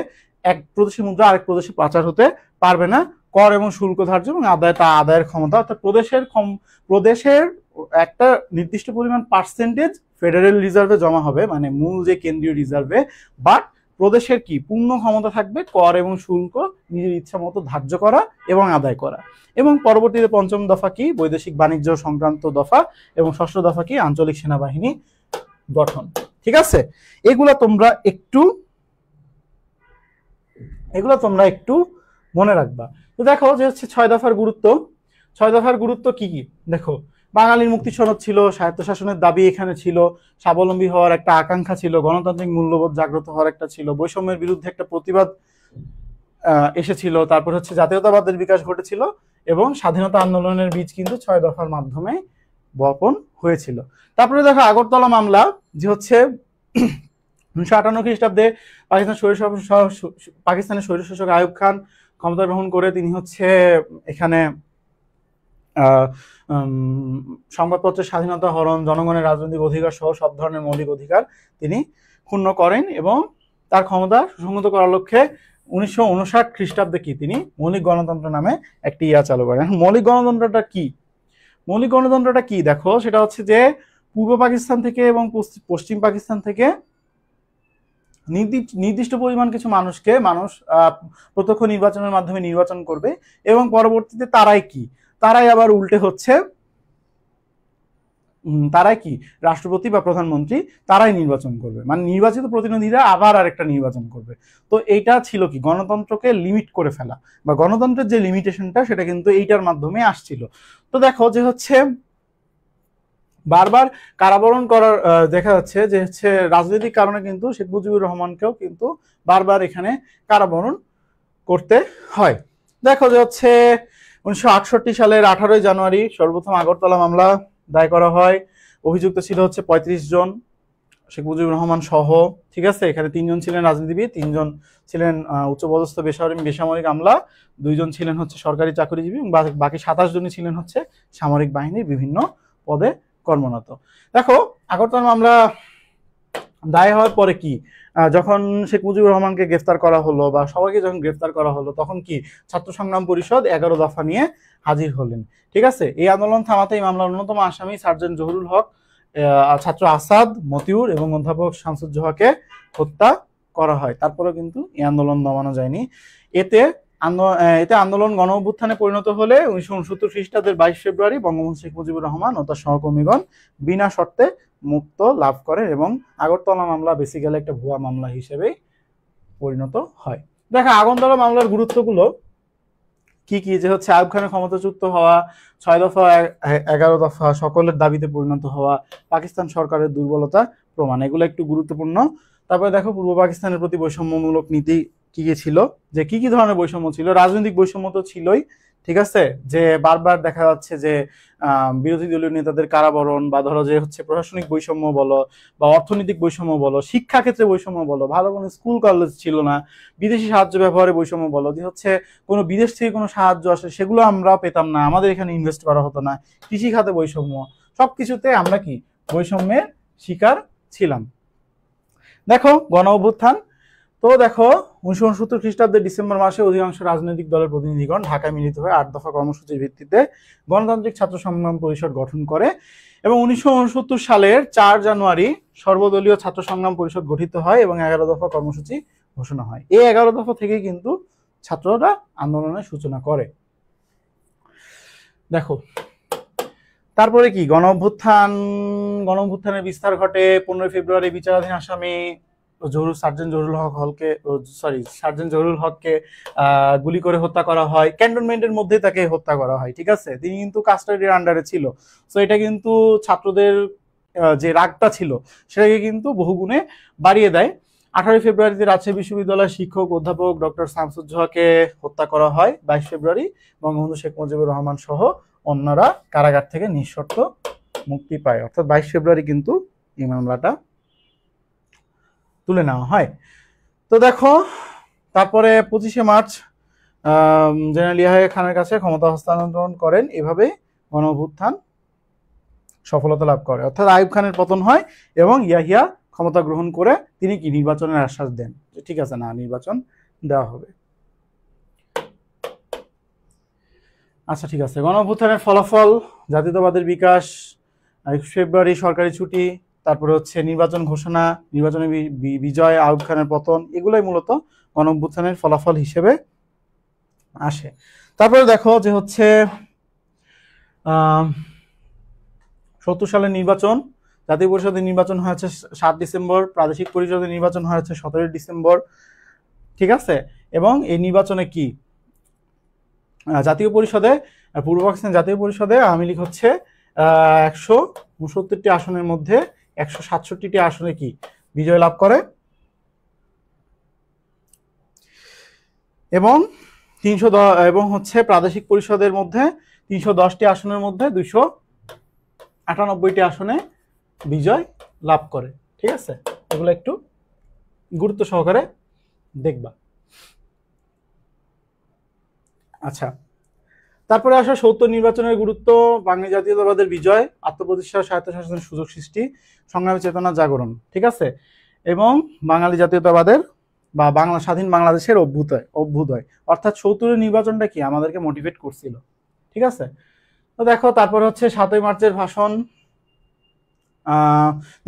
এক প্রদেশের মুদ্রা আরেক প্রদেশে পাচার হতে পারবে না, কর এবং শুল্ক ধার্য এবং আদায়ের ক্ষমতা, অর্থাৎ প্রদেশের একটা নির্দিষ্ট পরিমাণ পার্সেন্টেজ ফেডারেল রিজার্ভে জমা হবে, মানে মূল যে কেন্দ্রীয় রিজার্ভে, বাট প্রদেশের কি পূর্ণ ক্ষমতা থাকবে কর এবং শুল্ক নিজের ইচ্ছা মতো ধার্য করা এবং আদায় করা। এবং পরবর্তীতে পঞ্চম দফা কি বৈদেশিক বাণিজ্য সংক্রান্ত দফা, এবং ষষ্ঠ দফা কি আঞ্চলিক সেনাবাহিনী গঠন। ঠিক আছে, এগুলা তোমরা একটু মনে রাখবা। তো দেখো যে হচ্ছে 6 দফার গুরুত্ব কি কি দেখো, বাঙালির মুক্তি সনদ ছিল, স্বায়ত্তশাসনের দাবি এখানে ছিল, স্বাবলম্বী হওয়ার একটা আকাঙ্ক্ষা ছিল, গণতান্ত্রিক মূল্যবোধ জাগ্রত হওয়ার একটা ছিল, বৈষম্যের বিরুদ্ধে একটা প্রতিবাদ এসেছিল, তারপর হচ্ছে জাতীয়তাবাদের বিকাশ ঘটেছিল, এবং স্বাধীনতা আন্দোলনের বীজ কিন্তু 6 দফার মাধ্যমে বপন হয়েছিল। তারপরে দেখো আগরতলা মামলা, যে হচ্ছে 1958 খ্রিস্টাব্দে পাকিস্তানের স্বৈরশাসক আইয়ুব খান ক্ষমতা গ্রহণ করে তিনি হচ্ছে এখানে সংবাদপত্রের স্বাধীনতা হরণ, জনগণের রাজনৈতিক অধিকার সহ সব ধরনের মৌলিক অধিকার তিনি ক্ষুণ্ণ করেন এবং তার ক্ষমতা সুসংহত করার লক্ষ্যে 1959 খ্রিস্টাব্দে কি তিনি মৌলিক গণতন্ত্র নামে একটি চালু করেন। মৌলিক গণতন্ত্রটা কি? মৌলিক গণতন্ত্রটা কি দেখো, সেটা হচ্ছে যে পূর্ব পাকিস্তান থেকে এবং পশ্চিম পাকিস্তান থেকে নির্দিষ্ট পরিমাণ কিছু মানুষকে প্রত্যক্ষ নির্বাচনের মাধ্যমে নির্বাচন করবে এবং পরবর্তীতে তারাই আবার উল্টে হচ্ছে তারাই কি রাষ্ট্রপতি বা প্রধানমন্ত্রী তারাই নির্বাচন করবে, মানে নির্বাচিত প্রতিনিধিরা আবার আরেকটা নির্বাচন করবে। তো এইটা ছিল কি গণতন্ত্রকে লিমিট করে ফেলা, বা গণতন্ত্রের যে লিমিটেশনটা সেটা কিন্তু এইটার মাধ্যমে আসছিল। তো দেখো যে হচ্ছে বারবার কারাবরণ করার দেখা যাচ্ছে যে হচ্ছে রাজনৈতিক কারণে কিন্তু শেখ মুজিবুর রহমানকেও কিন্তু বারবার এখানে কারাবরণ করতে হয়। দেখো যে হচ্ছে 1968 সালের 18 জানুয়ারি সর্বপ্রথম আগরতলা মামলা দায় করা হয়। অভিযুক্ত ছিল হচ্ছে 35 জন, শেখ মুজিবুর রহমান সহ। ঠিক আছে, এখানে 3 জন ছিলেন রাজনীতিবিদ, 3 জন ছিলেন উচ্চপদস্থ বেসামরিক আমলা, 2 জন ছিলেন হচ্ছে সরকারি চাকরিজীবী, বাকি 27 জনই ছিলেন হচ্ছে সামরিক বাহিনীর বিভিন্ন পদে কর্মরত। দেখো আগরতলা মামলা দায় হওয়ার পরে কি যখন শেখ মুজিবুর রহমানকে গ্রেফতার করা হলো বা সবাইকে যখন গ্রেফতার করা হলো, তখন কি ছাত্র সংগ্রাম পরিষদ 11 দফা নিয়ে হাজির হলেন। ঠিক আছে, এই আন্দোলন থামাতে এই মামলার অন্যতম আসামি সার্জেন্ট জহুরুল হক, ছাত্র আসাদ, মতিউর এবং অধ্যাপক শামসুজ্জোহাকে হত্যা করা হয়। তারপরে কিন্তু এই আন্দোলন দমানো যায়নি। এতে আন্দোলন গণ অভ্যুত্থানে পরিণত হলে 1969 খ্রিস্টাব্দের 22 ফেব্রুয়ারি বঙ্গবন্ধু শেখ মুজিবুর রহমান ও তার সহকর্মীগণ বিনা শর্তে মুক্ত লাভ করেন এবং আগরতলা মামলা বেসিক্যালি একটা ভুয়া মামলা হিসেবে পরিণত হয়। দেখো আগরতলা মামলার গুরুত্বগুলো কি কি, যে হচ্ছে আইয়ুব খানের ক্ষমতাচ্যুত হওয়া, 6 দফা 11 দফা সকলের দাবিতে পরিণত হওয়া, পাকিস্তান সরকারের দুর্বলতা প্রমাণ, এগুলো একটু গুরুত্বপূর্ণ। তারপরে দেখো পূর্ব পাকিস্তানের প্রতি বৈষম্যমূলক নীতি কি কি ছিল, যে কি কি ধরনের বৈষম্য ছিল। রাজনৈতিক বৈষম্য তো ছিলই, ঠিক আছে, যে বারবার দেখা যাচ্ছে যে বিরোধী দলীয় নেতাদের কারাবরণ, বা ধরো যে হচ্ছে প্রশাসনিক বৈষম্য বলো বা অর্থনৈতিক বৈষম্য বলো, শিক্ষা ক্ষেত্রে বৈষম্য বলো, ভালো কোনো স্কুল কলেজ ছিল না, বিদেশি সাহায্য ব্যবহারে বৈষম্য বলো, যে হচ্ছে কোনো বিদেশ থেকে কোনো সাহায্য আসে সেগুলো আমরা পেতাম না, আমাদের এখানে ইনভেস্ট করা হতো না, কৃষি খাতে বৈষম্য, সবকিছুতে আমরা কি বৈষম্যের শিকার ছিলাম। দেখো গণ অভ্যুত্থান, তো দেখো 1969 খ্রিস্টাব্দের ডিসেম্বর মাসে অধিকাংশ রাজনৈতিক দলের প্রতিনিধিগণ ঢাকায় মিলিত হয়ে 8 দফা কর্মসূচির ভিত্তিতে গণতান্ত্রিক ছাত্র সংগ্রাম পরিষদ গঠন করে এবং 1969 সালের 4 জানুয়ারি সর্বদলীয় ছাত্র সংগ্রাম পরিষদ গঠিত হয় এবং 11 দফা কর্মসূচি ঘোষণা হয়। এই 11 দফা থেকেই কিন্তু ছাত্ররা আন্দোলনের সূচনা করে। দেখো তারপরে কি গণ অভ্যুত্থানের বিস্তার ঘটে। 15 ফেব্রুয়ারি বিচারাধীন আসামি সার্জেন্ট জহুরুল হককে গুলি করে হত্যা করা হয়। ক্যান্টনমেন্টের মধ্যে তাকে হত্যা করা হয়। ঠিক আছে, তিনি কিন্তু কাস্টাডির আন্ডারে ছিল। তো এটা কিন্তু ছাত্রদের যে রাগটা ছিল সেটাকে কিন্তু বহুগুণে বাড়িয়ে দেয়। 18 ফেব্রুয়ারিতে রাজশাহী বিশ্ববিদ্যালয়ের শিক্ষক অধ্যাপক ডক্টর শামসুজ্জোহাকে হত্যা করা হয়। 22 ফেব্রুয়ারি বঙ্গবন্ধু শেখ মুজিবুর রহমান সহ অন্যরা কারাগার থেকে নিঃশর্ত মুক্তি পায়। অর্থাৎ 22 ফেব্রুয়ারি কিন্তু এই মামলাটা তুলে নেওয়া হয়। তো দেখো তারপরে 25শে মার্চ জেনারেল ইয়াহিয়া খানের কাছে ক্ষমতা হস্তান্তর করেন। এভাবে গণ অভ্যুত্থান সফলতা লাভ করে, অর্থাৎ আইয়ুব খানের পতন হয় এবং ইয়াহিয়া ক্ষমতা গ্রহণ করে তিনি কি নির্বাচনের আশ্বাস দেন যে ঠিক আছে, না নির্বাচন দেওয়া হবে। আচ্ছা ঠিক আছে, গণ অভ্যুত্থানের ফলাফল: জাতীয়তাবাদের বিকাশ, 21 ফেব্রুয়ারি সরকারি ছুটি, তারপরে হচ্ছে নির্বাচন ঘোষণা, নির্বাচনে বিজয়, আইয়ুব খানের পতন, এগুলোই মূলত গণ অভ্যুত্থানের ফলাফল হিসেবে আসে। তারপরে দেখো যে হচ্ছে 70 সালের নির্বাচন, জাতীয় পরিষদের নির্বাচন হয়েছে 7 ডিসেম্বর, প্রাদেশিক পরিষদের নির্বাচন হয়েছে 17 ডিসেম্বর। ঠিক আছে, এবং এই নির্বাচনে কি জাতীয় পরিষদে, পূর্ব পাকিস্তান জাতীয় পরিষদে আওয়ামী লীগ হচ্ছে 169টি আসনের মধ্যে 167টি আসনে কি বিজয় লাভ করে এবং 310 এবং হচ্ছে প্রাদেশিক পরিষদের মধ্যে 310টি আসনের মধ্যে 298টি আসনে বিজয় লাভ করে। ঠিক আছে, এগুলো একটু গুরুত্ব সহকারে দেখবা। আচ্ছা, তারপরে আসা 70 নির্বাচনের গুরুত্ব: বাঙালি জাতীয়তাবাদের বিজয়, আত্মপ্রতিষ্ঠা, স্বায়ত্তশাসনের সুযোগ সৃষ্টি, সংগ্রামী চেতনা জাগরণ। ঠিক আছে, এবং বাঙালি জাতীয়তাবাদের বা বাংলা স্বাধীন বাংলাদেশের অভ্যুদয় অর্থাৎ ৭০-এর নির্বাচনটা কি আমাদেরকে মোটিভেট করছিল। ঠিক আছে, তো দেখো তারপর হচ্ছে ৭ই মার্চের ভাষণ।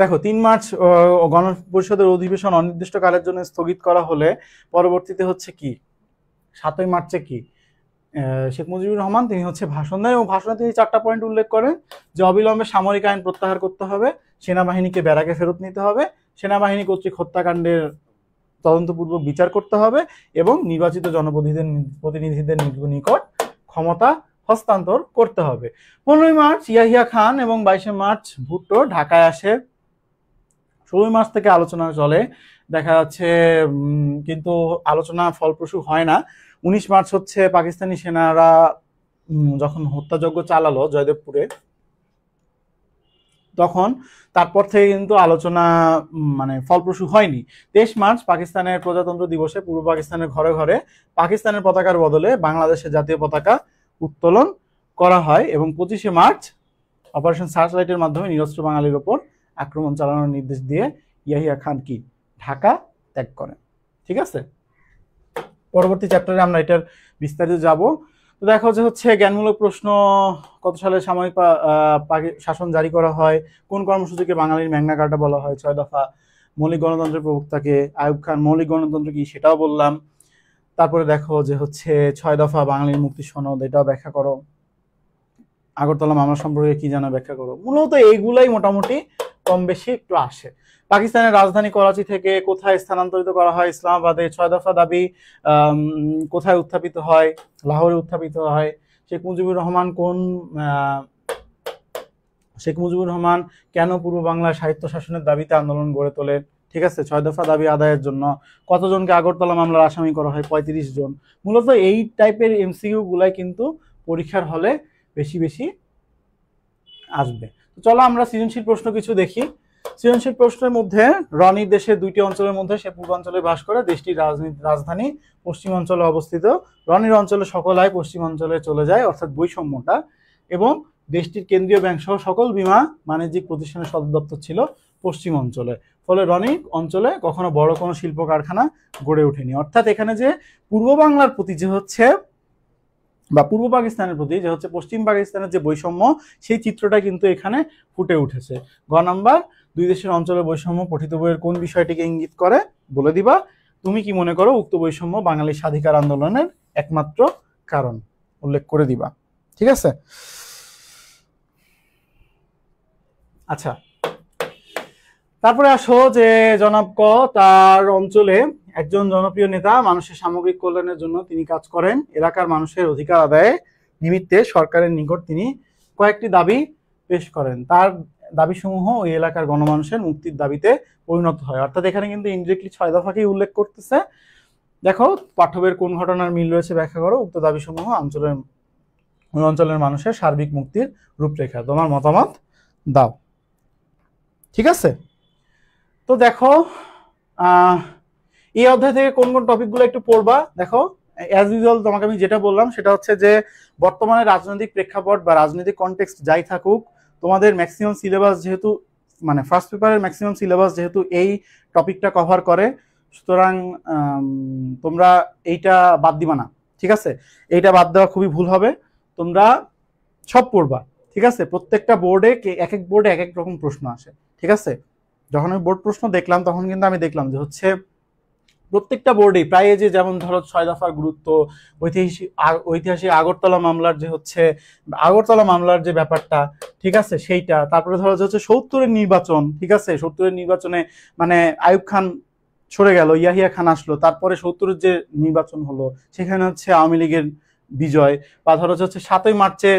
দেখো ৩ মার্চ গণপরিষদের অধিবেশন অনির্দিষ্টকালের জন্য স্থগিত করা হলে পরবর্তীতে হচ্ছে কি ৭ই মার্চে কি শেখ মুজিবুর রহমান তিনি হচ্ছে ভাষণ দেন এবং ভাষণে তিনি 4টা পয়েন্ট উল্লেখ করেন যে অবিলম্বে সামরিক আইন প্রত্যাহার করতে হবে, সেনাবাহিনীকে ব্যারাকে ফেরত নিতে হবে, সেনাবাহিনী কর্তৃক হত্যাকাণ্ডের তদন্তপূর্বক বিচার করতে হবে এবং নির্বাচিত জনপ্রতিনিধিদের নিকট ক্ষমতা হস্তান্তর করতে হবে। 15ই মার্চ ইয়াহিয়া খান এবং 22শে মার্চ ভুট্টো ঢাকায় আসে। 16ই মার্চ থেকে আলোচনা চলে, দেখা যাচ্ছে কিন্তু আলোচনা ফলপ্রসূ হয় না। 19 মার্চ হচ্ছে পাকিস্তানি সেনারা যখন হত্যাযজ্ঞ চালালো জয়দেবপুরে, তখন তারপর থেকে কিন্তু আলোচনা মানে ফলপ্রসূ হয়নি। 23 মার্চ পাকিস্তানের প্রজাতন্ত্র দিবসে পূর্ব পাকিস্তানের ঘরে ঘরে পাকিস্তানের পতাকার বদলে বাংলাদেশের জাতীয় পতাকা উত্তোলন করা হয় এবং 25শে মার্চ অপারেশন সার্চলাইটের মাধ্যমে নিরস্ত্র বাঙালির ওপর আক্রমণ চালানোর নির্দেশ দিয়ে ইয়াহিয়া খান কি ঢাকা ত্যাগ করেন। ঠিক আছে, পরবর্তী চ্যাপ্টারে আমরা এটার বিস্তারিত যাব। তো দেখো যে হচ্ছে জ্ঞানমূলক প্রশ্ন, কত সালে সামরিক শাসন জারি করা হয়, কোন কর্মসূচিকে বাঙালির ম্যাগনা কার্টা বলা হয়, 6 দফা, মৌলিক গণতন্ত্রের প্রবক্তাকে, আইয়ুব খান, মৌলিক গণতন্ত্র কি সেটাও বললাম। তারপরে দেখো যে হচ্ছে 6 দফা বাঙালির মুক্তি সনদ, এটাও ব্যাখ্যা করো। আগরতলা মামলা সম্পর্কে কি জানো ব্যাখ্যা করো। মূলত এইগুলাই মোটামুটি কম বেশি একটু আসে। পাকিস্তানের রাজধানী করাচি থেকে কোথায় স্থানান্তরিত করা হয়, ইসলামাবাদে। 6 দফা দাবি কোথায় উত্থাপিত হয়, লাহোরে উত্থাপিত হয়। শেখ মুজিবুর রহমান কেন পূর্ব বাংলায় সাহিত্য শাসনের দাবিতে আন্দোলন গড়ে তোলেন। ঠিক আছে, 6 দফা দাবি আদায়ের জন্য কতজনকে আগরতলা মামলার আসামি করা হয়, 35 জন। মূলত এই টাইপের এমসিকিউ গুলাই কিন্তু পরীক্ষার হলে বেশি বেশি আসবে। তো চলো আমরা সৃজনশীল প্রশ্ন কিছু দেখি। সৃজনশীল প্রশ্নের মধ্যে রনির দেশের 2টি অঞ্চলের মধ্যে সে পূর্বাঞ্চলে বাস করে, দেশটির রাজধানী পশ্চিমাঞ্চলে অবস্থিত। রনির অঞ্চলে সকল আয় পশ্চিমাঞ্চলে চলে যায়, অর্থাৎ বৈষম্যটা, এবং দেশটির কেন্দ্রীয় ব্যাংক সহ সকল বীমা বাণিজ্যিক প্রতিষ্ঠানের সদর দপ্তর ছিল পশ্চিম অঞ্চলে। ফলে রনি অঞ্চলে কখনো বড় কোনো শিল্প কারখানা গড়ে ওঠেনি। অর্থাৎ এখানে যে পূর্ব বাংলার প্রতি যে হচ্ছে বা পূর্ব পাকিস্তানের প্রতি যে হচ্ছে পশ্চিম পাকিস্তানের যে বৈষম্য, সেই চিত্রটা কিন্তু এখানে ফুটে উঠেছে। গ নাম্বার, দুই দেশের অঞ্চলের বৈষম্য পঠিত বইয়ের কোন বিষয়টিকে ইঙ্গিত করে বলে দিবা। তুমি কি মনে করো উক্ত বৈষম্য বাঙালি স্বাধিকার আন্দোলনের একমাত্র কারণ, উল্লেখ করে দিবা। ঠিক আছে, আচ্ছা তারপরে আসো যে জনাব ক তার অঞ্চলে একজন জনপ্রিয় নেতা মানুষের সামগ্রিক কল্যাণের জন্য তিনি কাজ করেন। এলাকার মানুষের অধিকার আদায়ে নিমিত্তে সরকারের নিকট তিনি কয়েকটি দাবি পেশ করেন। তার দাবিসমূহ ওই এলাকার গণমানুষের মুক্তির দাবিতে পরিণত হয়। অর্থাৎ এখানে কিন্তু ইনডিরেক্টলি 6 দফাকেই উল্লেখ করতেছে। দেখো পাঠ্যবের কোন ঘটনার মিল রয়েছে ব্যাখ্যা করো। উক্ত দাবিসমূহ ওই অঞ্চলের মানুষের সার্বিক মুক্তির রূপরেখা। তোমার মতামত দাও। ঠিক আছে, তো দেখো এই অধ্যায় থেকে কোন কোন টপিকগুলো একটু পড়বা। দেখো অ্যাজ ইউজুয়াল তোমাকে আমি যেটা বললাম সেটা হচ্ছে যে বর্তমানে রাজনৈতিক প্রেক্ষাপট বা রাজনৈতিক কনটেক্সট যাই থাকুক, তোমাদের ম্যাক্সিমাম সিলেবাস যেহেতু মানে ফার্স্ট পেপারের ম্যাক্সিমাম সিলেবাস যেহেতু এই টপিকটা কভার করে, সুতরাং তোমরা এইটা বাদ দিবা না। ঠিক আছে, এইটা বাদ দেওয়া খুবই ভুল হবে। তোমরা সব পড়বা। ঠিক আছে, প্রত্যেকটা বোর্ডে এক এক বোর্ডে এক এক রকম প্রশ্ন আসে। ঠিক আছে, যখন আমি বোর্ড প্রশ্ন দেখলাম তখন কিন্তু আমি দেখলাম যে হচ্ছে প্রত্যেকটা বোর্ডেই প্রায় যে যেমন ধরো 6 দফার গুরুত্ব, ঐতিহাসিক আগরতলা মামলার যে ব্যাপারটা, ঠিক আছে সেইটা, তারপরে ধরো যে হচ্ছে 70-এর নির্বাচন। ঠিক আছে, 70-এর নির্বাচনে মানে আইয়ুব খান সরে গেল, ইয়াহিয়া খান আসলো, তারপরে 70-এর যে নির্বাচন হলো সেখানে হচ্ছে আওয়ামী লীগের বিজয়, বা ধরো হচ্ছে 7ই মার্চে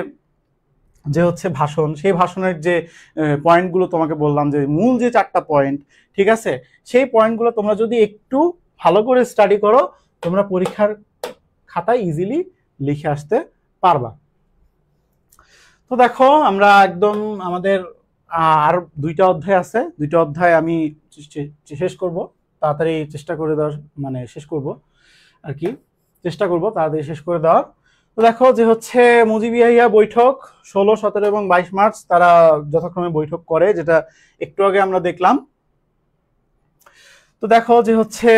যে হচ্ছে ভাষণ, সেই ভাষণের যে পয়েন্টগুলো তোমাকে বললাম যে মূল যে 4টা পয়েন্ট, ঠিক আছে, সেই পয়েন্টগুলো তোমরা যদি একটু ভালো করে স্টাডি করো তোমরা পরীক্ষার খাতায় ইজিলি লিখে আসতে পারবা। তো দেখো আমরা একদম আমাদের আর 2টা অধ্যায় আছে, 2টা অধ্যায় আমি শেষ করব তাড়াতাড়ি, চেষ্টা করে দেওয়ার মানে শেষ করব আর কি, চেষ্টা করব তাড়াতাড়ি শেষ করে দেওয়ার। তো দেখো যে হচ্ছে মুজিবিয়াহিয়া বৈঠক 16, 17 এবং 22 মার্চ তারা যথাক্রমে বৈঠক করে, যেটা একটু আগে আমরা দেখলাম। তো দেখো যে হচ্ছে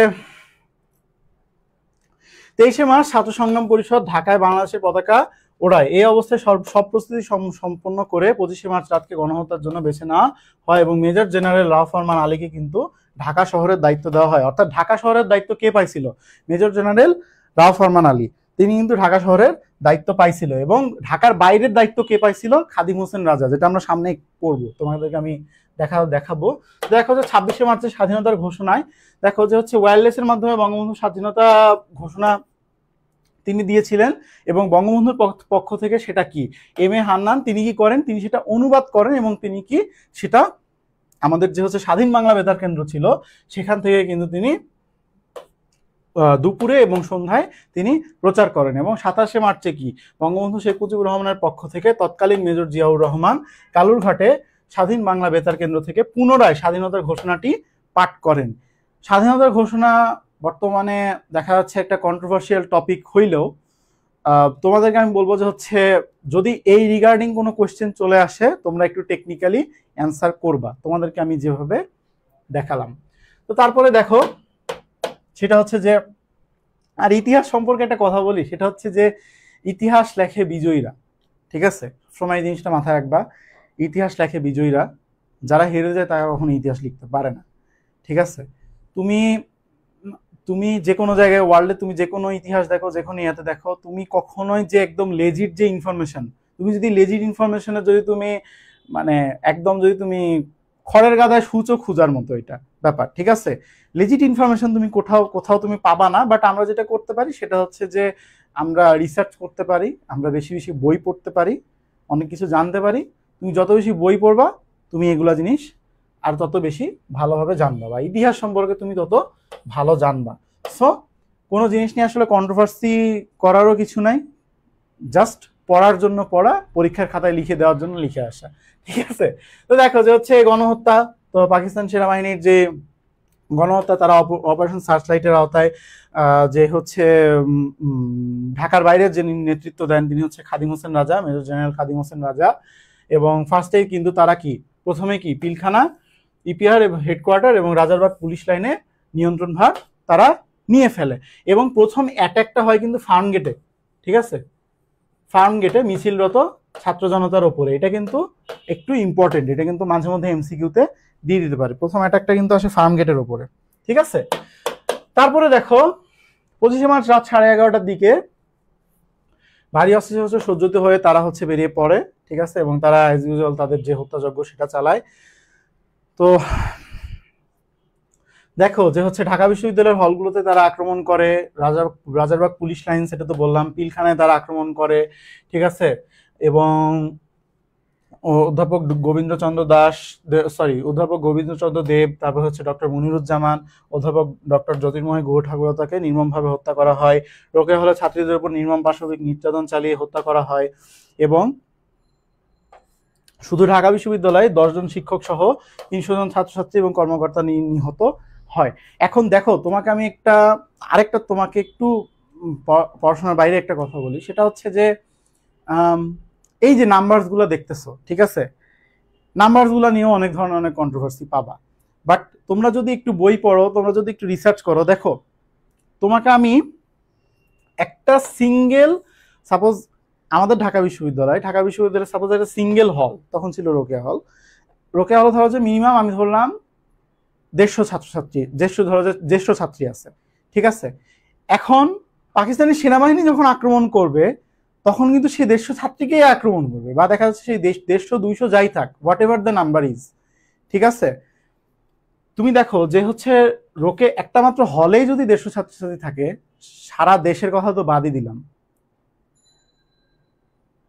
23শে মার্চ ছাত্র সংগ্রাম পরিষদ ঢাকায় বাংলাদেশের পতাকা ওড়ায়। এই অবস্থায় সব প্রস্তুতি সম্পন্ন করে 25শে মার্চ রাতকে গণহত্যার জন্য বেছে নেওয়া হয় এবং মেজর জেনারেল রাও ফরমান আলীকে কিন্তু ঢাকা শহরের দায়িত্ব দেওয়া হয়। অর্থাৎ ঢাকা শহরের দায়িত্ব কে পাইছিল? মেজর জেনারেল রাও ফরমান আলী, তিনি কিন্তু ঢাকা শহরের দায়িত্ব পাইছিল। এবং ঢাকার বাইরের দায়িত্ব কে পাইছিল? খাদিম হোসেন রাজা, যেটা আমরা সামনে পড়বো, তোমাদেরকে আমি দেখাবো। দেখো যে 26শে মার্চের স্বাধীনতার ঘোষণায় দেখো যে হচ্ছে ওয়্যারলেসের মাধ্যমে বঙ্গবন্ধু স্বাধীনতা ঘোষণা তিনি দিয়েছিলেন এবং বঙ্গবন্ধুর পক্ষ থেকে সেটা কি এম এ হান্নান তিনি কি করেন? তিনি সেটা অনুবাদ করেন এবং তিনি কি সেটা আমাদের যে হচ্ছে স্বাধীন বাংলা বেতার কেন্দ্র ছিল সেখান থেকে কিন্তু তিনি দুপুরে এবং সন্ধ্যায় তিনি প্রচার করেন। এবং 27শে মার্চে কি বঙ্গবন্ধু শেখ মুজিবুর রহমানের পক্ষ থেকে তৎকালীন মেজর জিয়াউর রহমান কালুরঘাটে স্বাধীন বাংলা বেতার কেন্দ্র থেকে পুনরায় স্বাধীনতার ঘোষণাটি পাঠ করেন। স্বাধীনতার ঘোষণা বর্তমানে দেখা যাচ্ছে একটা কন্ট্রোভার্সিয়াল টপিক হইলেও তোমাদেরকে আমি বলবো যে হচ্ছে যদি এই রিগার্ডিং কোনো কোয়েশ্চেন চলে আসে তোমরা একটু টেকনিক্যালি অ্যান্সার করবা, তোমাদেরকে আমি যেভাবে দেখালাম। তো তারপরে দেখো সেটা হচ্ছে যে আর ইতিহাস সম্পর্কে একটা কথা বলি, সেটা হচ্ছে যে ইতিহাস লেখে বিজয়ীরা, ঠিক আছে? সময় এই জিনিসটা মাথায় রাখবা, ইতিহাস লেখে বিজয়ীরা, যারা হেরে যায় তারা কখনো ইতিহাস লিখতে পারে না, ঠিক আছে? তুমি যে কোনো জায়গায় ওয়ার্ল্ডে তুমি যে কোনো ইতিহাস দেখো, যে কোনো ইয়াতে দেখো, তুমি কখনোই যে একদম লেজিট যে ইনফরমেশন, তুমি যদি লেজিট ইনফরমেশনে যদি তুমি মানে একদম যদি তুমি খড়ের গাদায় সূচো খুঁজার মতো এটা ব্যাপার, ঠিক আছে? লেজিট ইনফরমেশন তুমি কোথাও তুমি পাবা না। বাট আমরা যেটা করতে পারি সেটা হচ্ছে যে আমরা রিসার্চ করতে পারি, আমরা বেশি বেশি বই পড়তে পারি, অনেক কিছু জানতে পারি। তুমি যত বেশি বই পড়বা তুমি এগুলা জিনিস আর তত বেশি ভালোভাবে জানবা, বা ইতিহাস সম্পর্কে তুমি তত ভালো জানবা। সো কোনো জিনিস নিয়ে আসলে কন্ট্রোভার্সি করারও কিছু নাই, জাস্ট পড়ার জন্য পড়া, পরীক্ষার খাতায় লিখে দেওয়ার জন্য লিখে আসা, ঠিক আছে? তো দেখো যে হচ্ছে গণহত্যা, তো পাকিস্তান সেনাবাহিনীর যে গণহত্যা তারা অপারেশন সার্চলাইটের আওতায় যে হচ্ছে ঢাকার বাইরের যে নেতৃত্ব দেন তিনি হচ্ছে খাদিম হোসেন রাজা, মেজর জেনারেল খাদিম হোসেন রাজা। এবং ফার্স্টেই কিন্তু তারা কি প্রথমে কি পিলখানা, ইপিআর এবং হেডকোয়ার্টার এবং রাজারবাগ পুলিশ লাইনে নিয়ন্ত্রণ ভার তারা নিয়ে ফেলে। এবং প্রথম অ্যাটাকটা হয় কিন্তু ফার্ম গেটে, ঠিক আছে? ফার্ম গেটে মিছিলরত ছাত্র জনতার ওপরে। এটা কিন্তু একটু ইম্পর্টেন্ট, এটা কিন্তু মাঝে মধ্যে এমসিকিউতে দিয়ে দিতে পারে। প্রথম অ্যাটাকটা কিন্তু আসে ফার্ম গেটের ওপরে, ঠিক আছে? তারপরে দেখো 25শে মার্চ রাত 11:30টার দিকে ভারী অস্ত্রশস্ত্র সজ্জিত হয়ে তারা হচ্ছে বেরিয়ে পড়ে, ঠিক আছে? এবং তারা অ্যাজ ইউজুয়াল তাদের যে হত্যাযজ্ঞ সেটা চালায়। তো দেখো যে হচ্ছে ঢাকা বিশ্ববিদ্যালয়ের হলগুলোতে তারা আক্রমণ করে, রাজারবাগ পুলিশ লাইন সেটা তো বললাম, পিলখানায় তারা আক্রমণ করে, ঠিক আছে? এবং অধ্যাপক গোবিন্দচন্দ্র দেব, তারপর হচ্ছে ডক্টর মুনিরুজ্জামান, অধ্যাপক ডক্টর জ্যোতির্ময় গুহ ঠাকুরতাকে নির্মমভাবে হত্যা করা হয়। রোকেয়া হলে ছাত্রীদের উপর নির্মম পাশবিক নির্যাতন চালিয়ে হত্যা করা হয়। এবং শুধু ঢাকা বিশ্ববিদ্যালয়ে 10 জন শিক্ষক সহ 300 জন ছাত্রছাত্রী এবং কর্মকর্তা নিহত হয়। এখন দেখো তোমাকে আমি আরেকটা তোমাকে একটু পড়াশোনার বাইরে একটা কথা বলি, সেটা হচ্ছে যে এই যে নাম্বারসগুলো দেখতেছো, ঠিক আছে? নাম্বারসগুলো নিয়েও অনেক ধরনের অনেক কন্ট্রোভার্সি পাবা। বাট তোমরা যদি একটু বই পড়ো, তোমরা যদি একটু রিসার্চ করো, দেখো তোমাকে আমি একটা সিঙ্গেল, সাপোজ আমাদের ঢাকা বিশ্ববিদ্যালয় সাপোজ একটা সিঙ্গেল হল, তখন ছিল রোকেয়া হল ধরা হচ্ছে মিনিমাম আমি ধরলাম 150 ছাত্রী আছে, ঠিক আছে? এখন পাকিস্তানি সেনাবাহিনী যখন আক্রমণ করবে তখন কিন্তু সেই 150 ছাত্রীকেই আক্রমণ করবে, বা দেখা যাচ্ছে সেই 150-200 যাই থাক, what ever the number is, ঠিক আছে? তুমি দেখো যে হচ্ছে একটা মাত্র হলেই যদি 150 ছাত্রছাত্রী থাকে, সারা দেশের কথা তো বাদই দিলাম।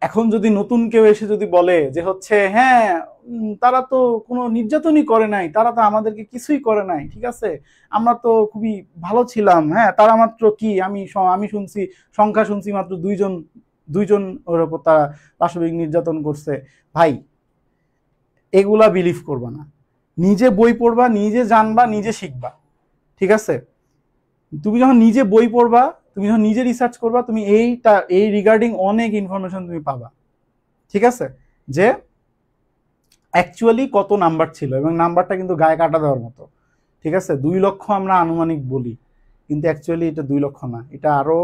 এখন যদি নতুন কেউ এসে যদি বলে যে হচ্ছে হ্যাঁ তারা তো কোনো নির্যাতনই করে নাই, তারা তো আমাদেরকে কিছুই করে নাই, ঠিক আছে, আমরা তো খুবই ভালো ছিলাম, হ্যাঁ তারা মাত্র কি আমি শুনছি সংখ্যা শুনছি মাত্র দুইজন ওর উপর তারা পাশবিক নির্যাতন করছে। ভাই এগুলা বিলিভ করবা না, নিজে বই পড়বা, নিজে জানবা, নিজে শিখবা, ঠিক আছে? তুমি যখন নিজে বই পড়বা, তুমি যখন নিজে রিসার্চ করবা, তুমি এই রিগার্ডিং অনেক ইনফরমেশন তুমি পাবা, ঠিক আছে? যে অ্যাকচুয়ালি কত নাম্বার ছিল, এবং নাম্বারটা কিন্তু গায়ে কাটা দেওয়ার মতো, ঠিক ঠিক আছে, 2 লক্ষ আমরা আনুমানিক বলি, কিন্তু অ্যাকচুয়ালি এটা 2 লক্ষ না, এটা আরো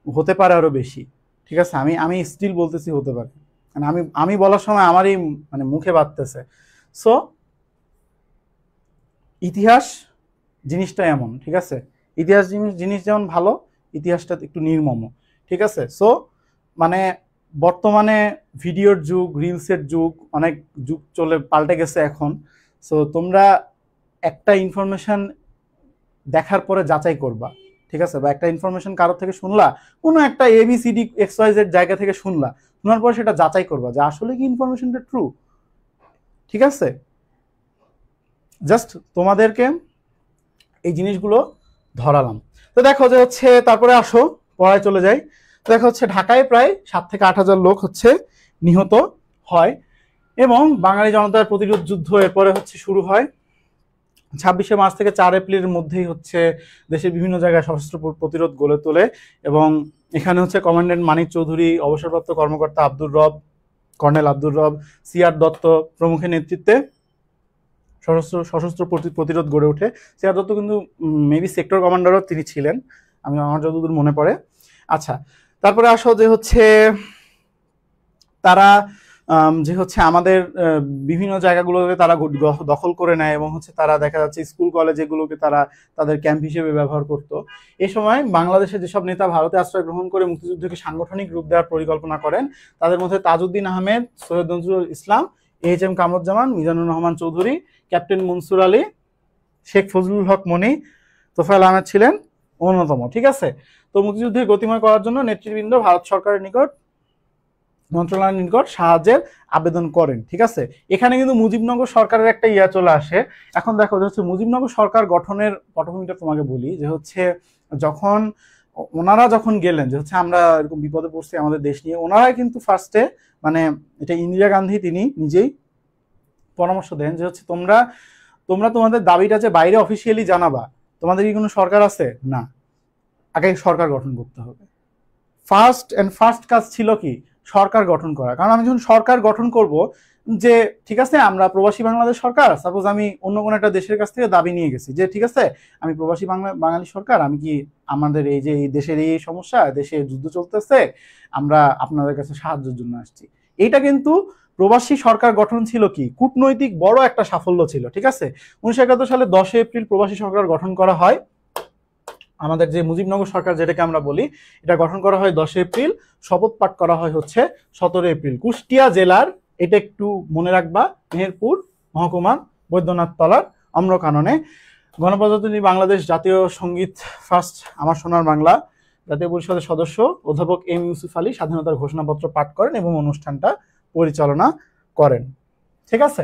হতে পারে, আরো বেশি। ঠিক আছে, আমি আমি স্টিল বলতেছি হতে পারে, মানে আমি আমি বলার সময় আমারই মানে মুখে বাজতেছে। সো ইতিহাস জিনিসটা এমন, ঠিক আছে, ইতিহাস জিনিস যেমন ভালো, ইতিহাসটা একটু নির্মম, ঠিক আছে। সো মানে বর্তমানে ভিডিওর যুগ, রিলসের যুগ, অনেক যুগ চলে পাল্টে গেছে এখন। সো তোমরা একটা ইনফরমেশন দেখার পরে যাচাই করবা, ঠিক আছে, বা একটা ইনফরমেশন কারোর থেকে শুনলা, কোনো একটা এবিসিডি এক্সওয়াইজেড জায়গা থেকে শুনলা, শোনার পরে সেটা যাচাই করবা যে আসলে কি ইনফরমেশনটা ট্রু, ঠিক আছে। জাস্ট তোমাদেরকে এই জিনিসগুলো ধরালাম। তো দেখো যে হচ্ছে, তারপরে আসো পড়ায় চলে যাই। তো দেখো হচ্ছে ঢাকায় প্রায় 7 থেকে 8 হাজার লোক হচ্ছে নিহত হয়, এবং বাঙালি জনতার প্রতিরোধ যুদ্ধ এরপরে হচ্ছে শুরু হয় 26শে মার্চ থেকে 4 এপ্রিলের মধ্যেই হচ্ছে দেশের বিভিন্ন জায়গায় সশস্ত্র প্রতিরোধ গড়ে তোলে। এবং এখানে হচ্ছে কমান্ড্যান্ট মানিক চৌধুরী, অবসরপ্রাপ্ত কর্মকর্তা আব্দুর রব, কর্নেল আব্দুর রব, সিআর দত্ত প্রমুখের নেতৃত্বে সশস্ত্র প্রতিরোধ গড়ে ওঠে। সিআর দত্ত কিন্তু মেবি সেক্টর কমান্ডারও তিনি ছিলেন, আমার যতদূর মনে পড়ে। আচ্ছা, তারপরে আসো যে হচ্ছে তারা যে হচ্ছে আমাদের বিভিন্ন জায়গাগুলোকে তারা দখল করে নেয়, এবং হচ্ছে তারা দেখা যাচ্ছে স্কুল কলেজগুলোকে তারা তাদের ক্যাম্প হিসেবে ব্যবহার করত। এই সময় বাংলাদেশের যেসব নেতা ভারতে আশ্রয় গ্রহণ করে মুক্তিযুদ্ধকে সাংগঠনিক রূপ দেওয়ার পরিকল্পনা করেন, তাদের মধ্যে তাজউদ্দিন আহমেদ, সৈয়দ নজরুল ইসলাম, এইচ.এম. কামরুজ্জামান, মিজানুর রহমান চৌধুরী, ক্যাপ্টেন মনসুর আলী, শেখ ফজলুল হক মনি, তোফায়েল আহমেদ ছিলেন অন্যতম, ঠিক আছে। তো মুক্তিযুদ্ধে গতিময় করার জন্য নেতৃবৃন্দ ভারত সরকারের নিকট, মন্ত্রণালয়ের নিকট সাহায্যের আবেদন করেন, ঠিক আছে। এখানে কিন্তু মুজিবনগর সরকারের একটা ইয়া চলে আসে। এখন দেখো যে হচ্ছে মুজিবনগর সরকার গঠনের পটভূমিটা তোমাকে বলি, যে হচ্ছে যখন ওনারা যখন গেলেন, যে হচ্ছে আমরা এরকম বিপদে পড়ছি আমাদের দেশ নিয়ে, ওনারাই কিন্তু ফার্স্টে, মানে এটা ইন্দিরা গান্ধী তিনি নিজেই পরামর্শ দেন যে হচ্ছে তোমরা তোমাদের দাবিটা যে বাইরে অফিসিয়ালি জানাবা, তোমাদের কি কোনো সরকার আছে না, আগে সরকার গঠন করতে হবে। ফার্স্ট কাজ ছিল কি, সরকার গঠন করা। কারণ আমি যখন সরকার গঠন করব, যে ঠিক আছে আমরা প্রবাসী বাংলাদেশ সরকার, সাপোজ আমি অন্য কোনো একটা দেশের কাছ থেকে দাবি নিয়ে গেছি যে ঠিক আছে আমি প্রবাসী বাঙালি সরকার, আমি কি আমাদের এই যে এই দেশের এই সমস্যা, দেশে যুদ্ধ চলতেছে, আমরা আপনাদের কাছে সাহায্যের জন্য আসছি। এইটা কিন্তু প্রবাসী সরকার গঠন ছিল কি কূটনৈতিক বড় একটা সাফল্য ছিল, ঠিক আছে। 1971 সালে 10 এপ্রিল প্রবাসী সরকার গঠন করা হয়। আমাদের যে মুজিবনগর সরকার যেটাকে আমরা বলি, এটা গঠন করা হয় 10 এপ্রিল, শপথ পাঠ করা হয় হচ্ছে 17 এপ্রিল। কুষ্টিয়া জেলার, এটা একটু মনে রাখবা, মেহেরপুর মহকুমার বৈদ্যনাথ তলার অম্রকাননে। গণপ্রজাতন্ত্রী বাংলাদেশ জাতীয় সঙ্গীত ফার্স্ট আমার সোনার বাংলা জাতীয় পরিষদের সদস্য অধ্যাপক এম ইউসুফ আলী স্বাধীনতার ঘোষণাপত্র পাঠ করেন এবং অনুষ্ঠানটা পরিচালনা করেন, ঠিক আছে।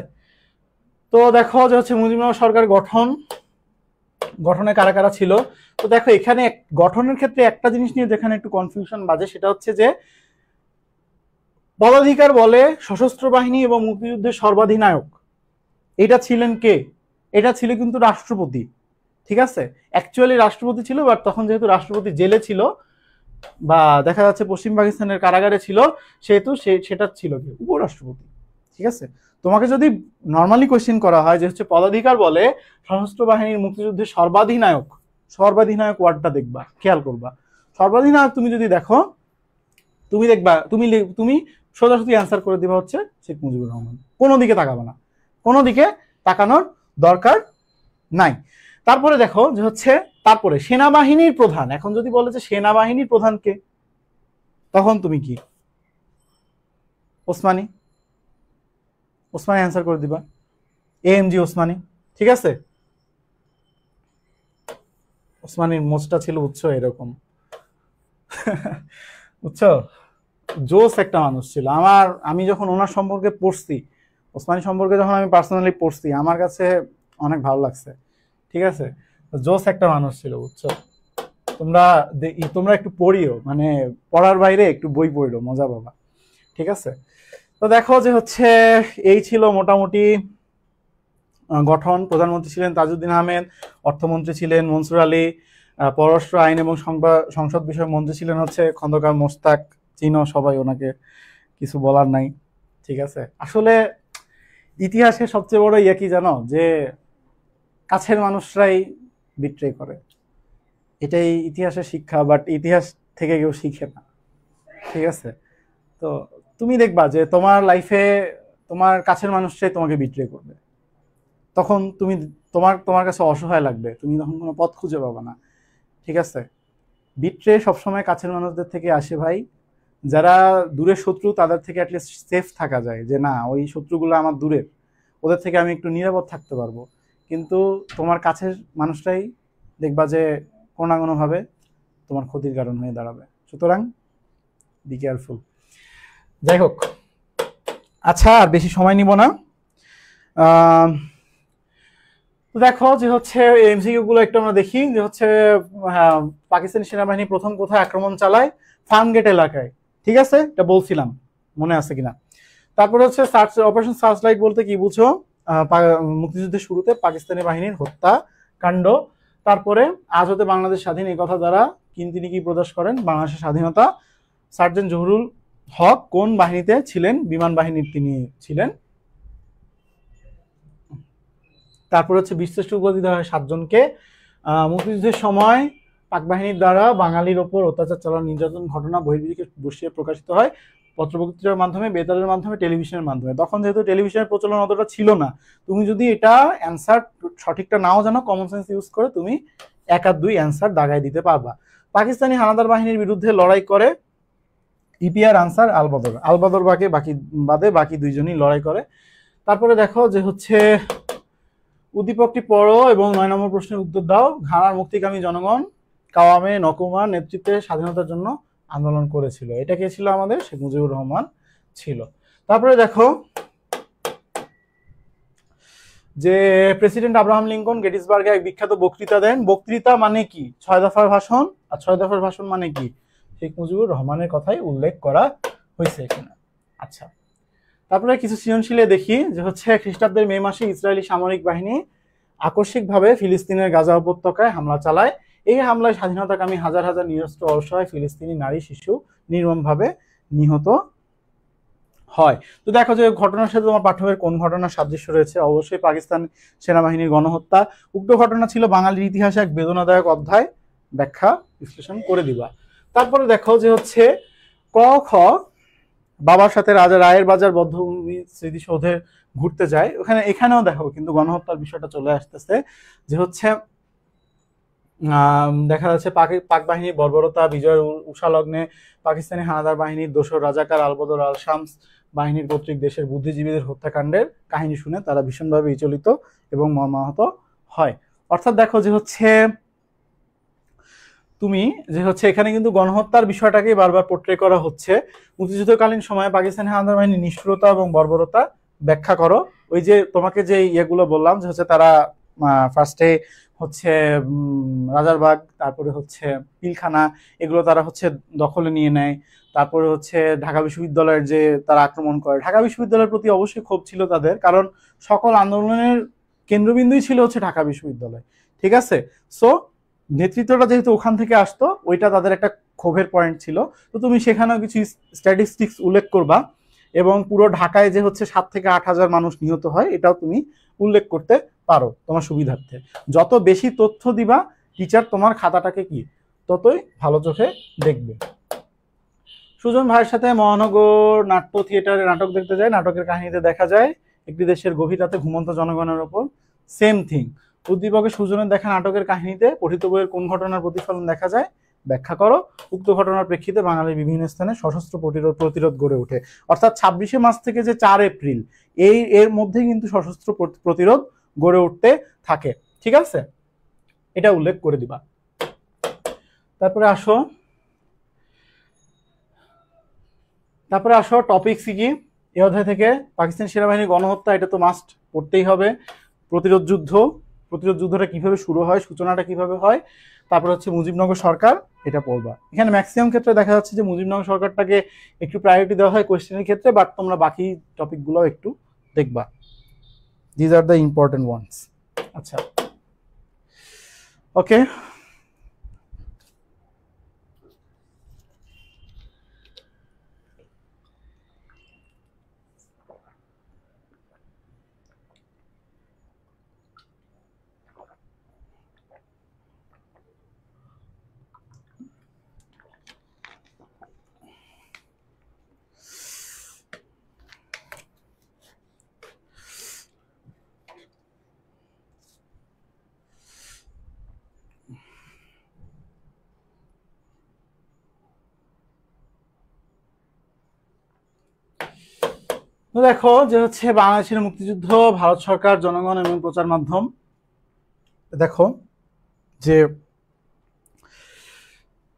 তো দেখো যে হচ্ছে মুজিবনগর সরকার গঠনে কারা কারা ছিল। তো দেখো এখানে গঠনের ক্ষেত্রে একটা জিনিস নিয়ে যেখানে একটু কনফিউশন বাজে, সেটা হচ্ছে যে পদাধিকার বলে সশস্ত্র বাহিনী এবং মুক্তিযুদ্ধের সর্বাধিনায়ক এটা ছিলেন কে, এটা ছিল কিন্তু রাষ্ট্রপতি, ঠিক আছে। অ্যাকচুয়ালি রাষ্ট্রপতি ছিল, বাট তখন যেহেতু রাষ্ট্রপতি জেলে ছিল বা দেখা যাচ্ছে পশ্চিম পাকিস্তানের কারাগারে ছিল, সেহেতু সেটা ছিল কি উপরাষ্ট্রপতি, ঠিক আছে। তোমাকে যদি নর্মালি কোয়েশ্চেন করা হয় যে হচ্ছে পদাধিকার বলে সশস্ত্র বাহিনীর মুক্তিযুদ্ধের সর্বাধিনায়ক ওয়ার্ডটা দেখবা, খেয়াল করবা। সর্বাধিনায়ক তুমি যদি দেখো, তুমি দেখবা, তুমি সোজাসুজি অ্যান্সার করে দিবা হচ্ছে শেখ মুজিবুর রহমান। কোনো দিকে তাকাবে না, কোনো দিকে তাকানোর দরকার নাই। তারপরে দেখো যে হচ্ছে তারপরে সেনাবাহিনীর প্রধান, এখন যদি বলে যে সেনাবাহিনীর প্রধান কে, তখন তুমি কি ওসমানী অ্যান্সার করে দিবা, এএমজি ওসমানী, ঠিক আছে। ওসমানীর মোচটা ছিল বুঝছো এরকম, বুঝছো, জোস একটা মানুষ ছিল। আমি যখন ওনার সম্পর্কে পড়ছি, ওসমানী সম্পর্কে যখন আমি পার্সোনালি পড়ছি, আমার কাছে অনেক ভালো লাগছে, ঠিক আছে। জোস একটা মানুষ ছিল, বুঝছো। তোমরা একটু পড়িও, মানে পড়ার বাইরে একটু বই পড়িও, মজা পাবা, ঠিক আছে। তো দেখো যে হচ্ছে এই ছিল মোটামুটি গঠন। প্রধানমন্ত্রী ছিলেন তাজউদ্দিন আহমেদ, অর্থমন্ত্রী ছিলেন মনসুর আলী, পররাষ্ট্র আইন এবং সংসদ বিষয়ক মন্ত্রী ছিলেন হচ্ছে খন্দকার মোস্তাক, চিনো সবাই ওনাকে, কিছু বলার নাই, ঠিক আছে। আসলে ইতিহাসে সবচেয়ে বড় ইয়ে কি জানো, যে কাছের মানুষরাই বিট্রে করে, এটাই ইতিহাসের শিক্ষা, বাট ইতিহাস থেকে কেউ শিখে না, ঠিক আছে? তো তুমি দেখবা যে তোমার লাইফে তোমার কাছের মানুষটাই তোমাকে বিট্রে করবে, তখন তুমি তোমার তোমার কাছে অসহায় লাগবে, তুমি তখন কোনো পথ খুঁজে পাবে না, ঠিক আছে? বিট্রে সবসময় কাছের মানুষদের থেকে আসে ভাই। যারা দূরের শত্রু তাদের থেকে অ্যাটলিস্ট সেফ থাকা যায়, যে না ওই শত্রুগুলো আমার দূরের, ওদের থেকে আমি একটু নিরাপদ থাকতে পারবো। কিন্তু তোমার কাছের মানুষটাই দেখবা যে কোনো না কোনোভাবে তোমার ক্ষতির কারণ হয়ে দাঁড়াবে। সুতরাং বি কেয়ারফুল। যাই হোক, আচ্ছা আর বেশি সময় নিব না। তো দেখো যে হচ্ছে এমসিকিউ গুলো একটু আমরা দেখি যে হচ্ছে পাকিস্তানি সেনাবাহিনী প্রথম কোথায় আক্রমণ চালায়? ফার্মগেট এলাকায়, ঠিক আছে? এটা বলছিলাম, মনে আছে কিনা? তারপরে হচ্ছে অপারেশন সার্চলাইট বলতে কি বুঝো? মুক্তিযুদ্ধের শুরুতে পাকিস্তানি বাহিনীর হত্যাকাণ্ড। তারপরে আজ হতে বাংলাদেশ স্বাধীন, এই কথা দ্বারা তিনি কি প্রকাশ করেন? বাংলাদেশের স্বাধীনতা। সার্জেন্ট জহুরুল হক কোন বাহিনীতে ছিলেন? বিমান বাহিনীর তিনি ছিলেন। তারপর হচ্ছে বীরশ্রেষ্ঠ উপাধি দেওয়া হয় 7 জনকে। মুক্তিযুদ্ধের সময় পাক বাহিনীর দ্বারা বাঙালির ওপর অত্যাচার চালানো নির্যাতন ঘটনা বহির্বিশ্বে বসিয়ে প্রকাশিত হয় পত্রপত্রিকার মাধ্যমে, বেতারের মাধ্যমে, টেলিভিশনের মাধ্যমে। তখন যেহেতু টেলিভিশনের প্রচলন অতটা ছিল না, তুমি যদি এটা অ্যান্সার সঠিকটা নাও জানো, কমন সেন্স ইউজ করে তুমি 1 আর 2 অ্যান্সার দাগায় দিতে পারবা। পাকিস্তানি হানাদার বাহিনীর বিরুদ্ধে লড়াই করে ইপিআর আনসার আলবদর। আলবদর বাদে বাকি 2 জনই লড়াই করে। তারপরে দেখো যে হচ্ছে উদ্দীপকটি পড়ো এবং 9 নম্বর প্রশ্নের উত্তর দাও। ঘানার মুক্তিকামী জনগণ কাওয়ামে নকুমার নেতৃত্বে স্বাধীনতার জন্য আন্দোলন করেছিল। এটা কে ছিল? আমাদের শেখ মুজিবুর রহমান ছিল। তারপরে দেখো যে প্রেসিডেন্ট আব্রাহাম লিঙ্কন গেটিসবার্গে এক বিখ্যাত বক্তৃতা দেন। বক্তৃতা মানে কি? 6 দফার ভাষণ। আর 6 দফার ভাষণ মানে কি? শেখ মুজিবুর রহমানের কথাই উল্লেখ করা হয়েছে এখানে। আচ্ছা, তারপরে কিছু সৃজনশীলে দেখি যে হচ্ছে খ্রিস্টাব্দের মে মাসে ইসরায়েলি সামরিক বাহিনী আকস্মিকভাবে ফিলিস্তিনের গাজা উপত্যকায় হামলা চালায়। এই হামলায় স্বাধীনতাকামী হাজার হাজার নিরস্ত্র অসহায় ফিলিস্তিনি নারী শিশু নির্মমভাবে নিহত হয়। তো দেখো যে ঘটনার সাথে তোমার পাঠ্যবইয়ের কোন ঘটনার সাদৃশ্য রয়েছে? অবশ্যই পাকিস্তান সেনাবাহিনীর গণহত্যা। উক্ত ঘটনা ছিল বাঙালির ইতিহাসে এক বেদনাদায়ক অধ্যায়, ব্যাখ্যা বিশ্লেষণ করে দিবা। তারপরে দেখো যে হচ্ছে ক খ বাবার সাথে রাজা রায়ের বাজার বদ্ধভূমি স্মৃতিসৌধে ঘুরতে যায়। এখানেও দেখো কিন্তু গণহত্যার বিষয়টা চলে আসতেছে, যে হচ্ছে দেখা যাচ্ছে পাক বাহিনীর বর্বরতা, বিজয়ের উষালগ্নে পাকিস্তানি হানাদার বাহিনীর দোসর রাজাকার আলবদর আল শামস বাহিনীর কর্তৃক দেশের বুদ্ধিজীবীদের হত্যাকাণ্ডের কাহিনী শুনে তারা ভীষণভাবে বিচলিত এবং মর্মাহত হয়। অর্থাৎ দেখো যে হচ্ছে তুমি যে হচ্ছে এখানে কিন্তু গণহত্যার বিষয়টাকে বারবার পোট্রে করা হচ্ছে। মুক্তিযুদ্ধকালীন সময়ে পাকিস্তানি হানাদার বাহিনীর নিষ্ঠুরতা এবং বর্বরতা ব্যাখ্যা করো। ওই যে তোমাকে যে ইয়েগুলো বললাম যে হচ্ছে তারা ফার্স্টে হচ্ছে রাজারবাগ, তারপরে হচ্ছে পিলখানা, এগুলো তারা হচ্ছে দখলে নিয়ে নেয়। তারপরে হচ্ছে ঢাকা বিশ্ববিদ্যালয়ের যে তারা আক্রমণ করে, ঢাকা বিশ্ববিদ্যালয়ের প্রতি অবশ্যই ক্ষোভ ছিল তাদের, কারণ সকল আন্দোলনের কেন্দ্রবিন্দুই ছিল হচ্ছে ঢাকা বিশ্ববিদ্যালয়, ঠিক আছে? সো নেতৃত্বটা যেহেতু ওখান থেকে আসতো, ওইটা তাদের একটা ক্ষোভের পয়েন্ট ছিল। তো তুমি সেখানেও কিছু স্ট্যাটিস্টিক্স উল্লেখ করবা এবং পুরো ঢাকায় যে হচ্ছে 7 থেকে 8 হাজার মানুষ নিহত হয় এটাও তুমি উল্লেখ করতে পারো তোমার সুবিধার্থে। যত বেশি তথ্য দিবা টিচার তোমার খাতাটাকে কি ততই ভালো চোখে দেখবে। সুজন ভাইয়ের সাথে মহানগর নাট্য থিয়েটারে নাটক দেখতে যায়। নাটকের কাহিনীতে দেখা যায় একটি দেশের গভীর রাতে ঘুমন্ত জনগণের ওপর। Same thing. উদ্দীপকে সুজনের দেখা নাটকের কাহিনীতে পঠিত বইয়ের কোন ঘটনার প্রতিফলন দেখা যায়? ব্যাখ্যা করো। উক্ত ঘটনার প্রেক্ষিতে বাঙালির বিভিন্ন স্থানে সশস্ত্র প্রতিরোধ গড়ে ওঠে। অর্থাৎ 26শে মার্চ থেকে যে 4 এপ্রিল এর মধ্যে কিন্তু সশস্ত্র প্রতিরোধ গড়ে উঠতে থাকে, ঠিক আছে? এটা উল্লেখ করে দিবা। তারপরে আসো টপিকস কি এই অধ্যায় থেকে? পাকিস্তান সেনাবাহিনীর গণহত্যা, এটা তো মাস্ট পড়তেই হবে। প্রতিরোধ যুদ্ধটা কিভাবে শুরু হয়, সূচনাটা কিভাবে হয়। তারপর হচ্ছে মুজিবনগর সরকার, এটা পড়বা। এখানে ম্যাক্সিমাম ক্ষেত্রে দেখা যাচ্ছে যে মুজিবনগর সরকারটাকে একটু প্রায়োরিটি দেওয়া হয় কোয়েশ্চেনের ক্ষেত্রে, বাট তোমরা বাকি টপিকগুলো একটু দেখবা। These are the important ones. আচ্ছা, ওকে। তো দেখো যে হচ্ছে বাংলাদেশের মুক্তিযুদ্ধ, ভারত সরকার, জনগণ এবং প্রচার মাধ্যম। দেখো যে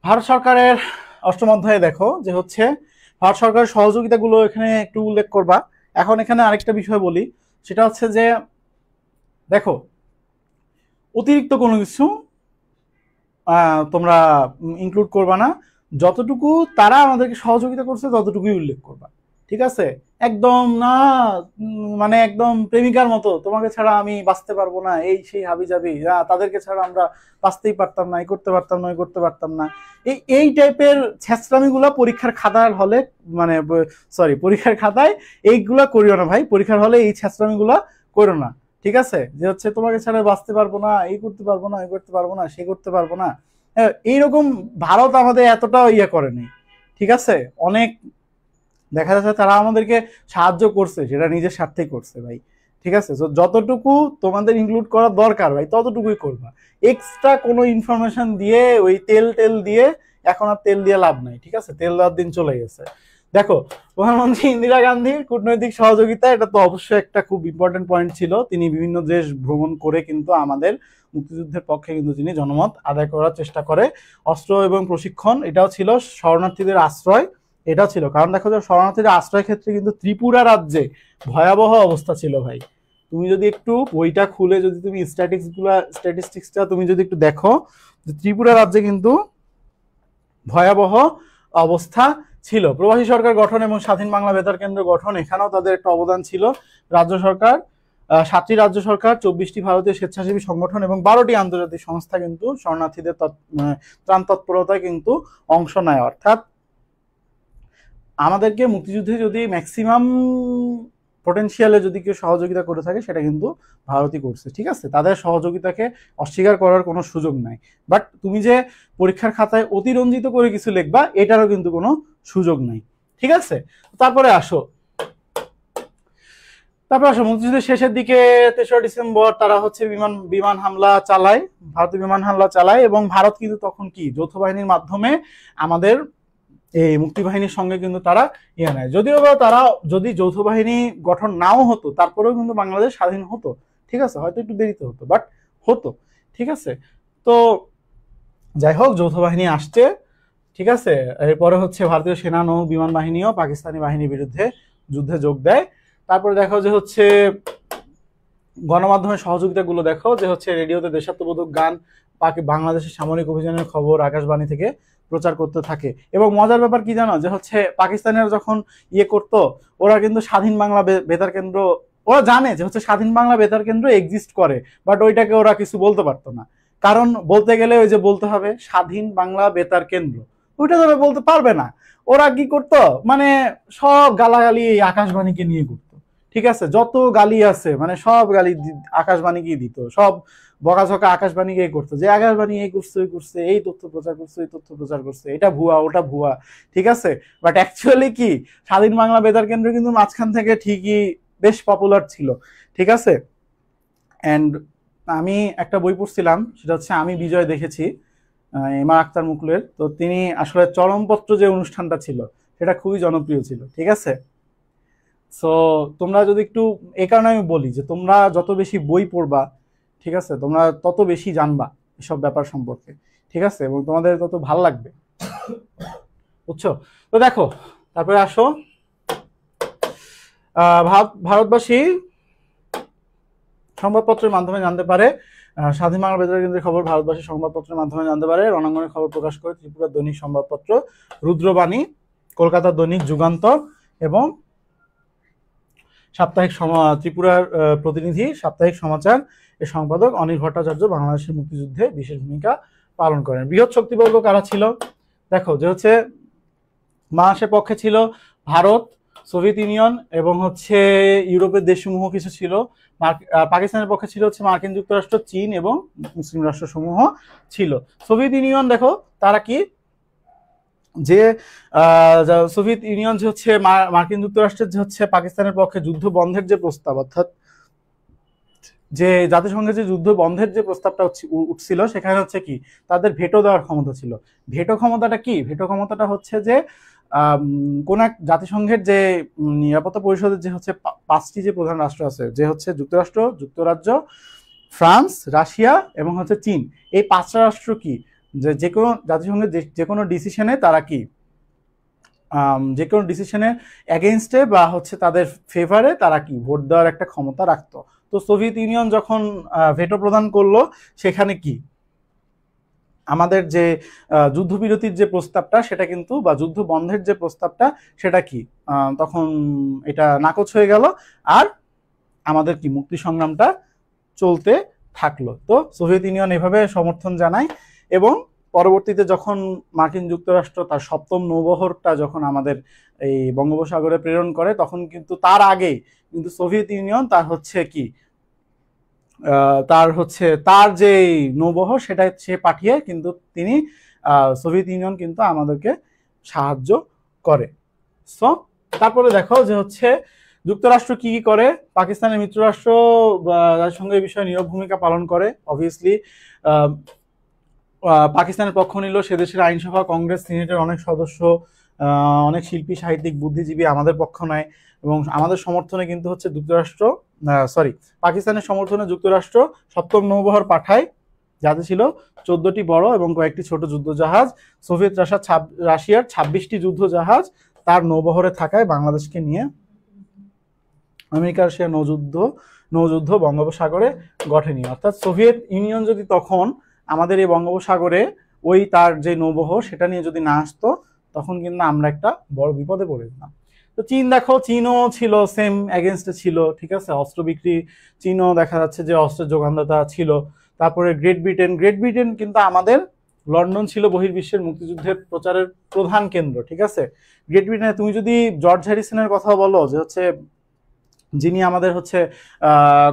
ভারত সরকারের অষ্টম অধ্যায়ে দেখো যে হচ্ছে ভারত সরকারের সহযোগিতাগুলো এখানে একটু উল্লেখ করবা। এখন এখানে আরেকটা বিষয় বলি, সেটা হচ্ছে যে দেখো অতিরিক্ত কোনো কিছু তোমরা ইনক্লুড করবা না, যতটুকু তারা আমাদেরকে সহযোগিতা করছে ততটুকুই উল্লেখ করবা, ঠিক আছে? একদম না মানে একদম প্রেমিকার মতো তোমাকে ছাড়া আমি বাঁচতে পারবো না, এই সেই হাবি যাবি, তাদেরকে ছাড়া আমরা বাঁচতেই পারতাম না, এই করতে পারতাম না, ওই করতে পারতাম না, এই টাইপের ছ্যাঁচড়ামিগুলো পরীক্ষার খাতার হলে, মানে সরি পরীক্ষার খাতায় এইগুলা করিও না ভাই, পরীক্ষার হলে এই ছ্যাঁচড়ামিগুলো করো না, ঠিক আছে? যে হচ্ছে তোমাকে ছাড়া বাঁচতে পারবো না, এই করতে পারবো না, এই করতে পারবো না, সে করতে পারবো না, এইরকম ভারত আমাদের এতটা ইয়ে করেনি, ঠিক আছে? অনেক দেখা যাচ্ছে তারা আমাদেরকে সাহায্য করছে, সেটা নিজের স্বার্থেই করছে ভাই, ঠিক আছে? তো যতটুকু তোমাদের ইনক্লুড করা দরকার ভাই ততটুকুই করবা, এক্সট্রা কোনো ইনফরমেশন দিয়ে ওই তেল টেল দিয়ে এখন আর তেল দিয়ে লাভ নাই, ঠিক আছে? তেল দেওয়ার দিন চলে গেছে। দেখো প্রধানমন্ত্রী ইন্দিরা গান্ধীর কূটনৈতিক সহযোগিতা, এটা তো অবশ্যই একটা খুব ইম্পর্টেন্ট পয়েন্ট ছিল। তিনি বিভিন্ন দেশ ভ্রমণ করে কিন্তু আমাদের মুক্তিযুদ্ধের পক্ষে কিন্তু তিনি জনমত আদায় করার চেষ্টা করে। অস্ত্র এবং প্রশিক্ষণ, এটাও ছিল। শরণার্থীদের আশ্রয়, এটাও ছিল। কারণ দেখো যে শরণার্থীদের আশ্রয় ক্ষেত্রে কিন্তু ত্রিপুরা রাজ্যে ভয়াবহ অবস্থা ছিল ভাই। তুমি যদি একটু বইটা খুলে যদি তুমি স্ট্যাটিস্টিক্সটা তুমি যদি একটু দেখো, যে ত্রিপুরা রাজ্যে কিন্তু ভয়াবহ অবস্থা ছিল। প্রবাসী সরকার গঠন এবং স্বাধীন বাংলা বেতার কেন্দ্র গঠন, এখানেও তাদের একটা অবদান ছিল। রাজ্য সরকার 7টি রাজ্য সরকার, 24টি ভারতীয় স্বেচ্ছাসেবী সংগঠন এবং 12টি আন্তর্জাতিক সংস্থা কিন্তু শরণার্থীদের ত্রাণ তৎপরতায় কিন্তু অংশ নেয়। অর্থাৎ আমাদেরকে মুক্তিযুদ্ধে যদি ম্যাক্সিমাম পটেনশিয়ালে যদি কেউ সহযোগিতা করে থাকে সেটা কিন্তু ভারতই করছে, ঠিক আছে? তাদের সহযোগিতাকে অস্বীকার করার কোনো সুযোগ নাই। বাট তুমি যে পরীক্ষার খাতায় অতিরঞ্জিত করে কিছু লিখবা, এটারও কিন্তু কোনো সুযোগ নাই, ঠিক আছে? তারপরে আসো মুক্তিযুদ্ধের শেষের দিকে 3রা ডিসেম্বর তারা হচ্ছে বিমান হামলা চালায়, ভারতীয় বিমান হামলা চালায়, এবং ভারত কিন্তু তখন কি যৌথ বাহিনীর মাধ্যমে আমাদের এই মুক্তিবাহিনীর সঙ্গে কিন্তু তারা ইয়ে নেয়। যদিও বা তারা যদি যৌথ বাহিনী গঠন নাও হতো তারপরেও কিন্তু বাংলাদেশ স্বাধীন হতো, ঠিক আছে? হয়তো একটু দেরিতে হতো, বাট হতো, ঠিক আছে? তো যাই হোক, যৌথ বাহিনী আসছে, ঠিক আছে? এরপরে হচ্ছে ভারতীয় সেনা নৌ বিমান বাহিনীও পাকিস্তানি বাহিনীর বিরুদ্ধে যুদ্ধে যোগ দেয়। তারপরে দেখো যে হচ্ছে গণমাধ্যমের সহযোগিতাগুলো দেখো, যে হচ্ছে রেডিওতে দেশাত্মবোধক গান, বাংলাদেশের সামরিক অভিযানের খবর আকাশবাণী থেকে প্রচার করতে থাকে। এবং মজার ব্যাপার কি জানো, যে হচ্ছে পাকিস্তানিরা যখন ইয়ে করতো, ওরা কিন্তু স্বাধীন বাংলা বেতার কেন্দ্র, ওরা জানে যে হচ্ছে স্বাধীন বাংলা বেতার কেন্দ্র এক্সিস্ট করে, বাট ওইটাকে ওরা কিছু বলতে পারতো না। কারণ বলতে গেলে ওই যে বলতে হবে স্বাধীন বাংলা বেতার কেন্দ্র, ওইটা তো বলতে পারবে না। ওরা কি করতো, মানে সব গালাগালি আকাশবাণীকে নিয়ে করতো, ঠিক আছে? যত গালি আছে মানে সব গালি আকাশবাণীকেই দিত, সব বকাঝকা আকাশবাণীকে করতো, যে আকাশবাণী এই করছে ওই করছে, এই তথ্য প্রচার করছে, এই তথ্য প্রচার করছে, এটা ভুয়া ওটা ভুয়া, ঠিক আছে? বাট অ্যাকচুয়ালি কি স্বাধীন বাংলা বেতার কেন্দ্র কিন্তু মাঝখান থেকে ঠিকই বেশ পপুলার ছিল, ঠিক আছে? অ্যান্ড আমি একটা বই পড়ছিলাম, সেটা হচ্ছে আমি বিজয় দেখেছি, ইমা আক্তার মুকুলের। তো তিনি আসলে চরমপত্র যে অনুষ্ঠানটা ছিল সেটা খুবই জনপ্রিয় ছিল, ঠিক আছে? সো তোমরা যদি একটু, এই কারণে আমি বলি যে তোমরা যত বেশি বই পড়বা, ঠিক আছে, তোমরা তত বেশি জানবা এসব ব্যাপার সম্পর্কে, ঠিক আছে? এবং তোমাদের তত ভাল লাগবে, বুঝছো? তো দেখো তারপরে আসো, ভারতবাসী সংবাদপত্রের মাধ্যমে জানতে পারে, স্বাধীন বাংলা বেতার কেন্দ্রের খবর ভারতবাসী সংবাদপত্রের মাধ্যমে জানতে পারে। রণাঙ্গনের খবর প্রকাশ করে ত্রিপুরা দৈনিক সংবাদপত্র, রুদ্রবাণী, কলকাতা দৈনিক যুগান্তর এবং ত্রিপুরার প্রতিনিধি, সাপ্তাহিক সমাচার এর সম্পাদক অনিল ভট্টাচার্য বাংলাদেশের মুক্তিযুদ্ধে বিশেষ ভূমিকা পালন করেন। বৃহৎ শক্তিবর্গ কারা ছিল? দেখো যে হচ্ছে মহাদেশের পক্ষে ছিল ভারত, সোভিয়েত ইউনিয়ন এবং হচ্ছে ইউরোপের দেশসমূহ কিছু ছিল। পাকিস্তানের পক্ষে ছিল হচ্ছে মার্কিন যুক্তরাষ্ট্র, চীন এবং মুসলিম রাষ্ট্রসমূহ ছিল। সোভিয়েত ইউনিয়ন দেখো তারা কি, যে সোভিয়েত ইউনিয়ন যে হচ্ছে মার্কিন যুক্তরাষ্ট্রের যে হচ্ছে পাকিস্তানের পক্ষে যুদ্ধ বন্ধের যে প্রস্তাব, অর্থাৎ যে জাতিসংঘের যে যুদ্ধ বন্ধের যে প্রস্তাবটা উঠছিল, সেখানে হচ্ছে কি তাদের ভেটো দেওয়ার ক্ষমতা ছিল। ভেটো ক্ষমতাটা কি? ভেটো ক্ষমতাটা হচ্ছে যে কোন এক জাতিসংঘের যে নিরাপত্তা পরিষদের যে হচ্ছে 5টি যে প্রধান রাষ্ট্র আছে, যে হচ্ছে যুক্তরাষ্ট্র, যুক্তরাজ্য, ফ্রান্স, রাশিয়া এবং হচ্ছে চীন, এই 5টা রাষ্ট্র কি যে কোনো জাতিসংঘের যে কোনো ডিসিশনে তারা কি যে কোনো ডিসিশনের এগেনস্টে বা হচ্ছে তাদের ফেভারে তারা কি ভোট দেওয়ার একটা ক্ষমতা রাখতো। তো সোভিয়েত ইউনিয়ন যখন ভেটো প্রদান করলো, সেখানে কি আমাদের যে যুদ্ধবিরতির যে প্রস্তাবটা সেটা কিন্তু, বা যুদ্ধ বন্ধের যে প্রস্তাবটা সেটা কি তখন এটা নাকচ হয়ে গেল, আর আমাদের কি মুক্তি সংগ্রামটা চলতে থাকলো। তো সোভিয়েত ইউনিয়ন এভাবে সমর্থন জানায়, এবং পরবর্তীতে যখন মার্কিন যুক্তরাষ্ট্র তার 7ম নৌবহরটা যখন আমাদের এই বঙ্গোপসাগরে প্রেরণ করে, তখন কিন্তু তার আগেই কিন্তু সোভিয়েত ইউনিয়ন তার হচ্ছে কি তার যে নৌবহর সেটা সে পাঠিয়ে কিন্তু তিনি সোভিয়েত ইউনিয়ন কিন্তু আমাদেরকে সাহায্য করে। সো তারপরে দেখো যে হচ্ছে যুক্তরাষ্ট্র কি কি করে। পাকিস্তানের মিত্ররাষ্ট্র জাতিসংঘ এই বিষয়ে নীরব ভূমিকা পালন করে। অবভিয়াসলি পাকিস্তানের পক্ষ নিল সে দেশের আইনসভা, কংগ্রেস, সিনেটের অনেক সদস্য, অনেক শিল্পী, সাহিত্যিক, বুদ্ধিজীবী আমাদের পক্ষ নেয়, এবং আমাদের সমর্থনে কিন্তু হচ্ছে পাকিস্তানের সমর্থনে যুক্তরাষ্ট্র 7ম নৌবহর পাঠায়, যাতে ছিল 14টি বড় এবং কয়েকটি ছোট যুদ্ধজাহাজ। সোভিয়েত রাশিয়ার 26টি যুদ্ধজাহাজ তার নৌবহরে থাকায় বাংলাদেশকে নিয়ে আমেরিকার সে নৌযুদ্ধ বঙ্গোপসাগরে ঘটেনি। অর্থাৎ সোভিয়েত ইউনিয়ন যদি তখন আমাদের এই বঙ্গোপসাগরে ওই তার যে নৌবহর সেটা নিয়ে যদি না আসতো, তখন কিন্তু আমরা একটা বড় বিপদে পড়ে যেতাম। তো চীন দেখো, চীনও ছিল সেম এগেনস্টে ছিল, ঠিক আছে, অস্ত্র বিক্রি, চীনও দেখা যাচ্ছে যে অস্ত্রের যোগানদাতা ছিল। তারপরে গ্রেট ব্রিটেন কিন্তু আমাদের লন্ডন ছিল বহির্বিশ্বের মুক্তিযুদ্ধের প্রচারের প্রধান কেন্দ্র, ঠিক আছে। গ্রেট ব্রিটেনে তুমি যদি জর্জ হ্যারিসনের কথা বলো, যে হচ্ছে যিনি আমাদের হচ্ছে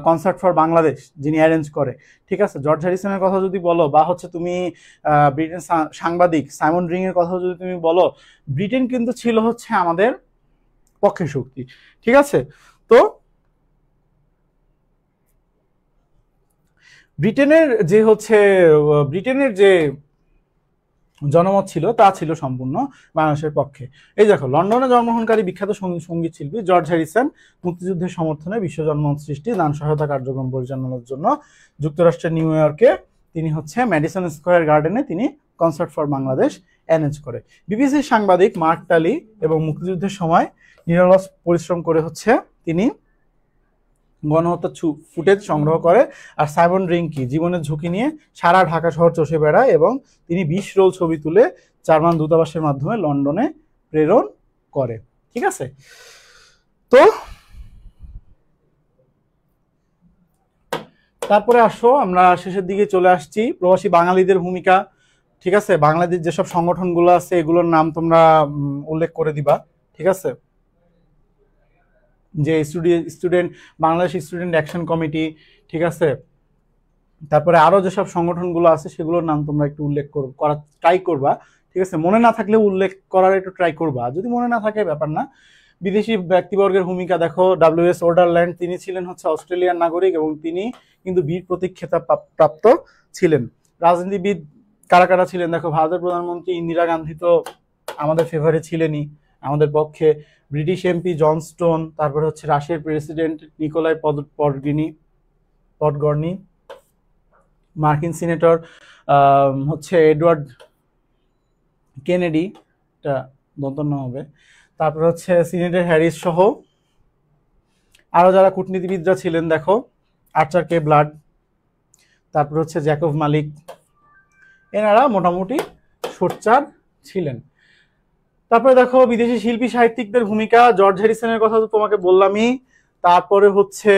কনসার্ট ফর বাংলাদেশ যিনি অ্যারেঞ্জ করে, ঠিক আছে, জর্জ হ্যারিসনের কথা যদি বলো, বা হচ্ছে তুমি ব্রিটেন সাংবাদিক সাইমন রিং এর কথা যদি তুমি বলো, ব্রিটেন কিন্তু ছিল হচ্ছে আমাদের পক্ষে শক্তি, ঠিক আছে। তো ব্রিটেনের যে জনমত ছিল তা ছিল সম্পূর্ণ বাংলাদেশের পক্ষে। এই দেখো, লন্ডনে জন্মগ্রহণকারী বিখ্যাত সঙ্গীত শিল্পী জর্জ হ্যারিসন মুক্তিযুদ্ধের সমর্থনে বিশ্ব জনমত সৃষ্টি, দান সহায়তা কার্যক্রম পরিচালনার জন্য যুক্তরাষ্ট্রের নিউ ইয়র্কে তিনি হচ্ছে ম্যাডিসন স্কয়ার গার্ডেনে তিনি কনসার্ট ফর বাংলাদেশ অ্যারেঞ্জ করে। বিবিসির সাংবাদিক মার্ক টালি এবং মুক্তিযুদ্ধের সময় নিরলস পরিশ্রম করে হচ্ছে তিনি গণহত্যার ফুটেজ সংগ্রহ করে, আর সাইমন রিং কি জীবনের ঝুঁকি নিয়ে সারা ঢাকা শহর চষে বেড়ায়, এবং তিনি 20 রোল ছবি তুলে জার্মান দূতাবাসের মাধ্যমে লন্ডনে প্রেরণ করে, ঠিক আছে। তো তারপরে আসো, আমরা শেষের দিকে চলে আসছি, প্রবাসী বাঙালিদের ভূমিকা, ঠিক আছে। বাংলাদেশ যেসব সংগঠনগুলো আছে এগুলোর নাম তোমরা উল্লেখ করে দিবা, ঠিক আছে। যে বাংলাদেশ স্টুডেন্ট অ্যাকশন কমিটি, ঠিক আছে। তারপরে আরো যেসব সংগঠনগুলো আছে সেগুলোর নাম তোমরা একটু উল্লেখ করার ট্রাই করবা, ঠিক আছে। মনে না থাকলে উল্লেখ করার একটু ট্রাই করবা, যদি মনে না থাকে ব্যাপার না। বিদেশি ব্যক্তিবর্গের ভূমিকা দেখো, WS ওডারল্যান্ড, তিনি ছিলেন হচ্ছে অস্ট্রেলিয়ান নাগরিক এবং তিনি কিন্তু বীর প্রতীক খেতাব প্রাপ্ত ছিলেন। রাজনীতিবিদ কারা কারা ছিলেন দেখো, ভারতের প্রধানমন্ত্রী ইন্দিরা গান্ধী তো আমাদের ফেভারে ছিলেনই, আমাদের পক্ষে। ব্রিটিশ এমপি জন স্টোন, তারপরে হচ্ছে রাশিয়ার প্রেসিডেন্ট নিকোলাই পডগর্নি, মার্কিন সিনেটর হচ্ছে এডওয়ার্ড কেনেডি, এটা দন্তন্য হবে, তারপর হচ্ছে সিনেটর হ্যারিস সহ আরো যারা কূটনীতিবিদরা ছিলেন দেখো, আর্চার কে ব্লাড, তারপর হচ্ছে জ্যাকব মালিক, এনারা মোটামুটি সোচ্চার ছিলেন। তারপরে দেখো বিদেশি শিল্পী সাহিত্যিকদের ভূমিকা, জর্জ হ্যারিসনের কথা তো তোমাকে বললামই। তারপরে হচ্ছে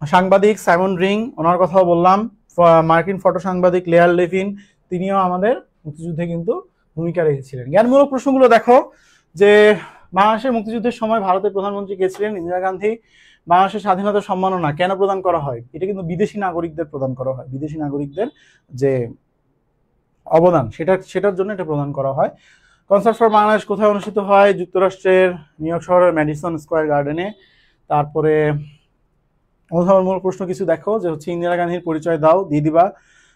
সাংবাদিক সাইমন রিং, ওনার কথাও বললাম। মার্কিন ফটো সাংবাদিক লেয়ার লেভিন, তিনিও আমাদের মুক্তিযুদ্ধে কিন্তু ভূমিকা রেখেছিলেন। জ্ঞানমূলক প্রশ্নগুলো দেখো, যে বাংলাদেশের মুক্তিযুদ্ধের সময় ভারতের প্রধানমন্ত্রী কে ছিলেন? ইন্দিরা গান্ধী। বাংলাদেশের স্বাধীনতা সম্মাননা কেন প্রদান করা হয়? এটা কিন্তু বিদেশি নাগরিকদের প্রদান করা হয়, বিদেশি নাগরিকদের যে অবদান সেটার জন্য এটা প্রদান করা হয়। কনসার্ট ফর বাংলাদেশ কোথায় অনুষ্ঠিত হয়? যুক্তরাষ্ট্রের নিউ ইয়র্ক শহরের ম্যাডিসন স্কয়ার গার্ডেনে। তারপরে অনুধাবনমূলক প্রশ্ন কিছু দেখো, যে হচ্ছে ইন্দিরা গান্ধীর পরিচয় দাও, দিয়ে দিবা।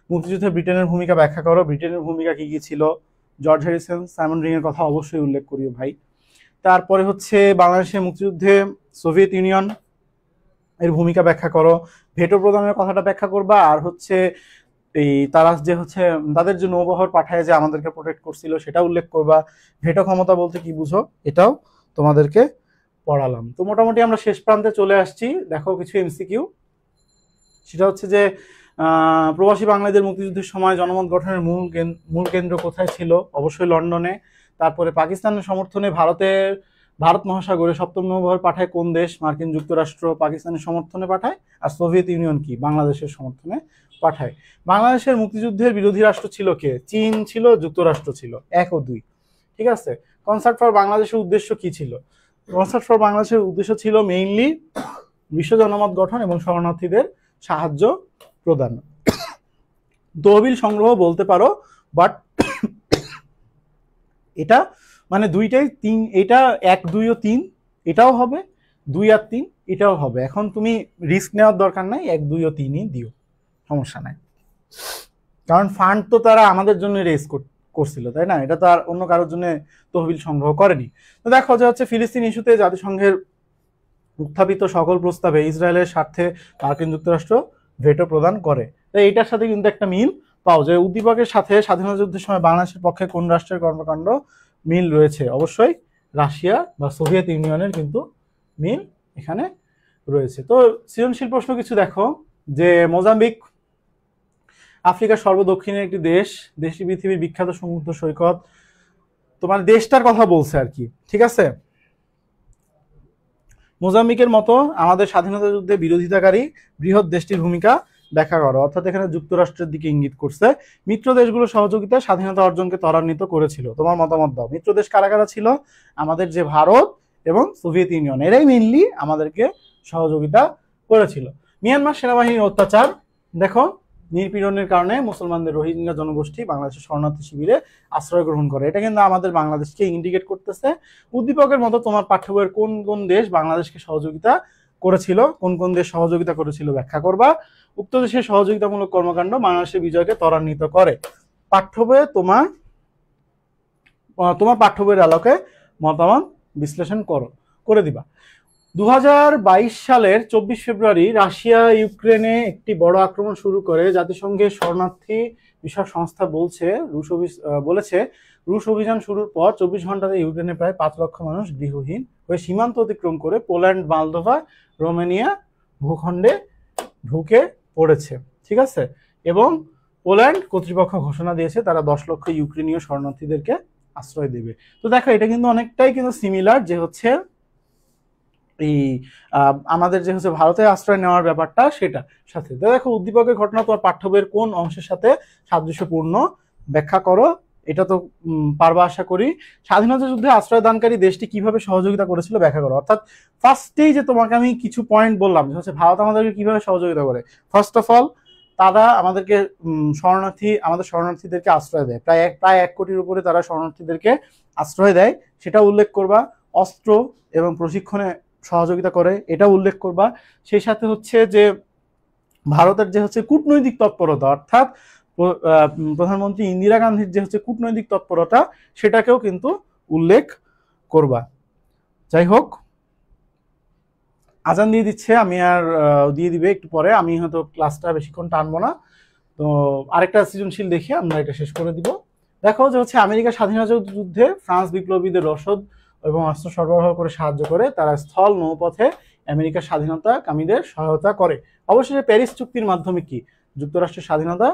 মুক্তিযুদ্ধে ব্রিটেনের ভূমিকা ব্যাখ্যা করো, ব্রিটেনের ভূমিকা কি কি ছিল? জর্জ হ্যারিসন, সাইমন রিং এর কথা অবশ্যই উল্লেখ করিও ভাই। তারপরে হচ্ছে বাংলাদেশের মুক্তিযুদ্ধে সোভিয়েত ইউনিয়ন এর ভূমিকা ব্যাখ্যা করো, ভেটো প্রদানের কথাটা ব্যাখ্যা করবা, আর হচ্ছে এই তারা যে হচ্ছে তাদের যে নৌবহর পাঠায় যে আমাদেরকে প্রোটেক্ট করছিল সেটা উল্লেখ করবা। ভেটো ক্ষমতা বলতে কি বুঝো এটাও তোমাদেরকে পড়ালাম। তো মোটামুটি আমরা শেষ প্রান্তে চলে আসছি। দেখো কিছু এমসিকিউ, সেটা হচ্ছে যে প্রবাসী বাঙালিদের মুক্তিযুদ্ধের সময় জনমত গঠনের মূল কেন্দ্র কোথায় ছিল? অবশ্যই লন্ডনে। তারপরে পাকিস্তানের সমর্থনে ভারত মহাসাগরে সপ্তম নৌবহর পাঠায় কোন দেশ? মার্কিন যুক্তরাষ্ট্র পাকিস্তানের সমর্থনে পাঠায়। আর সোভিয়েত ইউনিয়ন কি? বাংলাদেশের সমর্থনে পাঠায়। বাংলাদেশের মুক্তিযুদ্ধের বিরোধী রাষ্ট্র ছিল কে? চীন ছিল, যুক্তরাষ্ট্র ছিল, 1 ও 2। ঠিক আছে। কনসার্ট ফর বাংলাদেশের উদ্দেশ্য কি ছিল? কনসার্ট ফর বাংলাদেশের উদ্দেশ্য ছিল মেইনলি বিশ্ব জনমত গঠন এবং শরণার্থীদের সাহায্য প্রদান। তহবিল সংগ্রহ বলতে পারো, বাট এটা মানে দুইটাই 3, এটা 1, 2 ও 3 এটাও হবে, 2 আর 3 এটাও হবে। এখন তুমি রিস্ক নেওয়ার দরকার নাই, 1, 2 ও 3ই দিও, সমস্যা নাই। কারণ ফান্ড তো তারা আমাদের জন্য রেজ করছিল, তাই না? এটা তো আর অন্য কারোর জন্য তহবিল সংগ্রহ করেনি। তো দেখো যে হচ্ছে ফিলিস্তিন ইস্যুতে জাতিসংঘের উত্থাপিত সকল প্রস্তাবে ইসরায়েলের স্বার্থে মার্কিন যুক্তরাষ্ট্র ভেটো প্রদান করে। তাই এটার সাথে কিন্তু একটা মিল পাও যে উদ্দীপকের সাথে স্বাধীনতা যুদ্ধের সময় বাংলাদেশের পক্ষে কোন রাষ্ট্রের কর্মকাণ্ড মিল রয়েছে? অবশ্যই রাশিয়া বা সোভিয়েত ইউনিয়নের কিন্তু মিল এখানে রয়েছে। তো সৃজনশীল প্রশ্ন কিছু দেখো, যে মোজাম্বিক আফ্রিকার সর্বদক্ষিণের একটি দেশটি পৃথিবীর বিখ্যাত সমুদ্র সৈকত, তোমার দেশটার কথা বলছে আর কি। ঠিক আছে। মোজাম্বিকের মতো আমাদের স্বাধীনতা যুদ্ধে বিরোধিতাকারী বৃহৎ দেশটির ভূমিকা ব্যাখ্যা করো। অর্থাৎ এখানে যুক্তরাষ্ট্রের দিকে ইঙ্গিত করছে। মিত্র দেশগুলো সহযোগিতায় স্বাধীনতা অর্জনকে ত্বরান্বিত করেছিল। তোমার মতামত দাও। মিত্র দেশ কারা কারা ছিল? আমাদের যে ভারত এবং সোভিয়েত ইউনিয়ন, এরাই মেইনলি আমাদেরকে সহযোগিতা করেছিল। মিয়ানমার সেনাবাহিনীর অত্যাচার দেখো, নিপীড়নের কারণে মুসলমানদের রোহিঙ্গা জনগোষ্ঠী বাংলাদেশের শরণার্থী শিবিরে আশ্রয় গ্রহণ করে। এটা কিন্তু আমাদের বাংলাদেশকে ইন্ডিকেট করতেছে। উদ্দীপকের মতো তোমার পাঠ্য বইয়ের কোন কোন দেশ বাংলাদেশকে সহযোগিতা করেছিল, কোন কোন দেশ সহযোগিতা করেছিল ব্যাখ্যা করবা। উক্ত দেশের সহযোগিতামূলক কর্মকাণ্ড বাংলাদেশের বিজয়কে ত্বরান্বিত করে। পাঠ্য বইয়ে তোমার পাঠ্য বইয়ের আলোকে মতামত বিশ্লেষণ করে দিবা। 2022 সালের 24 ফেব্রুয়ারি রাশিয়া ইউক্রেনে একটি বড় আক্রমণ শুরু করে। জাতিসংঘের শরণার্থী বিষয়ক সংস্থা বলেছে রুশ অভিযান শুরুর পর 24 ঘন্টাতে ইউক্রেনে প্রায় 5 লক্ষ মানুষ গৃহহীন হয়ে সীমান্ত অতিক্রম করে পোল্যান্ড, মলদোভা, রোমানিয়া ভূখণ্ডে ঢুকে পড়েছে। ঠিক আছে। এবং পোল্যান্ড কর্তৃপক্ষ ঘোষণা দিয়েছে তারা 10 লক্ষ ইউক্রেনীয় শরণার্থীদেরকে আশ্রয় দেবে। তো দেখো এটা কিন্তু অনেকটাই কিন্তু সিমিলার, যে হচ্ছে এই আমাদের যে হচ্ছে ভারতে আশ্রয় নেওয়ার ব্যাপারটা সেটা সাথে। দেখো উদ্দীপকের ঘটনা তোমার পাঠ্য বইয়ের কোন অংশের সাথে সাদৃশ্যপূর্ণ ব্যাখ্যা করো। এটা তো পারবা আশা করি। স্বাধীনতা যুদ্ধে আশ্রয় দানকারী দেশটি কিভাবে সহযোগিতা করেছিল ব্যাখ্যা করো। অর্থাৎ ফার্স্টেই যে তোমাকে আমি কিছু পয়েন্ট বললাম যে হচ্ছে ভারত আমাদেরকে কিভাবে সহযোগিতা করে। ফার্স্ট অফ অল তারা আমাদেরকে আমাদের শরণার্থীদেরকে আশ্রয় দেয়, প্রায় 1 কোটির উপরে তারা শরণার্থীদেরকে আশ্রয় দেয়, সেটা উল্লেখ করবা। অস্ত্র এবং প্রশিক্ষণে সহযোগিতা করে, এটা উল্লেখ করবা। সেই সাথে হচ্ছে যে ভারতের যে হচ্ছে কূটনৈতিক তৎপরতা, অর্থাৎ প্রধানমন্ত্রী ইন্দিরা গান্ধীর যে হচ্ছে কূটনৈতিক তৎপরতা, সেটাকেও কিন্তু উল্লেখ করবা। যাই হোক, আজান দিয়ে দিচ্ছে, আমি আর দিয়ে দিবে একটু পরে, আমি হয়তো ক্লাসটা বেশিক্ষণ টানবো না। তো আরেকটা সৃজনশীল দেখে আমরা এটা শেষ করে দিব। দেখো যে হচ্ছে আমেরিকার স্বাধীনতা যুদ্ধে ফ্রান্স বিপ্লবীদের রসদ এবং অস্ত্র সরবরাহ করে সাহায্য করে। তারা স্থল নৌপথে আমেরিকার স্বাধীনতাকামীদের সহায়তা করে। অবশেষে প্যারিস চুক্তির মাধ্যমে কি যুক্তরাষ্ট্রের স্বাধীনতা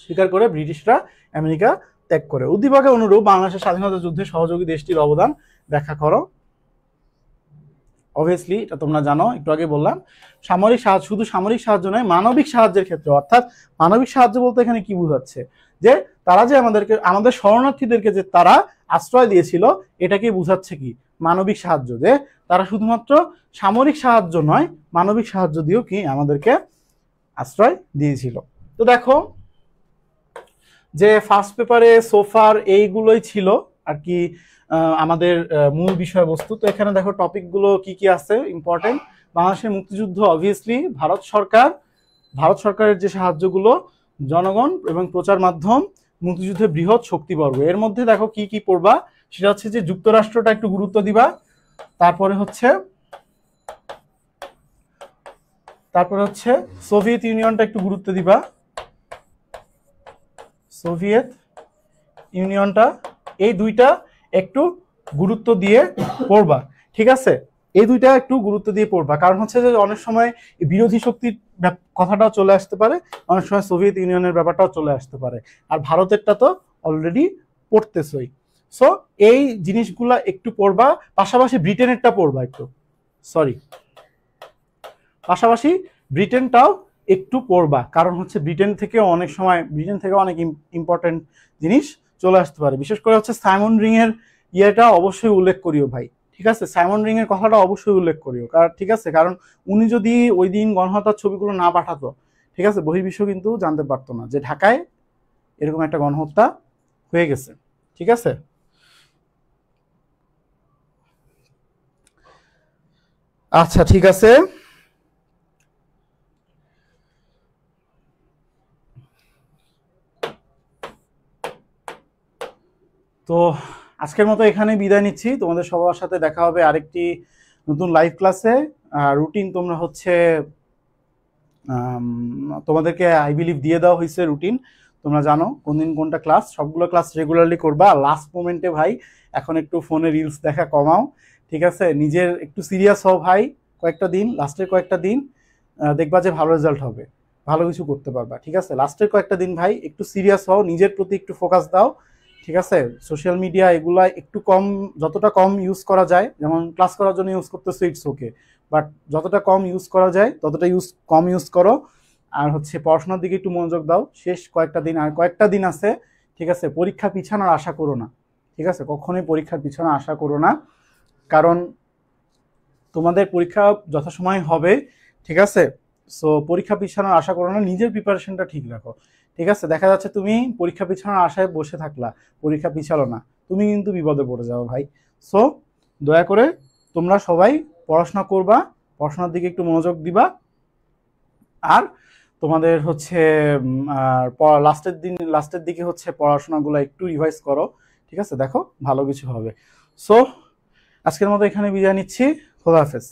স্বীকার করে ব্রিটিশরা আমেরিকা ত্যাগ করে। উদ্দীপকে অনুরূপ বাংলাদেশের স্বাধীনতা যুদ্ধে সহযোগী দেশটির অবদান ব্যাখ্যা করো। অবভিয়াসলি এটা তোমরা জানো, একটু আগে বললাম। সামরিক সাহায্য, শুধু সামরিক সাহায্য নয়, মানবিক সাহায্যের ক্ষেত্রে। অর্থাৎ মানবিক সাহায্য বলতে এখানে কি বোঝাচ্ছে? যে তারা যে আমাদের শরণার্থীদেরকে যে তারা আশ্রয় দিয়েছিল, এটাকে বোঝাচ্ছে কি মানবিক সাহায্য। যে তারা শুধুমাত্র সামরিক সাহায্য নয়, মানবিক সাহায্য দিয়েও কি আমাদেরকে আশ্রয় দিয়েছিল। তো দেখো যে ফার্স্ট পেপারে সোফার এইগুলোই ছিল আর কি আমাদের মূল বিষয়বস্তু। তো এখানে দেখো টপিকগুলো কি কি আছে ইম্পর্টেন্ট। বাংলাদেশের মুক্তিযুদ্ধ অবভিয়াসলি ভারত সরকারের যে সাহায্যগুলো, জনগণ এবং প্রচার মাধ্যম, মুক্তিযুদ্ধের বৃহৎ শক্তি পর্ব, এর মধ্যে দেখো কি কি পড়বা, সেটা হচ্ছে যে যুক্তরাষ্ট্রটা একটু গুরুত্ব দিবা, তারপরে হচ্ছে সোভিয়েত ইউনিয়নটা একটু গুরুত্ব দিবা, সোভিয়েত ইউনিয়নটা, এই দুইটা একটু গুরুত্ব দিয়ে পড়বা, ঠিক আছে? এই দুইটা একটু গুরুত্ব দিয়ে পড়বা, কারণ হচ্ছে যে অনেক সময় বিরোধী শক্তির কথাটাও চলে আসতে পারে, অনেক সময় সোভিয়েত ইউনিয়নের ব্যাপারটাও চলে আসতে পারে, আর ভারতেরটা তো অলরেডি পড়তেছই। সো এই জিনিসগুলা একটু পড়বা, পাশাপাশি ব্রিটেনেরটা পড়বা একটু, সরি, পাশাপাশি ব্রিটেনটাও একটু পড়বা, কারণ হচ্ছে ব্রিটেন থেকে অনেক ইম্পর্টেন্ট জিনিস চলে আসতে পারে। বিশেষ করে হচ্ছে সাইমন রিং এর ইয়েটা অবশ্যই উল্লেখ করিও ভাই, ঠিক আছে? সাইমন রিং এর কথাটা অবশ্যই উল্লেখ করিও, ঠিক আছে? কারণ উনি যদি ওই দিন গণহত্যার ছবিগুলো না পাঠাতো, ঠিক আছে, বহির্বিশ্ব কিন্তু জানতে পারতো না যে ঢাকায় এরকম একটা গণহত্যা হয়ে গেছে, ঠিক আছে? আচ্ছা, ঠিক আছে। তো আজকের মতো এখানে বিদায় নিচ্ছি, তোমাদের সবার সাথে দেখা হবে আরেকটি নতুন লাইভ ক্লাসে। রুটিন তোমরা হচ্ছে তোমাদেরকে আই বিলিভ দিয়ে দেওয়া হয়েছে রুটিন, তোমরা জানো কোন দিন কোনটা ক্লাস, সবগুলো ক্লাস রেগুলারলি করবা। লাস্ট মোমেন্টে ভাই এখন একটু ফোনে রিলস দেখা কমাও, ঠিক আছে? নিজের একটু সিরিয়াস হও ভাই, কয়েকটা দিন, লাস্টের কয়েকটা দিন দেখবা যে ভালো রেজাল্ট হবে, ভালো কিছু করতে পারবা, ঠিক আছে? লাস্টের কয়েকটা দিন ভাই একটু সিরিয়াস হও, নিজের প্রতি একটু ফোকাস দাও, ঠিক আছে? সোশ্যাল মিডিয়া এগুলা একটু কম, যতটা কম ইউজ করা যায়, যেমন ক্লাস করার জন্য ইউজ করতেছো ইটস ওকে, বাট যতটা কম ইউজ করা যায় ততটা কম ইউজ করো। আর হচ্ছে পড়াশোনার দিকে একটু মনোযোগ দাও। শেষ কয়েকটা দিন, আর কয়েকটা দিন আছে, ঠিক আছে? পরীক্ষা পিছানোর আশা করো না, ঠিক আছে? কখনোই পরীক্ষার পিছনে আশা করো না, কারণ তোমাদের পরীক্ষা যথাসময় হবে, ঠিক আছে? সো পরীক্ষা পিছানোর আশা করো না, নিজের প্রিপারেশনটা ঠিক রাখো, ঠিক আছে? দেখা যাচ্ছে তুমি পরীক্ষা পিছানোর আশায় বসে থাকলা, পরীক্ষা পিছালো না, তুমি কিন্তু বিপদে পড়ে যাও ভাই। সো দয়া করে তোমরা সবাই পড়াশোনা করবা, পড়াশোনার দিকে একটু মনোযোগ দিবা, আর তোমাদের হচ্ছে লাস্টের দিকে হচ্ছে পড়াশোনাগুলো একটু রিভাইজ করো, ঠিক আছে? দেখো ভালো কিছু হবে। সো আজকের মতো এখানে বিদায় নিচ্ছি, খোদা হাফেজ।